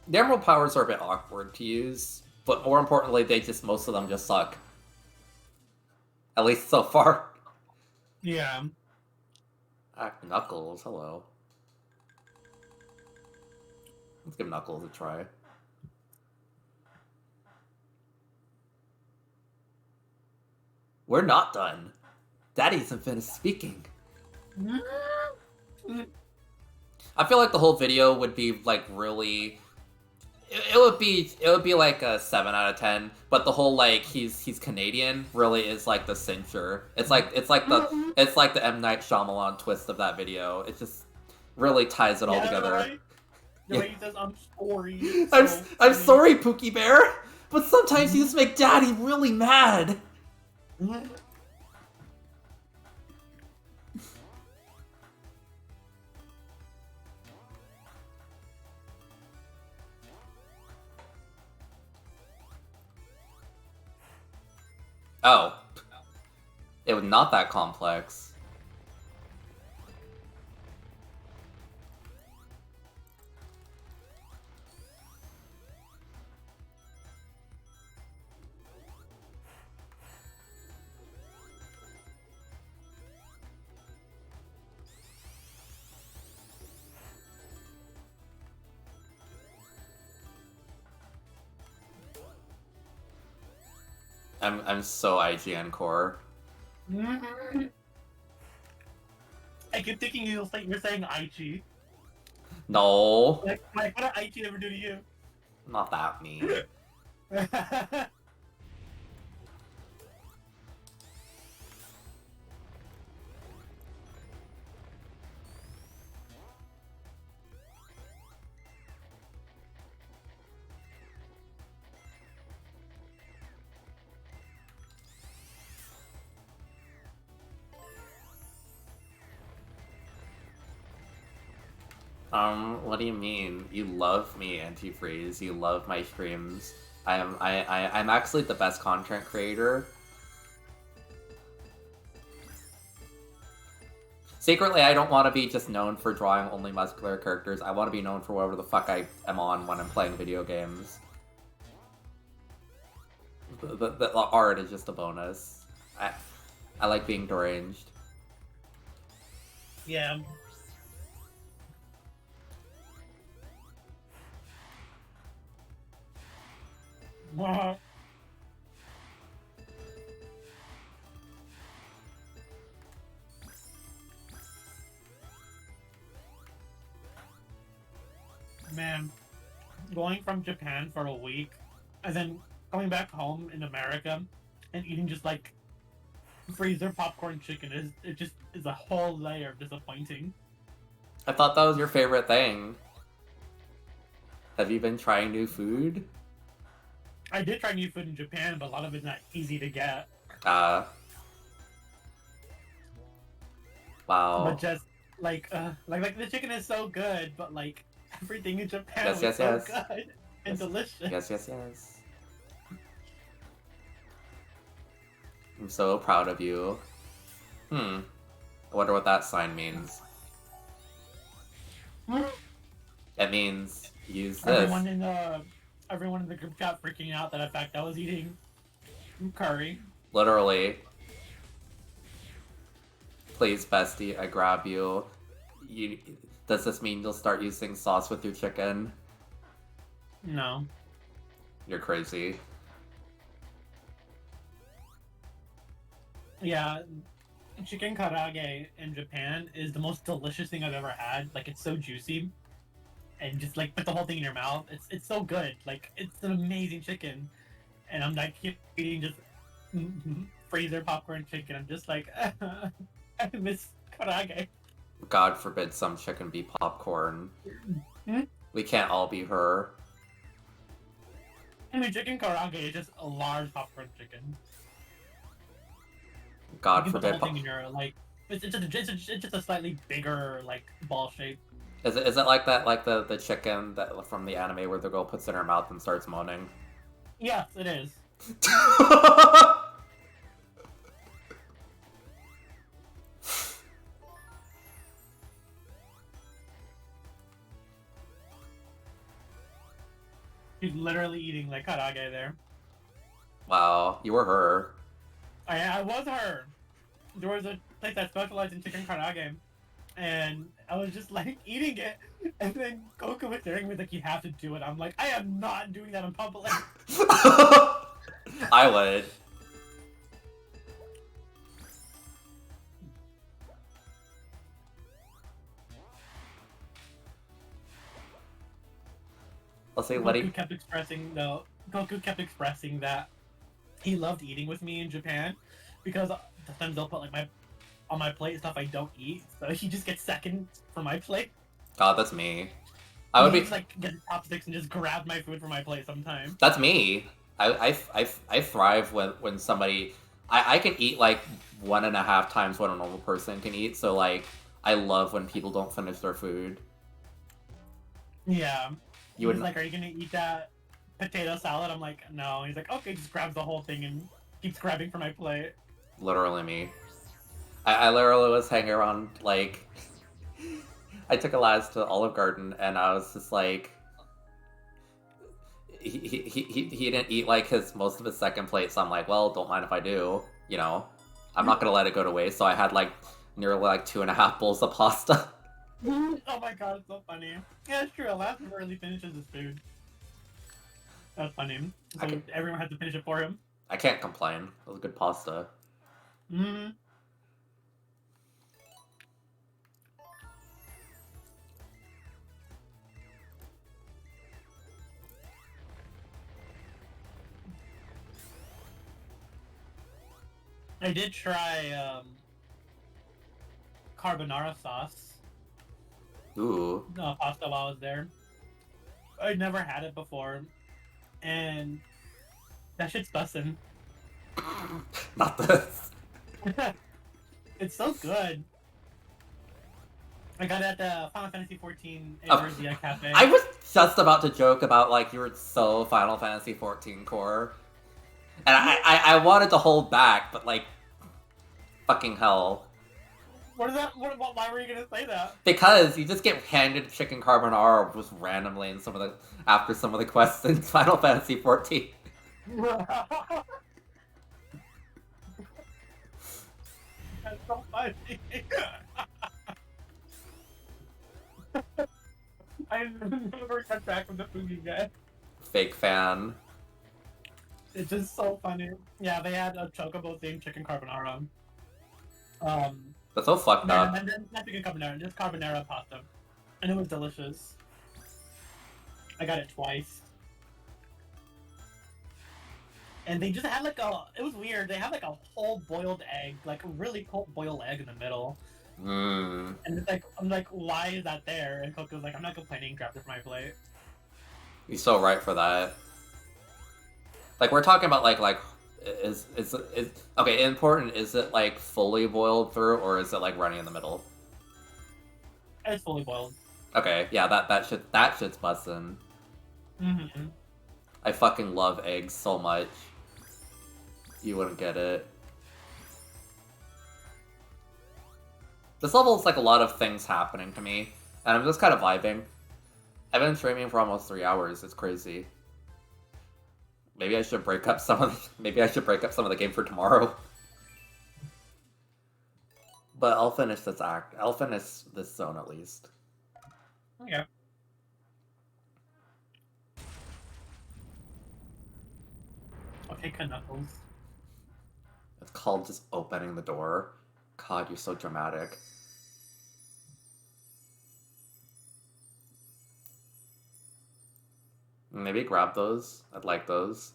The emerald powers are a bit awkward to use, but more importantly, most of them just suck. At least so far. Yeah. Knuckles, hello. Let's give Knuckles a try. We're not done. Daddy isn't finished speaking. I feel like the whole video would be like really. It would be like a 7 out of 10, but the whole like he's Canadian really is like the cincher. It's like the M. Night Shyamalan twist of that video. It just really ties it all together. Right? The way he says, "I'm sorry." I'm sorry, Pookie Bear, but sometimes you just make Daddy really mad. Oh. It was not that complex. I'm so IGN core. I keep thinking you're saying IG. No, Like what did Aichi ever do to you? not that mean. What do you mean? You love me, Antifreeze. You love my streams. I'm actually the best content creator. Secretly, I don't want to be just known for drawing only muscular characters. I want to be known for whatever the fuck I am on when I'm playing video games. The art is just a bonus. I like being deranged. Yeah. Man, going from Japan for a week, and then coming back home in America, and eating just like freezer popcorn chicken is a whole layer of disappointing. I thought that was your favorite thing. Have you been trying new food? I did try new food in Japan, but a lot of it's not easy to get. Wow. But just like the chicken is so good, but like everything in Japan Yes, was yes, so yes. good and delicious. Yes, yes, yes. I'm so proud of you. I wonder what that sign means. It means use this. Everyone in the group chat freaking out that in fact I was eating curry. Literally. Please, bestie, I grab you. Does this mean you'll start using sauce with your chicken? No. You're crazy. Yeah, chicken karage in Japan is the most delicious thing I've ever had. Like it's so juicy, and just like put the whole thing in your mouth. It's so good. Like it's an amazing chicken, and I'm like keep eating just freezer popcorn chicken. I'm just like I miss karage. God forbid some chicken be popcorn. Hmm? We can't all be her. I mean, chicken karage is just a large popcorn chicken. God You can put the forbid. whole thing in your like. It's just a slightly bigger like ball shape. Is it like that? Like the chicken that from the anime where the girl puts it in her mouth and starts moaning? Yes, it is. She's literally eating like karage there. Wow, you were her. I was her. There was a place that specialized in chicken karage, and I was just like eating it, and then Goku was staring at me like, "You have to do it." I'm like, "I am not doing that in public." I would. Let's say, Goku kept expressing though. Goku kept expressing that he loved eating with me in Japan because sometimes they'll put like on my plate stuff I don't eat, so he just gets second for my plate. God, that's me. I would be just like get chopsticks and just grab my food from my plate sometimes. That's me. I thrive when somebody I can eat like 1.5 times what a normal person can eat. So like I love when people don't finish their food. Yeah. You would like, "Are you gonna eat that potato salad?" I'm like, "No." He's like, "Okay," just grabs the whole thing and keeps grabbing from my plate. literally me. I literally was hanging around like I took Elias to Olive Garden and I was just like he didn't eat like most of his second plate, so I'm like, well, don't mind if I do, you know. I'm not gonna let it go to waste, so I had like nearly like 2.5 bowls of pasta. Oh my god, it's so funny. Yeah, it's true. Elias never really finishes his food. That's funny. So everyone had to finish it for him. I can't complain. It was good pasta. Mm-hmm. I did try carbonara sauce Ooh. pasta while I was there. I never had it before, and that shit's bussin'. Not this. It's so good. I got it at the Final Fantasy XIV Oh, Eorzea Cafe. I was just about to joke about, like, you were so Final Fantasy XIV core. And I wanted to hold back, but, like, fucking hell. What is that? Why were you gonna say that? Because you just get handed chicken carbonara just randomly in after some of the quests in Final Fantasy XIV. That's so funny. I never got back with the food you get. Fake fan. It's just so funny. Yeah, they had a chocobo themed chicken carbonara. That's so fucked up. And then not chicken carbonara, just carbonara pasta, and it was delicious. I got it twice. And they just had like it was weird. They had like a whole boiled egg, like a really cold boiled egg in the middle. Mm. And it's like, I'm like, why is that there? And Coco's like, I'm not complaining, grab it from my plate. You're so right for that. Like, we're talking about like is okay, important, is it like fully boiled through, or is it like running in the middle? It's fully boiled. Okay, yeah, that shit's bussin'. Mm-hmm. I fucking love eggs so much. You wouldn't get it. This level is like a lot of things happening to me, and I'm just kind of vibing. I've been streaming for almost 3 hours. It's crazy. Maybe I should break up some of the game for tomorrow. But I'll finish this act. I'll finish this zone at least. Okay. Okay, Knuckles. It's called just opening the door. God, you're so dramatic. Maybe grab those. I'd like those.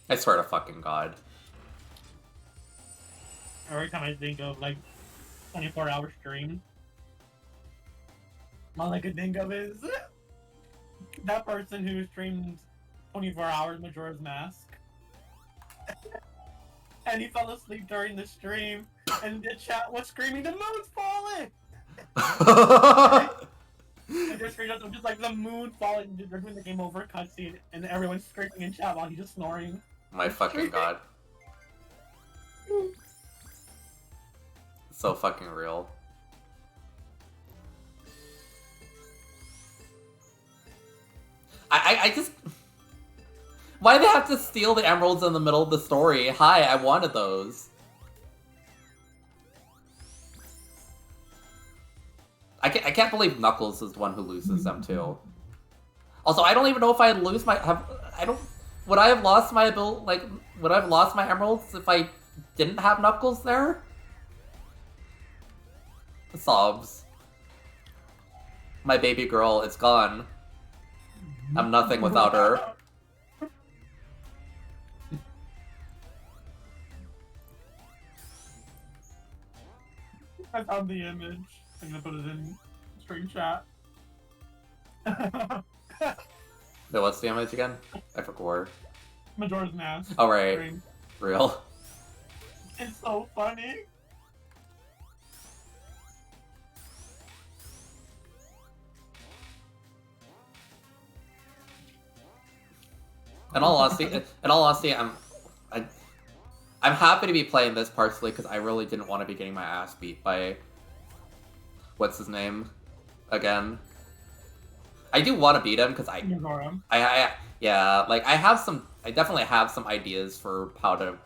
I swear to fucking God. Every time I think of like 24-hour stream, all I could think of is that person who streamed 24 hours Majora's Mask. And he fell asleep during the stream, and the chat was screaming, "The moon's falling!" And there's screenshots of just like the moon falling during the game over cutscene, and everyone's screaming in chat while he's just snoring. My fucking God. So fucking real. I just... Why do they have to steal the emeralds in the middle of the story? Hi, I wanted those. I can't believe Knuckles is the one who loses them too. Also, I don't even know if I'd lose my... Would I have lost my would I have lost my emeralds if I didn't have Knuckles there? Sobs. My baby girl, it's gone. I'm nothing without her. I found the image. I'm gonna put it in stream chat. No, what's the image again? I forgot. Majora's Mask. Oh, right. Stream. Real. It's so funny. In all honesty, I'm happy to be playing this partially because I really didn't want to be getting my ass beat by what's his name again. I do want to beat him because yeah, like I definitely have some ideas for how to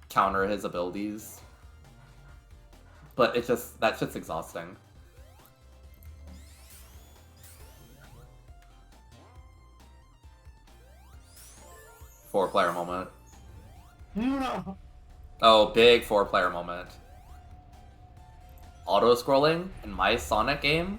counter his abilities, but that shit's exhausting. Four-player moment. No. Oh, big four-player moment. auto-scrolling in my Sonic game.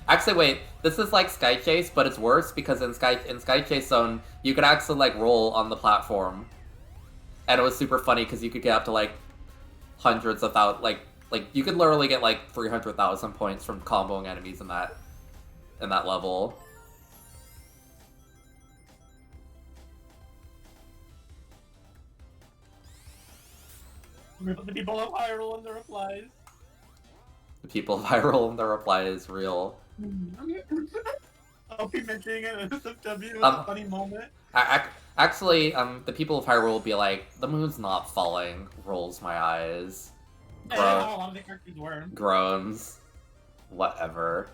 Actually, wait. This is like Sky Chase, but it's worse because in Sky Chase Zone, you could actually like roll on the platform, and it was super funny because you could get up to like hundreds of thousands, like you could literally get like 300,000 points from comboing enemies in that level. The people of Hyrule and the replies. The people of Hyrule and the reply is real. I'll be mentioning it in SFW. A funny moment. Actually, the people of Hyrule will be like, the moon's not falling. Rolls my eyes. A lot of the characters were. Groans. Whatever.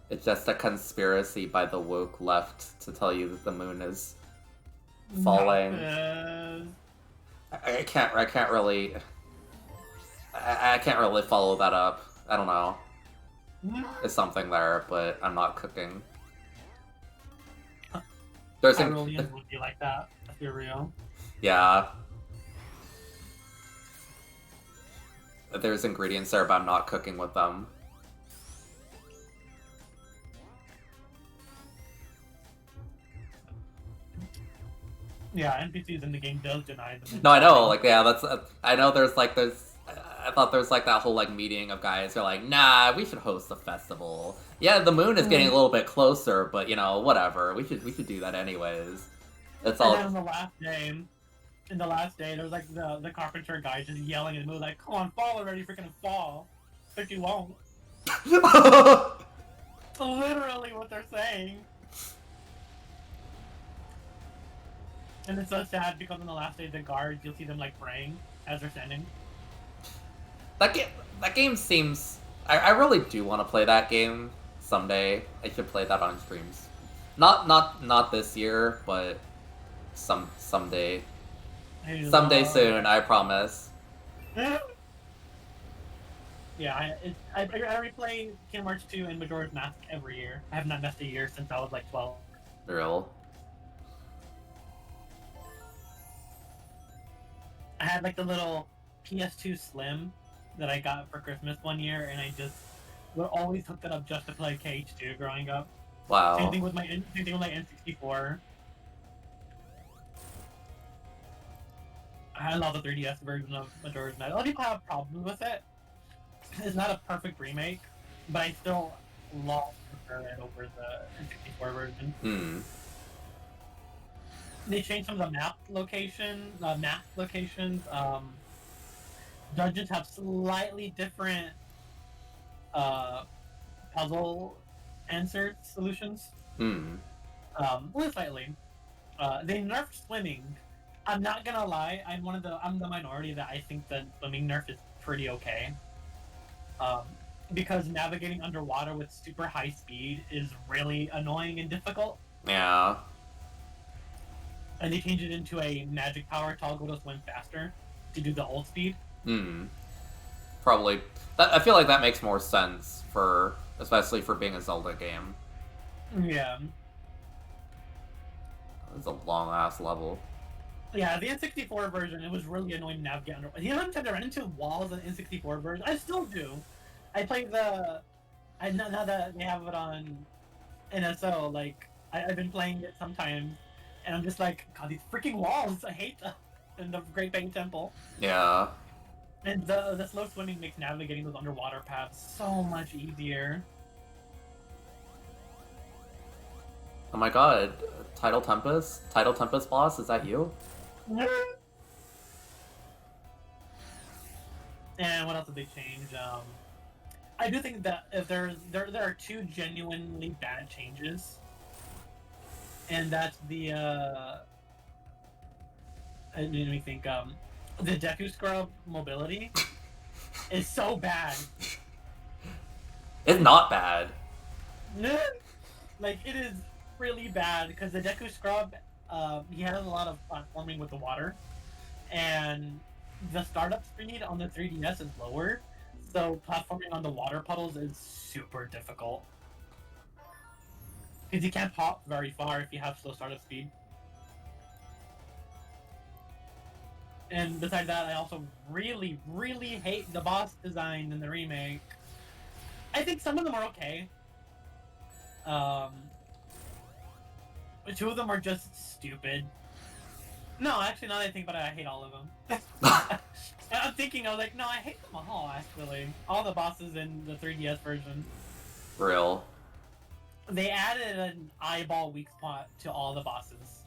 It's just a conspiracy by the woke left to tell you that the moon is falling. I can't really follow that up. I don't know. There's something there, but I'm not cooking. There's Hyruleans would be like that, if you're real. Yeah. There's ingredients there, but I'm not cooking with them. Yeah, NPCs in the game does deny them. No, I know, like, yeah, that's, I know I thought there's like that whole like meeting of guys who are like, nah, we should host a festival. Yeah, the moon is getting a little bit closer, but you know, whatever. We should do that anyways. It's all. And then on the last day, there was like the carpenter guy just yelling at the moon like, "Come on, fall already, freaking fall!" But you won't. Literally what they're saying. And it's so sad because on the last day, the guards, you'll see them like praying as they're standing. That game seems. I really do want to play that game someday. I should play that on streams. Not this year, but someday. Someday soon, I promise. Yeah, I replay Kingdom Hearts 2 and Majora's Mask every year. I have not missed a year since I was like 12. Real. I had like the little PS2 Slim that I got for Christmas one year, and I just would always hook that up just to play KH2 growing up. Wow. Same thing with my N64. I love the 3DS version of Majora's Mask. A lot of people have problems with it. It's not a perfect remake, but I still love prefer it over the N64 version. They changed some of the map locations. Dungeons have slightly different puzzle answer solutions. Only slightly. They nerfed swimming. I'm not gonna lie. I'm the minority that I think that swimming nerf is pretty okay. Because navigating underwater with super high speed is really annoying and difficult. Yeah. And they changed it into a magic power toggle to swim faster to do the ult speed. Probably. I feel like that makes more sense especially for being a Zelda game. Yeah. It's a long ass level. Yeah, the N64 version, it was really annoying to navigate under. You know, I ran into walls in the N64 version. I still do. I play now that they have it on NSO, like I've been playing it sometimes, and I'm just like, God, these freaking walls! I hate them in the Great Bang Temple. Yeah. And the slow swimming makes navigating those underwater paths so much easier. Oh my god, Tidal Tempest boss, is that you? And what else did they change? I do think that if there are two genuinely bad changes, and that's the let me think. The Deku Scrub mobility is so bad. It's not bad. Like, it is really bad because the Deku Scrub, he has a lot of platforming with the water, and the startup speed on the 3DS is lower, so platforming on the water puddles is super difficult. Because you can't hop very far if you have slow startup speed. And besides that, I also really, really hate the boss design in the remake. I think some of them are okay. Um, two of them are just stupid. No, actually, now that I think about it, I hate all of them. I'm thinking, I was like, no, I hate them all, actually. All the bosses in the 3DS version. Real. They added an eyeball weak spot to all the bosses.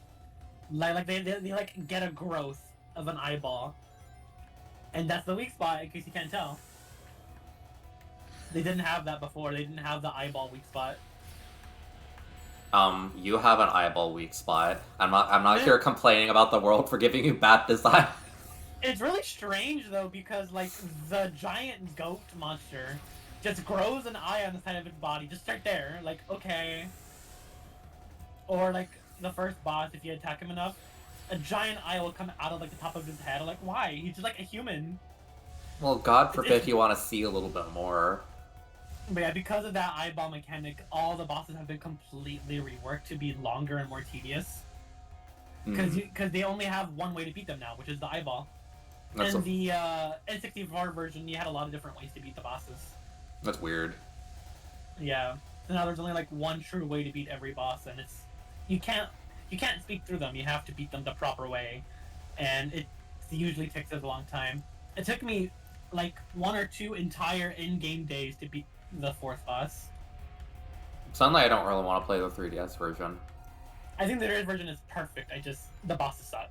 Like they like get a growth of an eyeball. And that's the weak spot, in case you can't tell. They didn't have that before. They didn't have the eyeball weak spot. You have an eyeball weak spot. I'm not here complaining about the world for giving you bad design. It's really strange though, because like the giant goat monster just grows an eye on the side of its body, just right there. Like, okay. Or like the first boss, if you attack him enough, a giant eye will come out of like the top of his head. Like, why? He's just like a human. Well, God forbid you want to see a little bit more. But yeah, because of that eyeball mechanic, all the bosses have been completely reworked to be longer and more tedious. Because they only have one way to beat them now, which is the eyeball. That's In the N64 version, you had a lot of different ways to beat the bosses. That's weird. Yeah. So now there's only like one true way to beat every boss, and it's you can't speak through them. You have to beat them the proper way, and it usually takes us a long time. It took me like 1 or 2 entire in-game days to beat the 4th boss. Suddenly, I don't really want to play the 3DS version. I think the 3DS version is perfect. The bosses suck.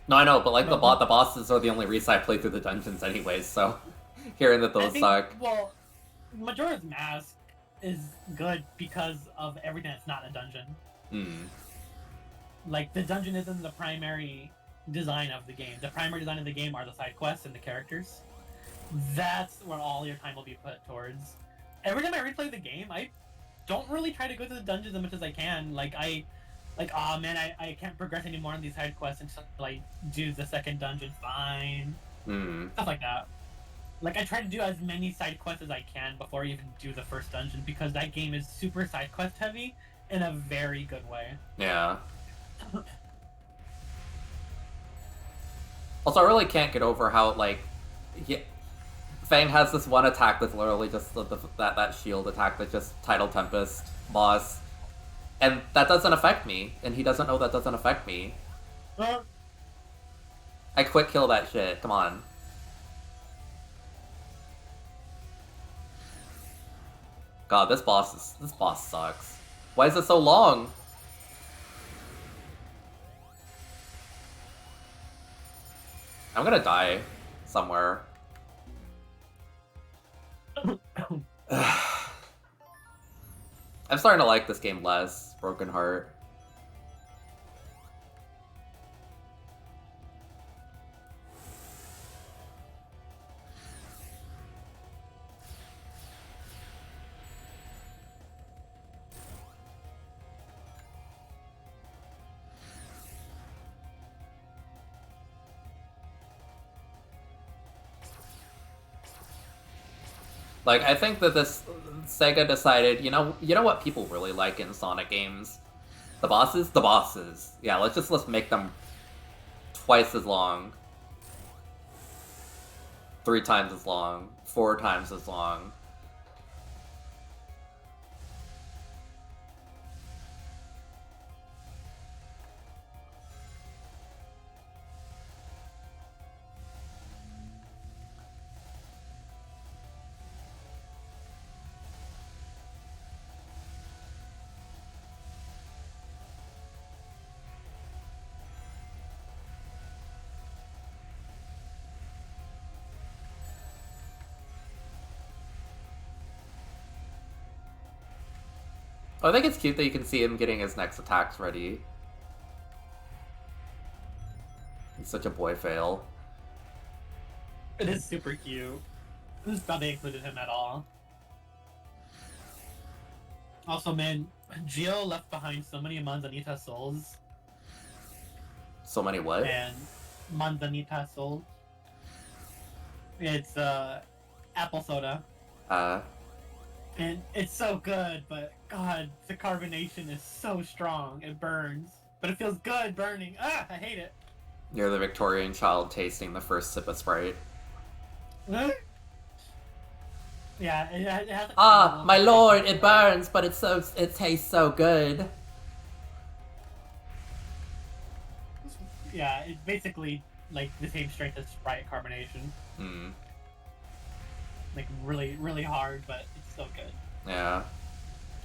No, I know, but like the bosses are the only reason I play through the dungeons anyways. So hearing that those suck. Well, Majora's Mask is good because of everything that's not a dungeon. Like the dungeon isn't the primary design of the game. The primary design of the game are the side quests and the characters. That's where all your time will be put towards. Every time I replay the game, I don't really try to go to the dungeons as much as I can. Oh man, I can't progress anymore on these side quests until I do the second dungeon. Fine. Stuff like that. Like, I try to do as many side quests as I can before I even do the first dungeon, because that game is super side quest heavy in a very good way. Yeah. Also, I really can't get over how, like, Fang has this one attack that's literally just that shield attack that just Tidal Tempest boss. And that doesn't affect me, and he doesn't know that doesn't affect me. I quick kill that shit, come on. God, this boss sucks. Why is it so long? I'm gonna die somewhere. I'm starting to like this game less, Broken Heart. Like, I think that this Sega decided, you know what people really like in Sonic games? The bosses? The bosses. Yeah, let's make them twice as long. 3 times as long. 4 times as long. Oh, I think it's cute that you can see him getting his next attacks ready. He's such a boy fail. It is super cute. I'm just glad they included him at all. Also, man, Gio left behind so many Manzanita souls. So many what? And Manzanita souls. It's apple soda. And it's so good, but God, the carbonation is so strong. It burns. But it feels good burning. Ah, I hate it. You're the Victorian child tasting the first sip of Sprite. Yeah, it has like, Ah, my tingles lord, and it Sprite. burns, but it tastes so good. Yeah, it's basically like the same strength as Sprite carbonation. Hmm. Like really, really hard, but it's so good. Yeah.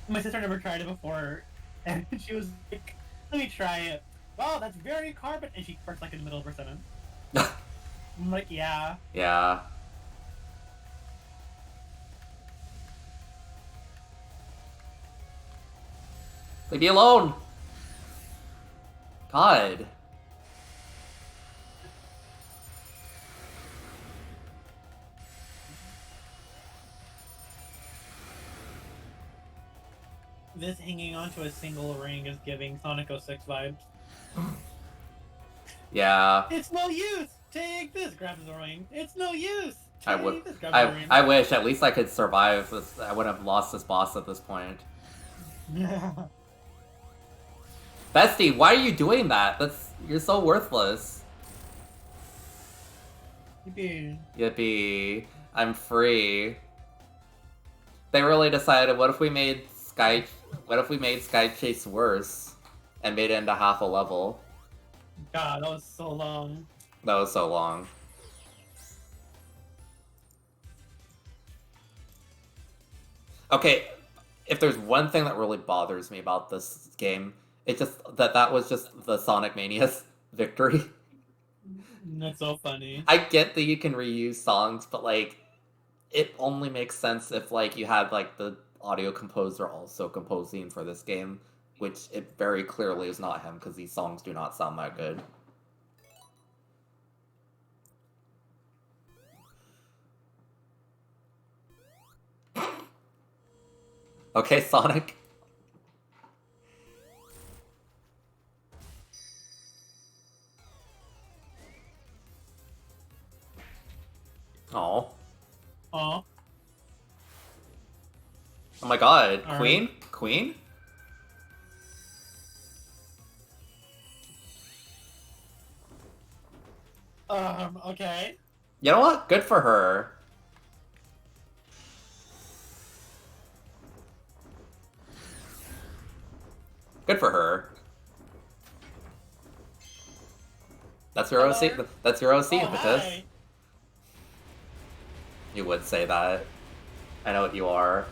My sister never tried it before, and she was like, "Let me try it." Wow, that's very carbon. And she burst like in the middle of her sentence. I'm like, yeah. Yeah. Leave me alone! God. This hanging onto a single ring is giving Sonic 06 vibes. Yeah. It's no use! Take this! Grabs the ring. It's no use! I would. Take this! Grabs the ring. I wish at least I could survive this. I would have lost this boss at this point. Bestie, why are you doing that? You're so worthless. Yippee. Yippee. I'm free. They really decided, what if we made Sky Chase worse and made it into half a level? God, that was so long. That was so long. Okay, if there's one thing that really bothers me about this game, it's just that was just the Sonic Mania's victory. That's so funny. I get that you can reuse songs, but like, it only makes sense if like you had like the audio composer also composing for this game, which it very clearly is not him because these songs do not sound that good. Okay, Sonic. Oh. Aw. Oh my god. All Queen? right. Queen? Okay. You know what? Good for her. Good for her. That's your OC. Hello? That's your OC Oh, impetus. hi. You would say that. I know what you are.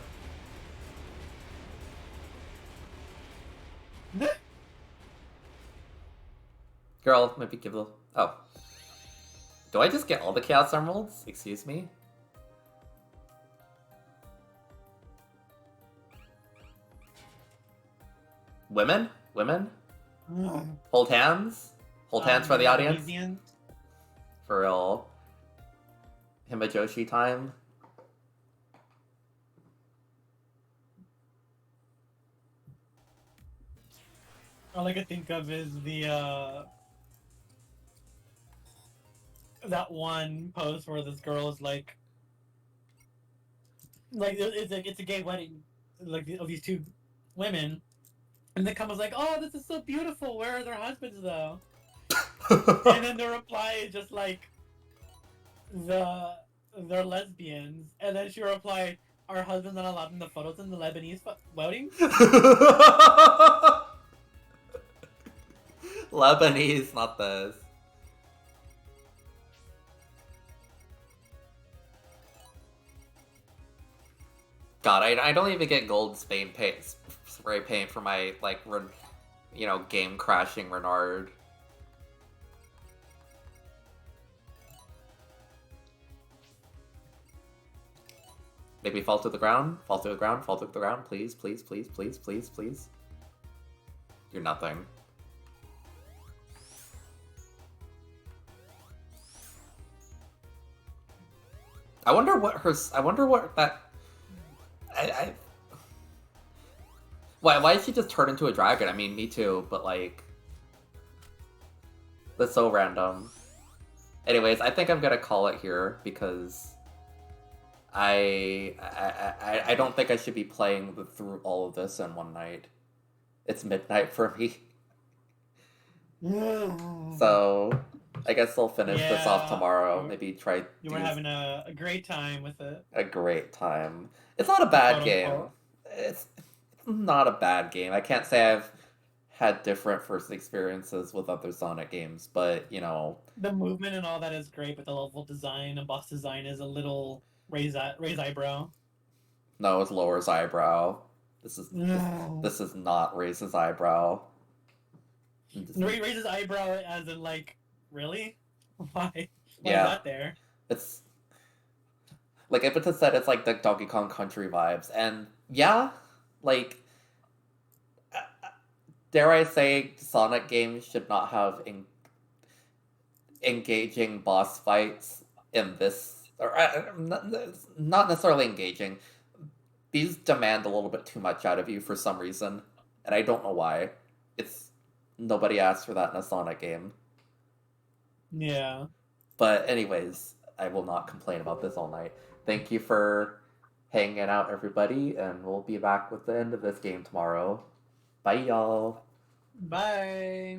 Girl, maybe give a... Oh. Do I just get all the Chaos Emeralds? Excuse me? Women? Women? Hold hands? Hold hands for the audience? Elysian? For real. Himajoshi time? All I could think of is the that one post where this girl is like it's a gay wedding, like of these two women, and the couple's like, "Oh, this is so beautiful. Where are their husbands though?" And then the reply is just like, they're lesbians, and then she replied, "Our husbands not allowed in the photos in the Lebanese wedding." Lebanese, not this. God, I don't even get gold spray paint for my, like, game crashing Renard. Maybe fall to the ground? Fall to the ground? Fall to the ground? Please, please, please, please, please, please. You're nothing. I wonder what that... Why did she just turn into a dragon? I mean, me too, but like... That's so random. Anyways, I think I'm gonna call it here, because... I don't think I should be playing through all of this in one night. It's midnight for me. So... I guess they'll finish this off Yeah, tomorrow. Maybe try you were do having a great time with it, a great time. It's not a bad quote game. unquote. It's not a bad game. I can't say I've had different first experiences with other Sonic games, but The movement and all that is great, but the level design and boss design is a little raise eyebrow. no, it's lowers eyebrow. This is this, No. this is not raise his eyebrow. Raises eyebrow as in like, really? Why? Why is Yeah, that there? it's like if it's said it's like the Donkey Kong Country vibes, and yeah, like uh, dare I say, Sonic games should not have engaging boss fights in this, or not necessarily engaging. These demand a little bit too much out of you for some reason, and I don't know why. It's nobody asked for that in a Sonic game. Yeah. But anyways, I will not complain about this all night. Thank you for hanging out, everybody, and we'll be back with the end of this game tomorrow. Bye, y'all. Bye.